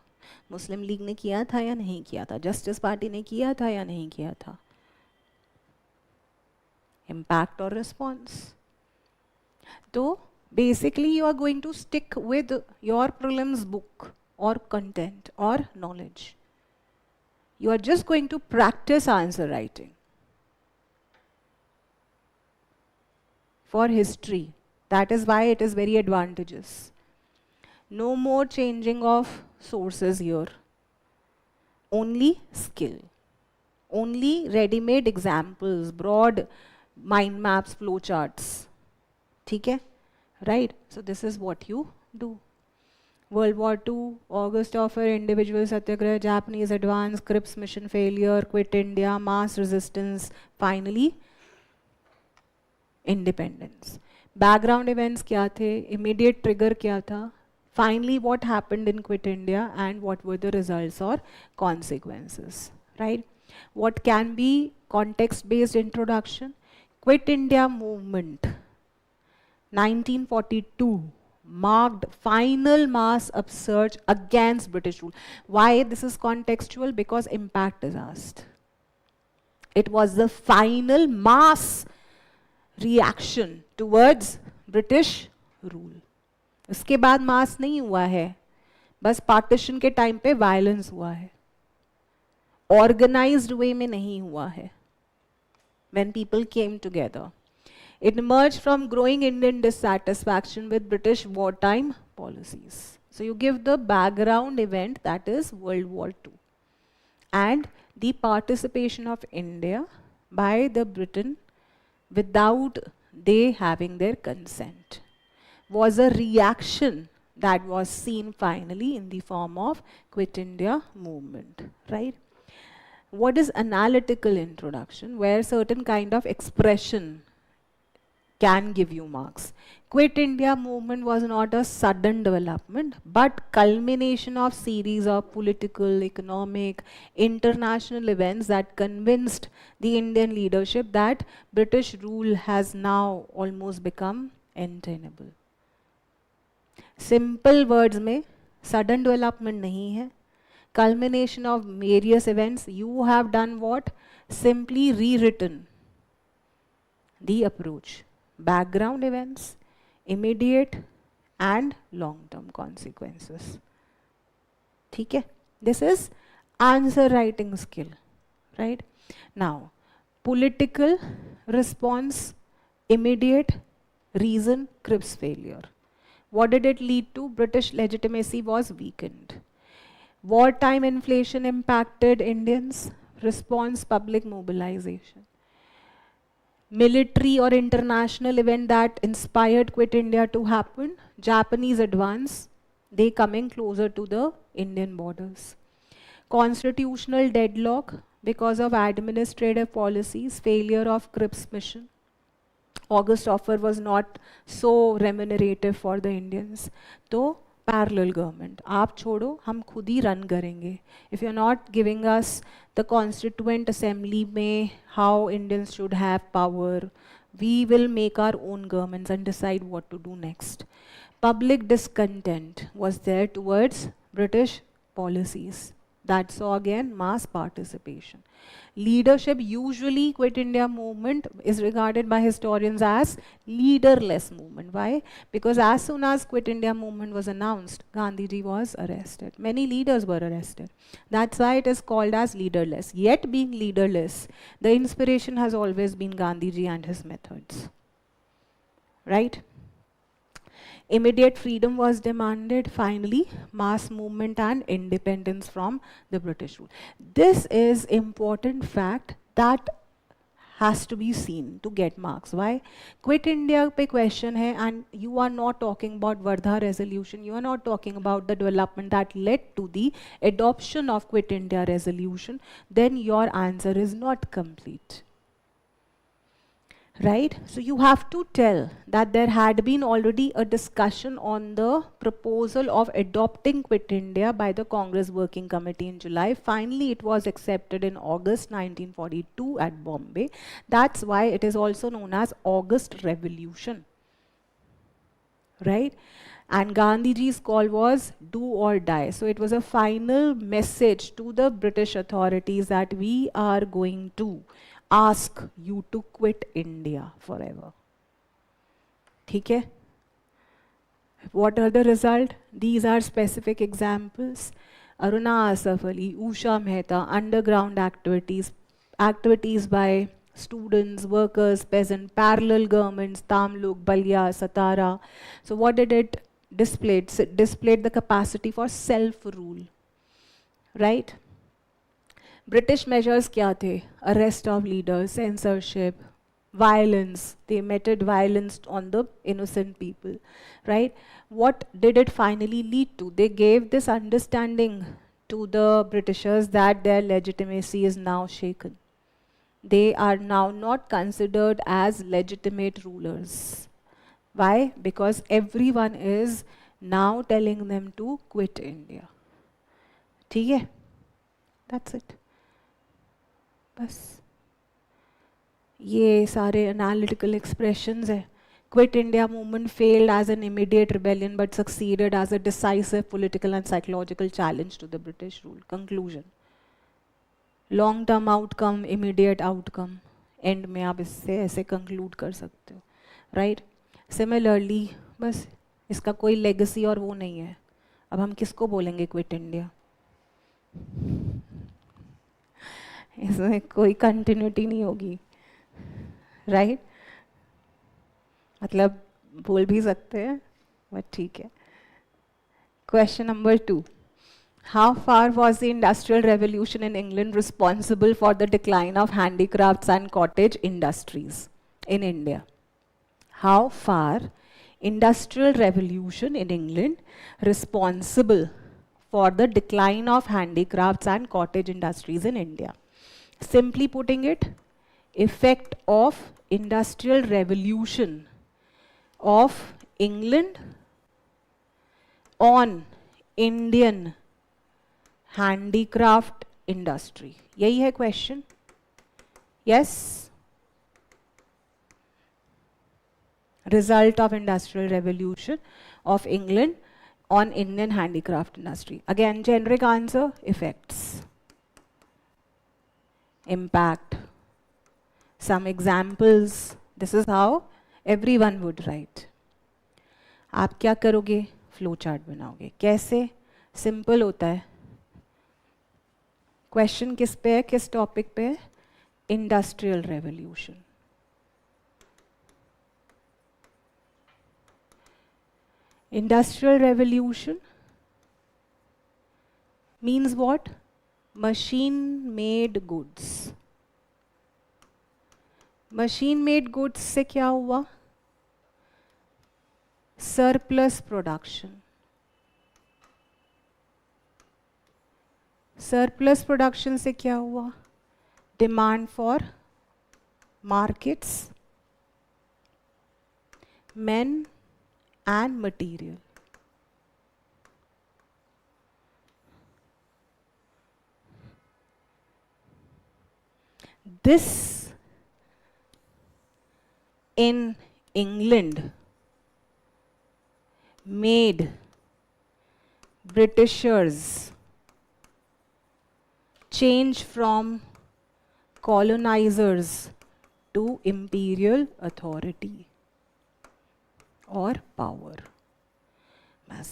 मुस्लिम लीग ने किया था या नहीं किया था, जस्टिस पार्टी ने किया था या नहीं किया था. Impact or response. तो basically you are going to stick with your prelims book or content or knowledge. You are just going to practice answer writing. For history, that is why it is very advantageous. No more changing of sources here. Only skill. Only ready-made examples, broad mind maps, flow charts. ठीक है? Right? So this is what you do. World War II, August offer, individual satyagraha, Japanese advance, Cripps mission failure, Quit India, mass resistance, finally independence. Background events क्या थे? Immediate trigger क्या था? Finally what happened in Quit India and what were the results or consequences? Right? What can be context-based introduction? Quit India movement 1942 marked final mass upsurge against British rule. Why this is contextual? Because impact is asked. It was the final mass reaction towards British rule. उसके बाद मास नहीं हुआ है, बस partition के time पे violence हुआ है, ऑर्गेनाइज्ड वे में नहीं हुआ है. When people came together, it emerged from growing Indian dissatisfaction with British wartime policies. So you give the background event, that is World War II, and the participation of India by the Britain without they having their consent was a reaction that was seen finally in the form of Quit India movement, right? What is analytical introduction? Where certain kind of expression can give you marks. Quit India movement was not a sudden development, but culmination of series of political, economic, international events that convinced the Indian leadership that British rule has now almost become untenable. Simple words में sudden development नहीं है. Culmination of various events. You have done what? Simply rewritten the approach. Background events, immediate and long-term consequences. ठीक है? This is answer writing skill, right? Now, political response, immediate reason, Cripps failure. What did it lead to? British legitimacy was weakened. Wartime inflation impacted Indians. Response, public mobilization. military or international event that inspired Quit India to happen? Japanese advance, they coming closer to the Indian borders. Constitutional deadlock because of administrative policies, failure of Cripps mission. August offer was not so remunerative for the Indians. तो parallel government, आप छोड़ो, हम खुद ही run करेंगे. If you're not giving us the constituent assembly में how Indians should have power, we will make our own governments and decide what to do next. Public discontent was there towards British policies. That saw again mass participation. Leadership, usually Quit India movement is regarded by historians as leaderless movement. Why? Because as soon as Quit India movement was announced, Gandhiji was arrested. Many leaders were arrested. That's why it is called as leaderless. Yet being leaderless, the inspiration has always been Gandhiji and his methods. Right? Immediate freedom was demanded, finally, mass movement and independence from the British rule. This is important fact that has to be seen to get marks. Why? Quit India pe question hai, and you are not talking about Vardha resolution, you are not talking about the development that led to the adoption of Quit India resolution, then your answer is not complete. Right? So you have to tell that there had been already a discussion on the proposal of adopting Quit India by the Congress Working Committee in July. Finally, it was accepted in August 1942 at Bombay. That's why it is also known as August Revolution. Right? And Gandhiji's call was do or die. So it was a final message to the British authorities that we are going to ask you to quit India forever. ठीक है? What are the result? These are specific examples. Aruna Asaf Ali, Usha Mehta, underground activities, activities by students, workers, peasants, parallel governments, Tamluk, Balya, Satara. So what did it display? It displayed the capacity for self-rule. Right? British measures क्या थे? Arrest of leaders, censorship, violence. They meted violence on the innocent people, right? What did it finally lead to? They gave this understanding to the Britishers that their legitimacy is now shaken. They are now not considered as legitimate rulers. Why? Because everyone is now telling them to quit India. ठीक है? That's it. बस ये सारे analytical expressions है. Quit India movement failed as an immediate rebellion but succeeded as a decisive political and psychological challenge to the British rule. Conclusion. Long term outcome, immediate outcome. End में आप इससे ऐसे conclude कर सकते हो. Right? Similarly, बस इसका कोई legacy और वो नहीं है. अब हम किसको बोलेंगे Quit India? इसमें कोई कंटिन्यूटी नहीं होगी. राइट? मतलब बोल भी सकते हैं, बट ठीक है. Question number 2. How far was the Industrial Revolution in England responsible for the decline of handicrafts and cottage industries in India? How far Industrial Revolution in England responsible for the decline of handicrafts and cottage industries in India? Simply putting it, effect of Industrial Revolution of England on Indian handicraft industry. यही है question? Yes? Result of Industrial Revolution of England on Indian handicraft industry. Again, generic answer, effects. Impact. Some examples. This is how everyone would write. आप क्या करोगे? Flow chart बनाओगे. कैसे? Simple होता है. Question किस पे है, किस टॉपिक पे है? Industrial revolution. Industrial revolution means what? Machine made goods. Machine made goods से क्या हुआ? Surplus production. सरप्लस प्रोडक्शन से क्या हुआ? Demand for markets, men and material. This in England made Britishers change from colonizers to imperial authority और power. बस,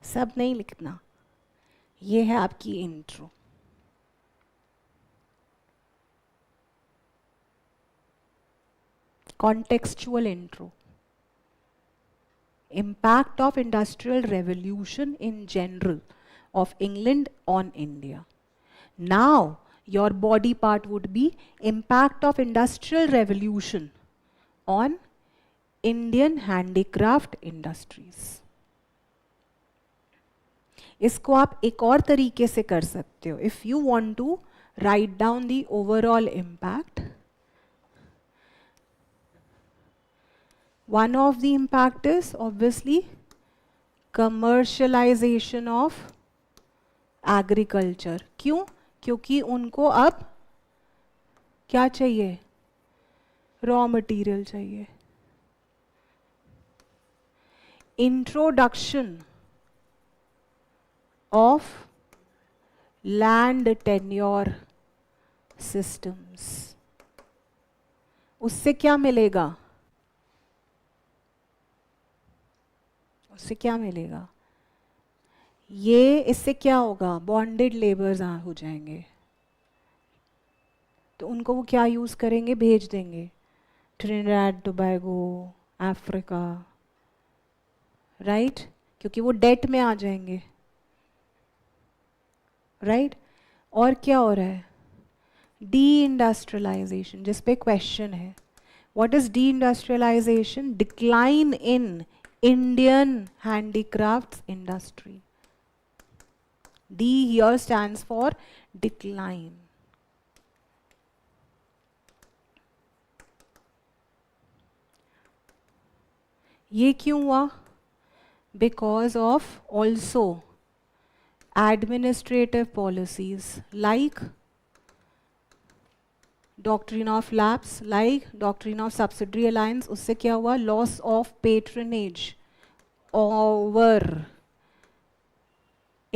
सब नहीं लिखना, ये है आपकी intro. Contextual intro. Impact of Industrial Revolution in general of England on India. Now, your body part would be impact of Industrial Revolution on Indian handicraft industries. इसको आप एक और तरीके से कर सकते हो. If you want to write down the overall impact, one of the impact is obviously commercialization of agriculture. क्यों? क्योंकि उनको अब क्या चाहिए? रॉ मटेरियल चाहिए. Introduction of land tenure systems. उससे क्या मिलेगा? उससे क्या मिलेगा? ये इससे क्या होगा? बॉन्डेड लेबर्स हो जाएंगे. तो उनको वो क्या यूज करेंगे? भेज देंगे ट्रिनिडाड, टोबैगो, अफ्रीका, राइट? क्योंकि वो डेट में आ जाएंगे, राइट? और क्या हो रहा है? डी इंडस्ट्रियलाइजेशन, जिस पे क्वेश्चन है. What is deindustrialisation? Decline in Indian handicrafts industry. D here stands for decline. ये क्यों हुआ? Because of also administrative policies like doctrine of lapse, like doctrine of subsidiary alliance. उससे क्या हुआ? Loss of patronage over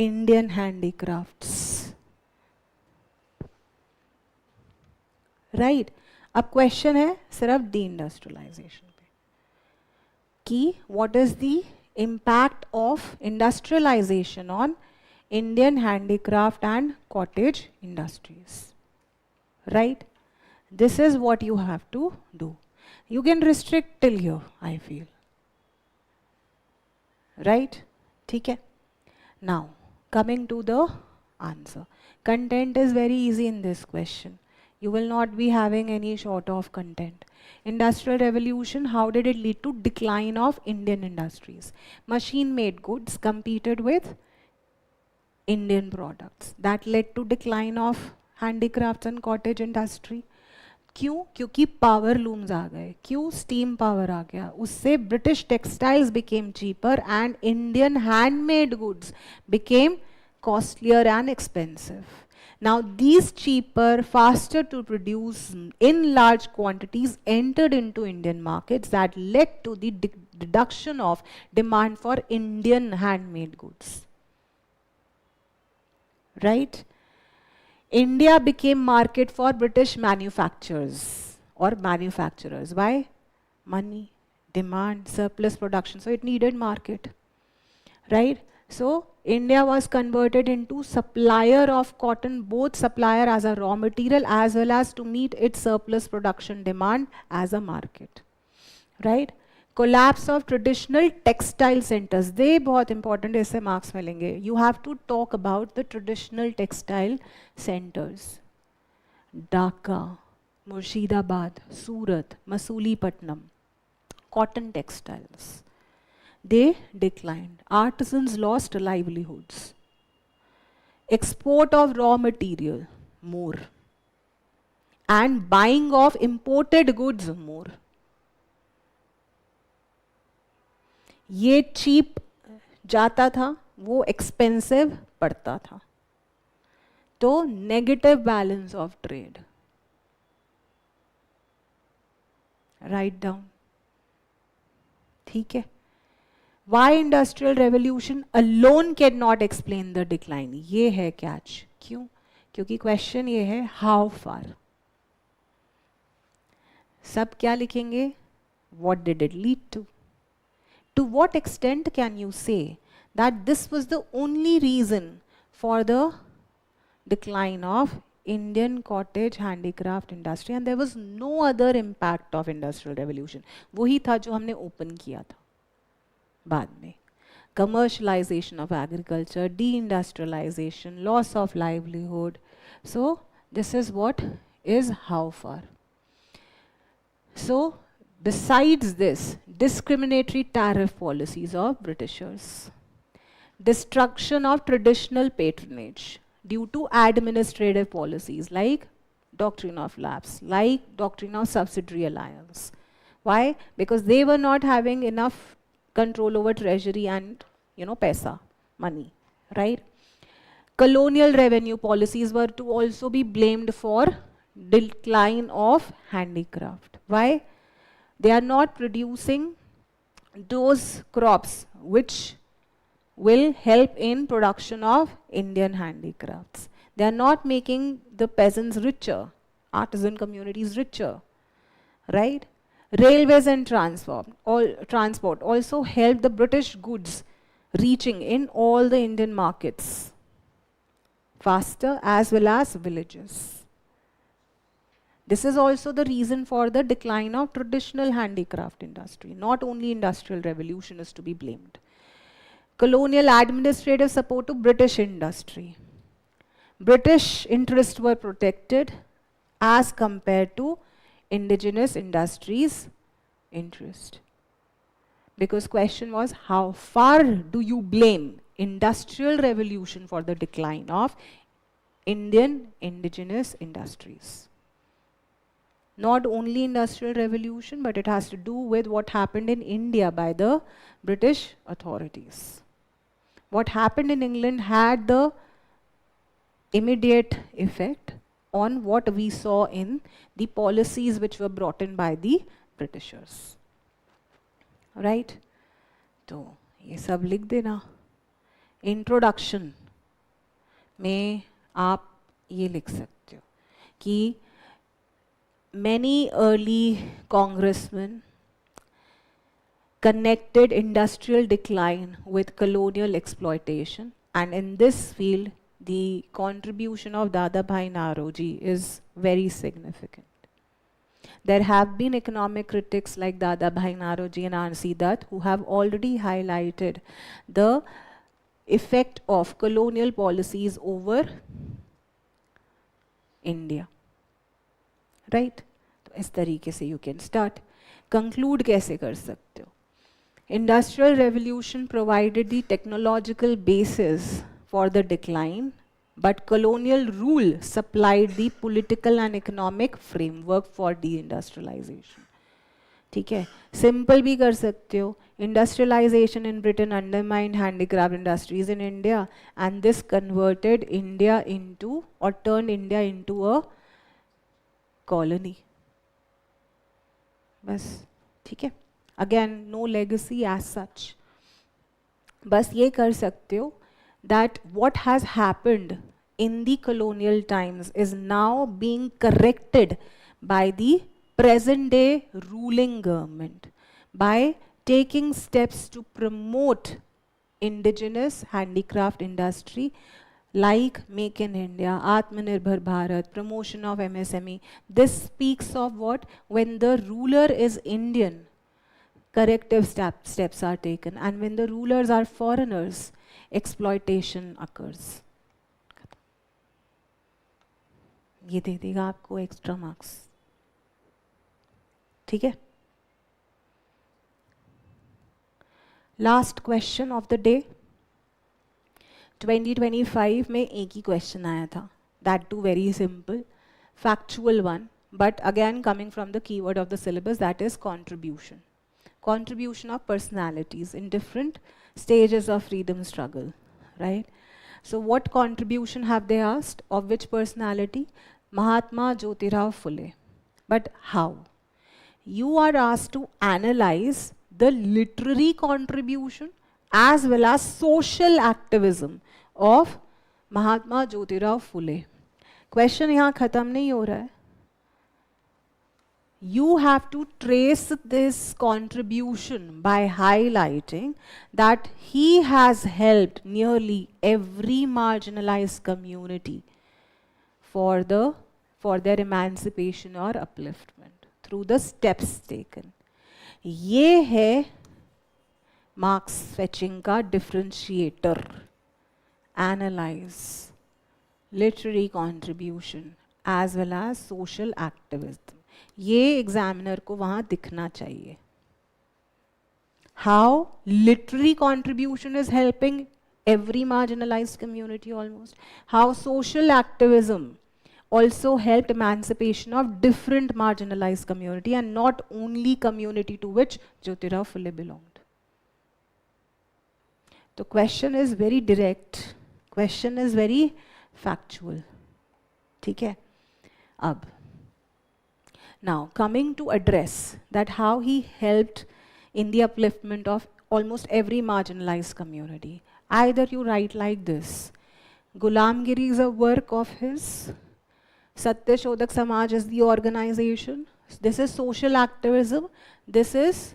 Indian handicrafts, right? अब question है सिर्फ deindustrialisation पे कि what is the impact of industrialisation on Indian handicraft and cottage industries, right? This is what you have to do. You can restrict till here, I feel, right? ठीक है. Now coming to the answer. Content is very easy in this question. You will not be having any short of content. Industrial revolution, how did it lead to decline of Indian industries? Machine made goods competed with Indian products. That led to decline of handicrafts and cottage industry. क्यों? क्योंकि power looms आ गए. क्यों? Steam power आ गया. उससे British textiles became cheaper and Indian handmade goods became costlier and expensive. Now these cheaper, faster to produce in large quantities entered into Indian markets that led to the reduction of demand for Indian handmade goods, right? India became market for British manufacturers or manufacturers. Why? Money, demand, surplus production. So it needed market, right? So India was converted into supplier of cotton, both supplier as a raw material as well as to meet its surplus production demand as a market, right? Collapse of traditional textile centers. They बहुत important है, इससे marks मिलेंगे. You have to talk about the traditional textile centers. Dhaka, Murshidabad, Surat, Masulipattnam, cotton textiles, they declined. Artisans lost livelihoods. Export of raw material, more. And buying of imported goods, more. ये cheap जाता था, वो expensive पड़ता था. तो negative balance of trade. Write down. ठीक है. Why industrial revolution alone cannot explain the decline? ये है catch. क्यों? क्योंकि question ये है how far. सब क्या लिखेंगे? What did it lead to? To what extent can you say that this was the only reason for the decline of Indian cottage handicraft industry and there was no other impact of industrial revolution? वही था जो हमने open किया था बाद में. Commercialization of agriculture, deindustrialization, loss of livelihood. So this is what is how far. So besides this, discriminatory tariff policies of Britishers, destruction of traditional patronage due to administrative policies like doctrine of lapse, like doctrine of subsidiary alliance. Why? Because they were not having enough control over treasury and, paisa, money, right? Colonial revenue policies were to also be blamed for decline of handicraft. Why? They are not producing those crops which will help in production of Indian handicrafts. They are not making the peasants richer, artisan communities richer, right? Railways and transport also help the British goods reaching in all the Indian markets faster as well as villages. This is also the reason for the decline of traditional handicraft industry. Not only industrial revolution is to be blamed. Colonial administrative support to British industry. British interests were protected as compared to indigenous industries' interest. Because question was, how far do you blame industrial revolution for the decline of Indian indigenous industries? Not only industrial revolution, but it has to do with what happened in India by the British authorities. What happened in England had the immediate effect on what we saw in the policies which were brought in by the Britishers. Right? तो ये सब लिख देना. Introduction में आप ये लिख सकते हो कि many early congressmen connected industrial decline with colonial exploitation, and in this field the contribution of Dadabhai Naoroji is very significant. There have been economic critics like Dadabhai Naoroji and R.C. Dutt who have already highlighted the effect of colonial policies over India. Right? तो इस तरीके से you can start. Conclude कैसे कर सकते हो? Industrial revolution provided the technological basis for the decline, but colonial rule supplied the political and economic framework for deindustrialization. ठीक है? Simple भी कर सकते हो. Industrialization in Britain undermined handicraft industries in India, and this converted India into, or turned India into a colony. बस ठीक है. Again, no legacy as such. बस ये कर सकते हो that what has happened in the colonial times is now being corrected by the present day ruling government by taking steps to promote indigenous handicraft industry like Make in India, Atmanirbhar Bharat, promotion of MSME. This speaks of what? When the ruler is Indian, corrective steps are taken, and when the rulers are foreigners, exploitation occurs. ये दे देगा आपको extra marks. ठीक है? Last question of the day. 2025 में एक ही क्वेश्चन आया था, that too very simple, factual one, but again coming from the keyword of the syllabus, that is contribution. Contribution of personalities in different stages of freedom struggle, right? So what contribution have they asked? Of which personality? Mahatma Jyotirao Phule. But how? You are asked to analyze the literary contribution as well as social activism of Mahatma Jyotirao Phule. Question यहाँ खत्म नहीं हो रहा है. You have to trace this contribution by highlighting that he has helped nearly every marginalized community for their emancipation or upliftment through the steps taken. ये है marks fetching का differentiator. Analyze literary contribution as well as social activism. ये examiner को वहाँ दिखना चाहिए. How literary contribution is helping every marginalized community almost. How social activism also helped emancipation of different marginalized community and not only community to which Jyotirao Phule belonged. The question is very direct. Question is very factual. ठीक है? अब now coming to address that how he helped in the upliftment of almost every marginalized community. Either you write like this: Gulamgiri is a work of his, Satya Shodak Samaj is the organization, this is social activism, this is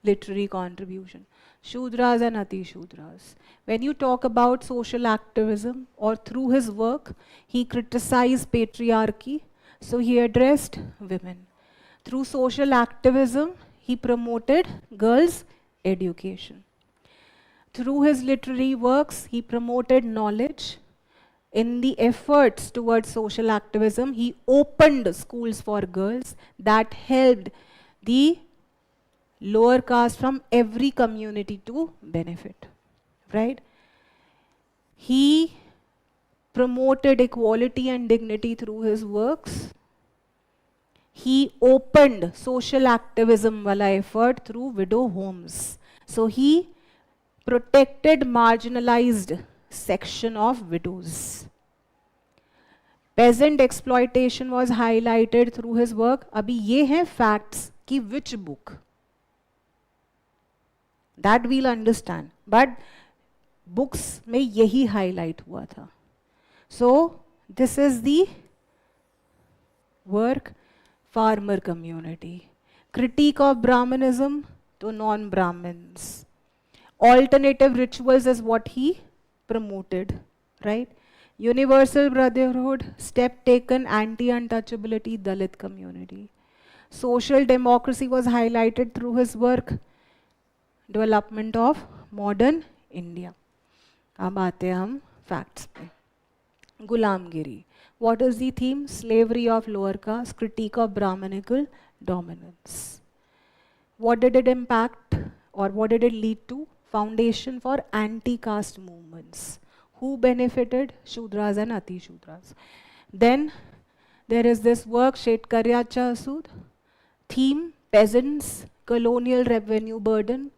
literary contribution. Shudras and Ati Shudras. When you talk about social activism or through his work, he criticized patriarchy, so he addressed women. Through social activism, he promoted girls' education. Through his literary works, he promoted knowledge. In the efforts towards social activism, he opened schools for girls that helped the lower caste from every community to benefit, right? He promoted equality and dignity through his works. He opened social activism wala effort through widow homes. So he protected marginalized section of widows. Peasant exploitation was highlighted through his work. अभी ये हैं facts कि which book. That we'll understand. But books में यही highlight हुआ था. So this is the work farmer community. Critique of Brahmanism to non-Brahmins. Alternative rituals is what he promoted, right? Universal brotherhood, step taken, anti-untouchability, Dalit community. Social democracy was highlighted through his work, development of modern India. अब आते हैं हम facts पे. Gulamgiri. What is the theme? Slavery of lower caste, critique of Brahmanical dominance. What did it impact or what did it lead to? Foundation for anti-caste movements. Who benefited? Shudras and Ati Shudras. Then there is this work, Shetkarya Chasud. Theme, peasants, colonial revenue burden,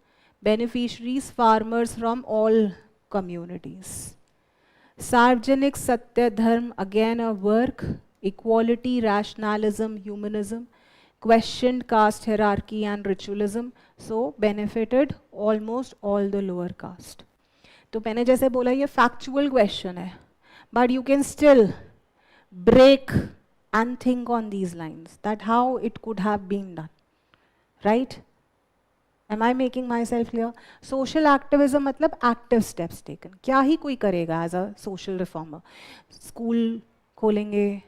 beneficiaries, farmers from all communities. Sarvajanik Satya Dharm, again a work, equality, rationalism, humanism, questioned caste hierarchy and ritualism, so benefited almost all the lower caste. तो मैंने जैसे बोला ये factual question है, but you can still break and think on these lines that how it could have been done, right? Am I making myself clear? Social activism मतलब active steps taken. क्या ही कोई करेगा as a social reformer? School खोलेंगे,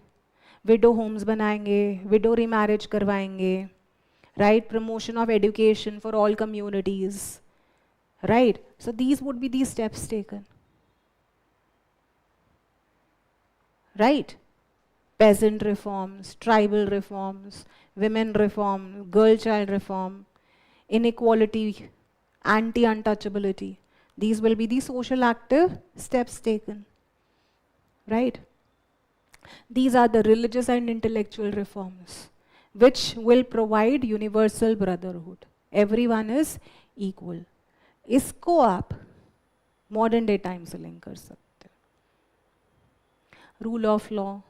widow homes बनाएंगे, widow remarriage करवाएंगे, right? Promotion of education for all communities, right? So these would be the steps taken, right? peasant reforms, tribal reforms, women reform, girl child reform, inequality, anti-untouchability. These will be the social active steps taken, right? These are the religious and intellectual reforms, which will provide universal brotherhood. Everyone is equal. इसको आप modern day time से link कर सकते हैं. Rule of law,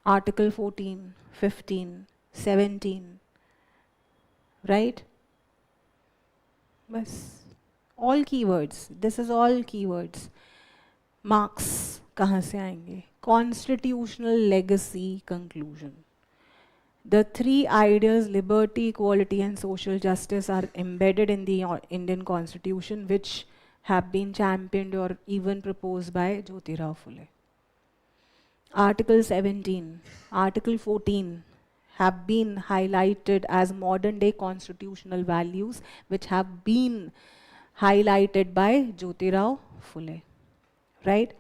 Article 14, 15, 17, right? बस all keywords. This is all keywords. Marks कहाँ से आएंगे? Constitutional legacy conclusion. The three ideals, liberty, equality, and social justice, are embedded in the Indian Constitution, which have been championed or even proposed by Jyotirao Phule. Article 17, Article 14 have been highlighted as modern day constitutional values, which have been highlighted by Jyotirao Phule, right?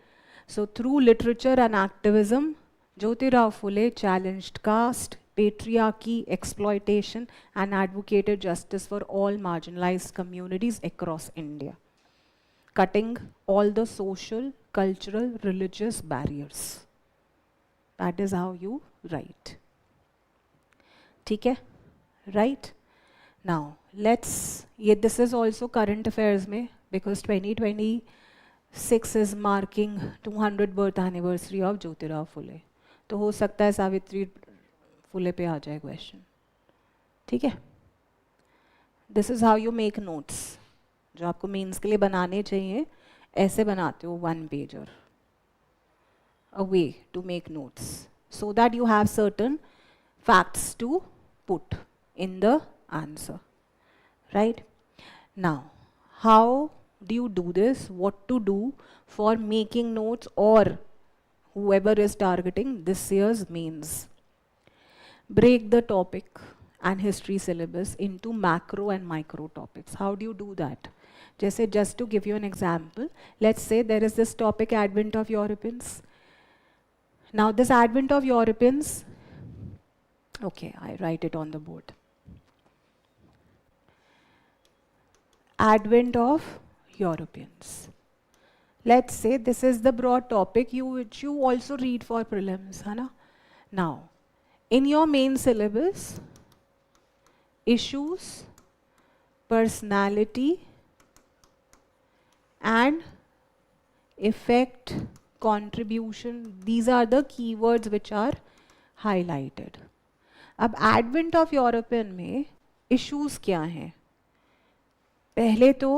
So through literature and activism, Jyotirao Phule challenged caste, patriarchy, exploitation, and advocated justice for all marginalized communities across India, cutting all the social, cultural, religious barriers. That is how you write. Okay? Right? Now, this is also current affairs mein, because 2026 is marking 200 birth anniversary of Jyotirao Phule. तो हो सकता है सावित्री फुले पे आ जाए question. ठीक है? This is how you make notes. जो आपको मेंस के लिए बनाने चाहिए, ऐसे बनाते हो 1 pager. A way to make notes so that you have certain facts to put in the answer, right? Now, how do you do this? What to do for making notes, or whoever is targeting this year's mains? Break the topic and history syllabus into macro and micro topics. How do you do that? Just to give you an example, let's say there is this topic, Advent of Europeans. Now this Advent of Europeans, okay, I write it on the board. Advent of Europeans. Let's say this is the broad topic which you also read for prelims, है ना? Now, in your main syllabus, issues, personality, and effect, contribution, these are the keywords which are highlighted. अब Advent of European में issues क्या हैं? पहले तो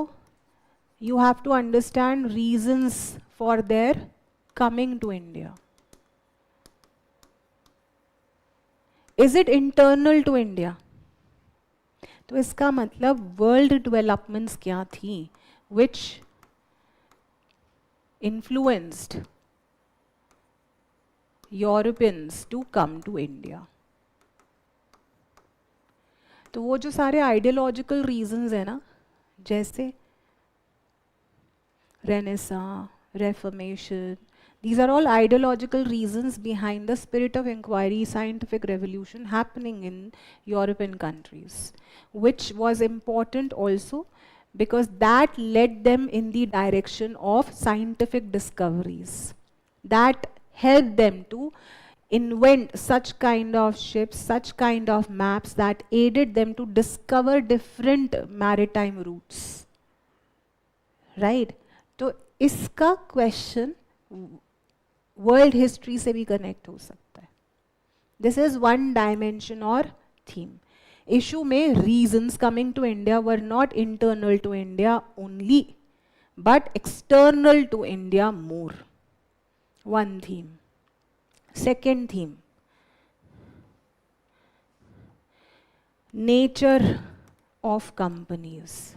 you have to understand reasons for their coming to India. Is it internal to India? तो इसका मतलब world developments क्या थी which influenced Europeans to come to India. तो वो जो सारे ideological reasons है ना, जैसे Renaissance, Reformation, these are all ideological reasons behind the spirit of inquiry, scientific revolution happening in European countries, which was important also because that led them in the direction of scientific discoveries. That helped them to invent such kind of ships, such kind of maps that aided them to discover different maritime routes. Right? तो इसका question world history से भी connect हो सकता है. This is one dimension or theme. Issue में reasons coming to India were not internal to India only, but external to India more. One theme. Second theme. Nature of companies.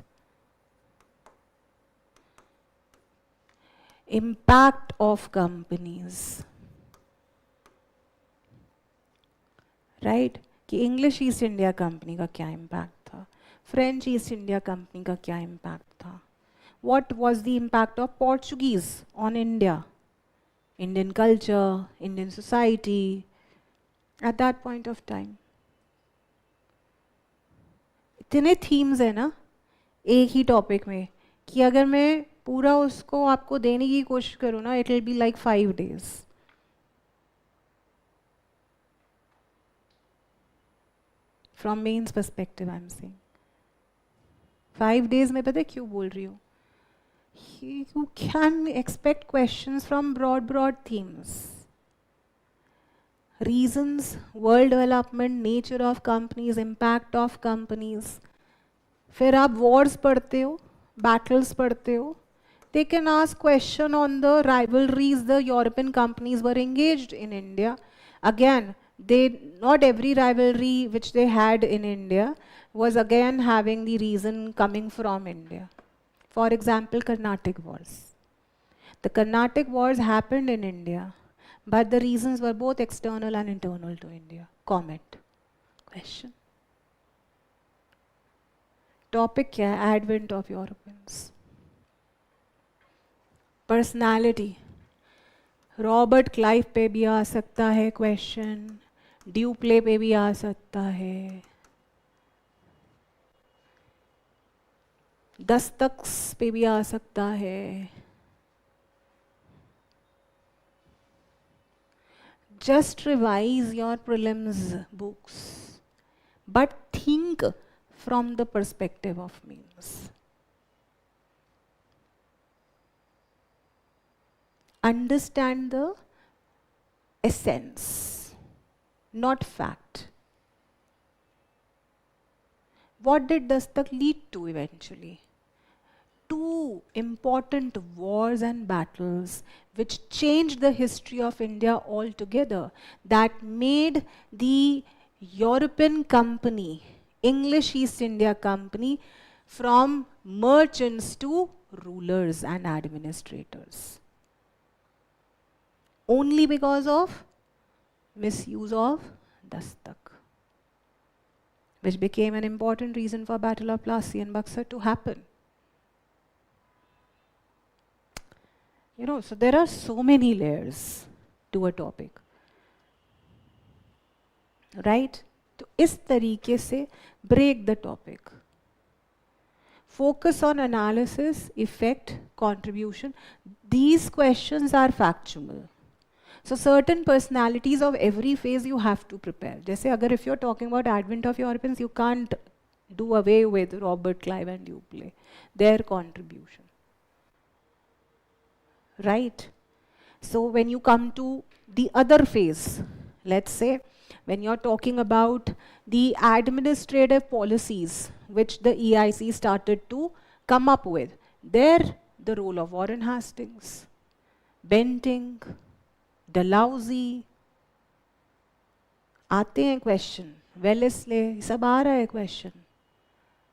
Impact of companies. Right? कि English east India company का क्या impact था, French east India company का क्या impact था, what was the impact of Portuguese on India, Indian culture, Indian society, at that point of time. इतने themes है ना एक ही topic में कि अगर मैं पूरा उसको आपको देने की कोशिश करूँ ना, it will be like 5 days. From mains perspective, I'm saying. 5 days में पता है क्यों बोल रही हूँ? You can expect questions from broad themes. Reasons, world development, nature of companies, impact of companies. फिर आप wars पढ़ते हो, battles पढ़ते हो. They can ask question on the rivalries the European companies were engaged in India. Again, not every rivalry which they had in India was again having the reason coming from India. For example, Carnatic Wars. The Carnatic Wars happened in India, but the reasons were both external and internal to India. Comment. Question. Topic क्या है? Advent of Europeans. Personality. Robert Clive पे भी आ सकता है question, duplex पे भी आ सकता है, दस्तक्स पे भी आ सकता है. Just revise your prelims books, but think from the perspective of means. Understand the essence, not fact. What did Dastak lead to eventually? 2 important wars and battles which changed the history of India altogether, that made the European company, English East India Company, from merchants to rulers and administrators. Only because of misuse of Dastak, which became an important reason for Battle of Plassey and Buxar to happen. You know, so there are so many layers to a topic, right? तो इस तरीके से break the topic. Focus on analysis, effect, contribution. These questions are factual. So certain personalities of every phase you have to prepare. जैसे अगर if you're talking about advent of Europeans, you can't do away with Robert Clive and Duplay, their contribution. Right? So when you come to the other phase, let's say, when you're talking about the administrative policies which the EIC started to come up with, there the role of Warren Hastings, Bentinck, Dalhousie, आते हैं question, Wellesley, सब आ रहा है question.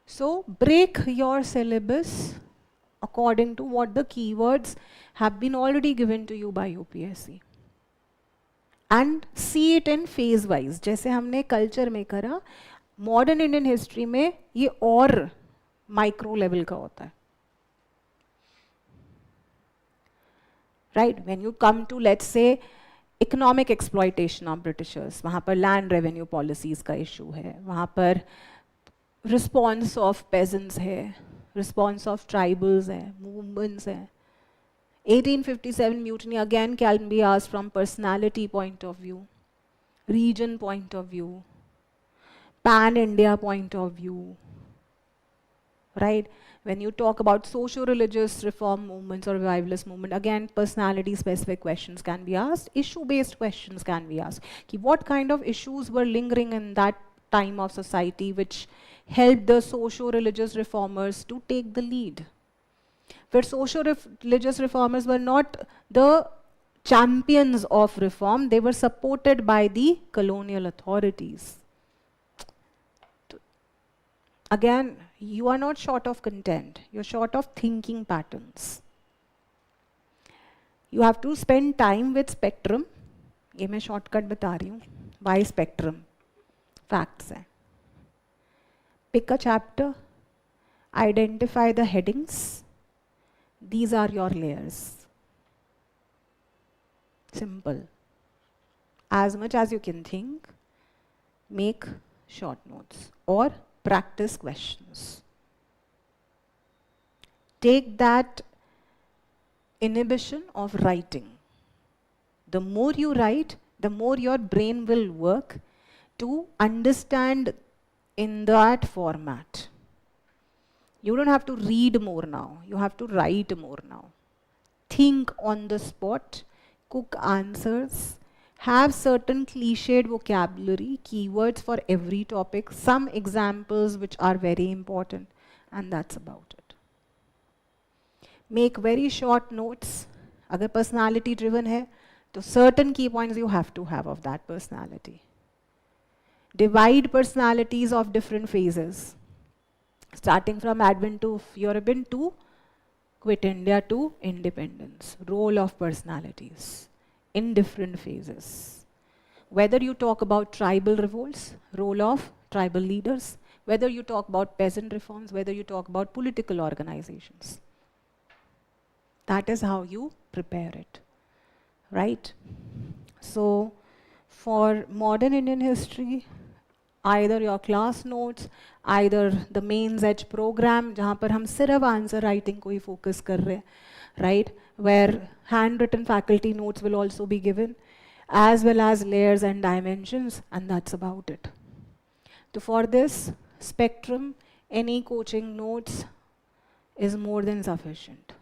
So break your syllabus according to what the keywords have been already given to you by UPSC. And see it in phase wise. जैसे हमने culture में करा, modern Indian history में ये और micro level का होता है. Right? When you come to, let's say, economic exploitation of Britishers, वहाँ पर land revenue policies का issue है, वहाँ पर response of peasants है, response of tribals है, movements है. 1857 mutiny again can be asked from personality point of view, region point of view, pan-India point of view, right? When you talk about socio-religious reform movements or revivalist movement, again, personality-specific questions can be asked, issue-based questions can be asked. What kind of issues were lingering in that time of society which helped the socio-religious reformers to take the lead? Where socio-religious reformers were not the champions of reform, they were supported by the colonial authorities. Again, you are not short of content, you're short of thinking patterns. You have to spend time with spectrum. ये मैं shortcut बता रही हूँ. Why spectrum? Facts हैं. Pick a chapter, identify the headings. These are your layers. Simple. As much as you can think, make short notes or practice questions. Take that inhibition of writing. The more you write, the more your brain will work to understand in that format. You don't have to read more now. You have to write more now. Think on the spot, cook answers, have certain cliched vocabulary, keywords for every topic, some examples which are very important, and that's about it. Make very short notes. Agar personality driven hai, to certain key points you have to have of that personality. Divide personalities of different phases, starting from advent to European to quit India to independence. Role of personalities in different phases. Whether you talk about tribal revolts, role of tribal leaders, whether you talk about peasant reforms, whether you talk about political organizations. That is how you prepare it, right? So, for modern Indian history, either your class notes, either the mains edge program, जहाँ पर हम सिर्फ answer writing को ही focus कर रहे हैं, right? Where handwritten faculty notes will also be given, as well as layers and dimensions, and that's about it. So for this spectrum, any coaching notes is more than sufficient,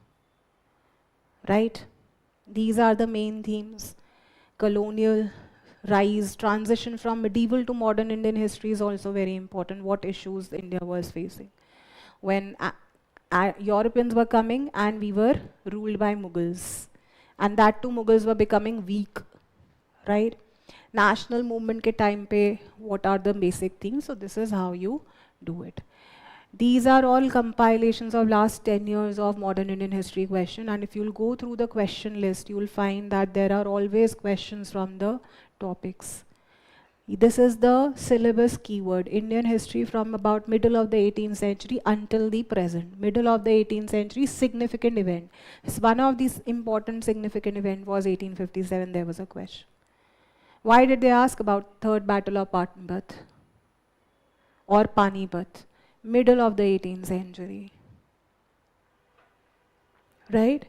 right? These are the main themes. Colonial rise, transition from medieval to modern Indian history is also very important. What issues India was facing when Europeans were coming and we were ruled by Mughals, and that too Mughals were becoming weak, right? National movement ke time pe, what are the basic things? So this is how you do it. These are all compilations of last 10 years of modern Indian history question, and if you'll go through the question list, you'll find that there are always questions from the topics. This is the syllabus keyword, Indian history from about middle of the 18th century until the present. Middle of the 18th century, significant event. One of these important significant event was 1857, there was a question. Why did they ask about Third Battle of Panipat or Panipat? Middle of the 18th century, right?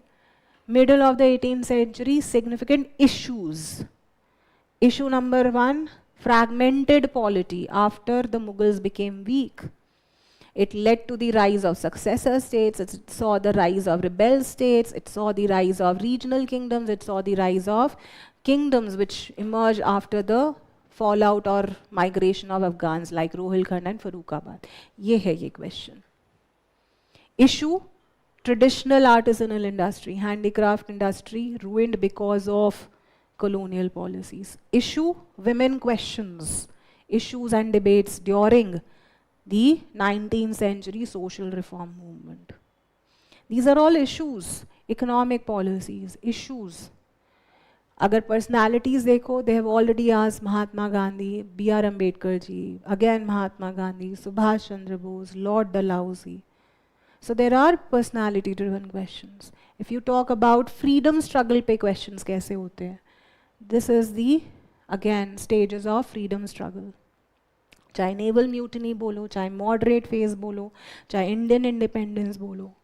Middle of the 18th century, significant issues. Issue number 1, fragmented polity after the Mughals became weak. It led to the rise of successor states, it saw the rise of rebel states, it saw the rise of regional kingdoms, it saw the rise of kingdoms which emerged after the fallout or migration of Afghans like Rohilkhand and Farrukhabad. Ye hai ye question. Issue, traditional artisanal industry, handicraft industry ruined because of colonial policies. Issue, women questions, issues and debates during the 19th century social reform movement. These are all issues, economic policies, issues. Agar personalities dekho, they have already asked Mahatma Gandhi, B.R. Ambedkar ji, again Mahatma Gandhi, Subhash Chandra Bose, Lord Dalhousie. So there are personality driven questions. If you talk about freedom struggle pe questions kaise hote hain, this is the, again, stages of freedom struggle. Chahe naval mutiny bolo, chahe moderate phase bolo, chahe Indian independence bolo.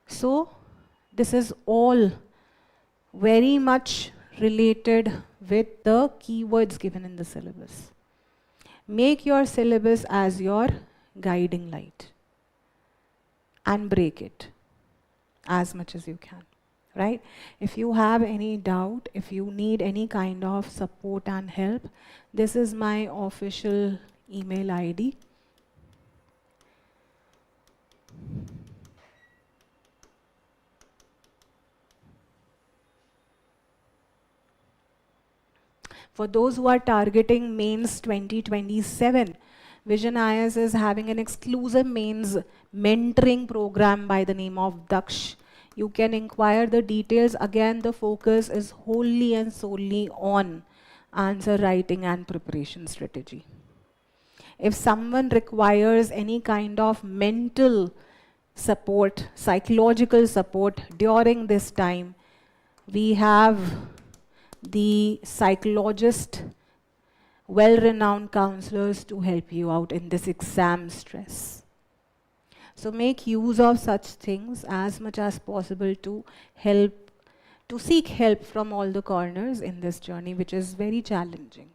So this is all very much related with the keywords given in the syllabus. Make your syllabus as your guiding light and break it as much as you can, right? If you have any doubt, if you need any kind of support and help, this is my official email ID. For those who are targeting mains 2027, VisionIAS is having an exclusive mains mentoring program by the name of Daksh. You can inquire the details. Again, the focus is wholly and solely on answer writing and preparation strategy. If someone requires any kind of mental support, psychological support during this time, we have the psychologist, well-renowned counselors to help you out in this exam stress. So make use of such things as much as possible to seek help from all the corners in this journey, which is very challenging.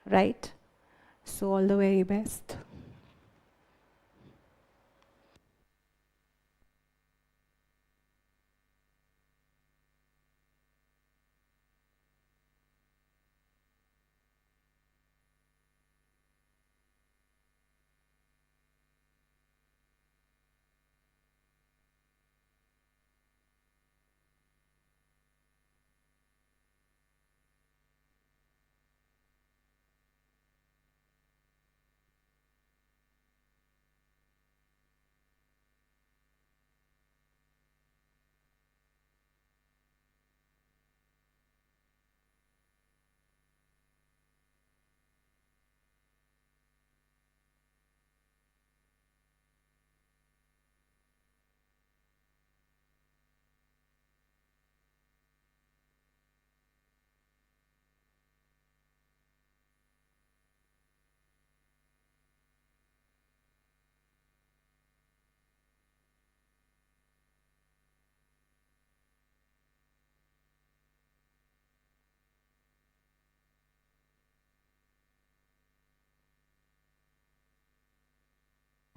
Right? So all the very best.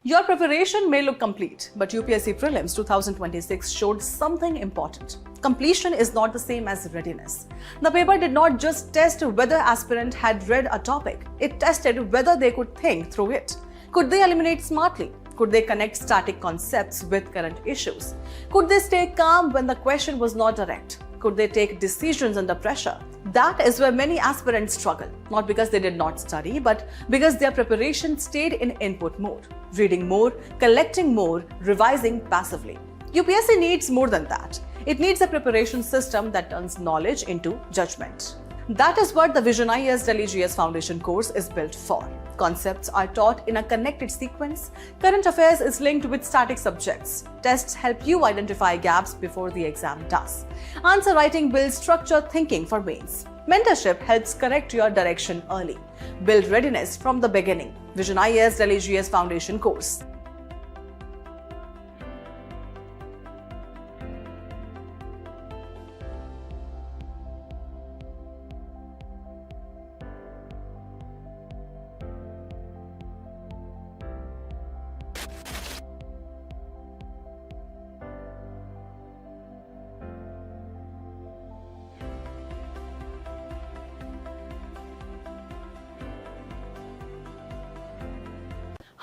Your preparation may look complete, but UPSC Prelims 2026 showed something important. Completion is not the same as readiness. The paper did not just test whether aspirant had read a topic, it tested whether they could think through it. Could they eliminate smartly? Could they connect static concepts with current issues? Could they stay calm when the question was not direct? Could they take decisions under pressure? That is where many aspirants struggle, not because they did not study, but because their preparation stayed in input mode, reading more, collecting more, revising passively. UPSC needs more than that. It needs a preparation system that turns knowledge into judgment. That is what the VisionIAS Delhi GS Foundation course is built for. Concepts are taught in a connected sequence. Current affairs is linked with static subjects. Tests help you identify gaps before the exam does. Answer writing builds structured thinking for mains. Mentorship helps correct your direction early. Build readiness from the beginning. VisionIAS Delhi GS Foundation course.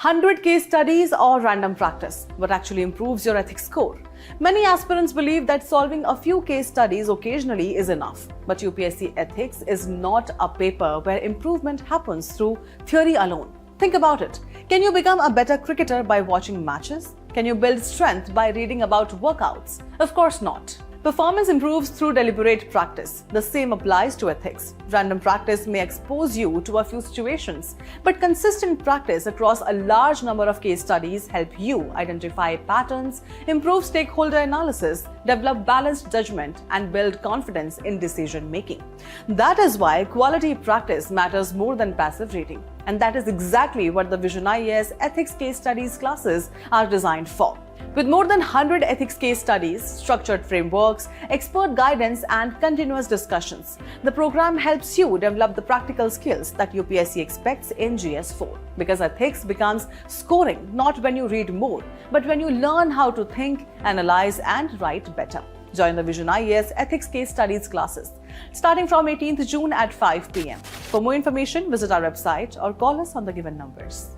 "100 case studies or random practice, what actually improves your ethics score?" Many aspirants believe that solving a few case studies occasionally is enough. But UPSC ethics is not a paper where improvement happens through theory alone. Think about it. Can you become a better cricketer by watching matches? Can you build strength by reading about workouts? Of course not. Performance improves through deliberate practice. The same applies to ethics. Random practice may expose you to a few situations, but consistent practice across a large number of case studies help you identify patterns, improve stakeholder analysis, develop balanced judgment, and build confidence in decision making. That is why quality practice matters more than passive reading. And that is exactly what the VisionIAS Ethics Case Studies classes are designed for. With more than 100 ethics case studies, structured frameworks, expert guidance, and continuous discussions, the program helps you develop the practical skills that UPSC expects in GS4. Because ethics becomes scoring not when you read more, but when you learn how to think, analyze, and write better. Join the VisionIAS Ethics Case Studies classes, starting from 18th June at 5 p.m. For more information, visit our website or call us on the given numbers.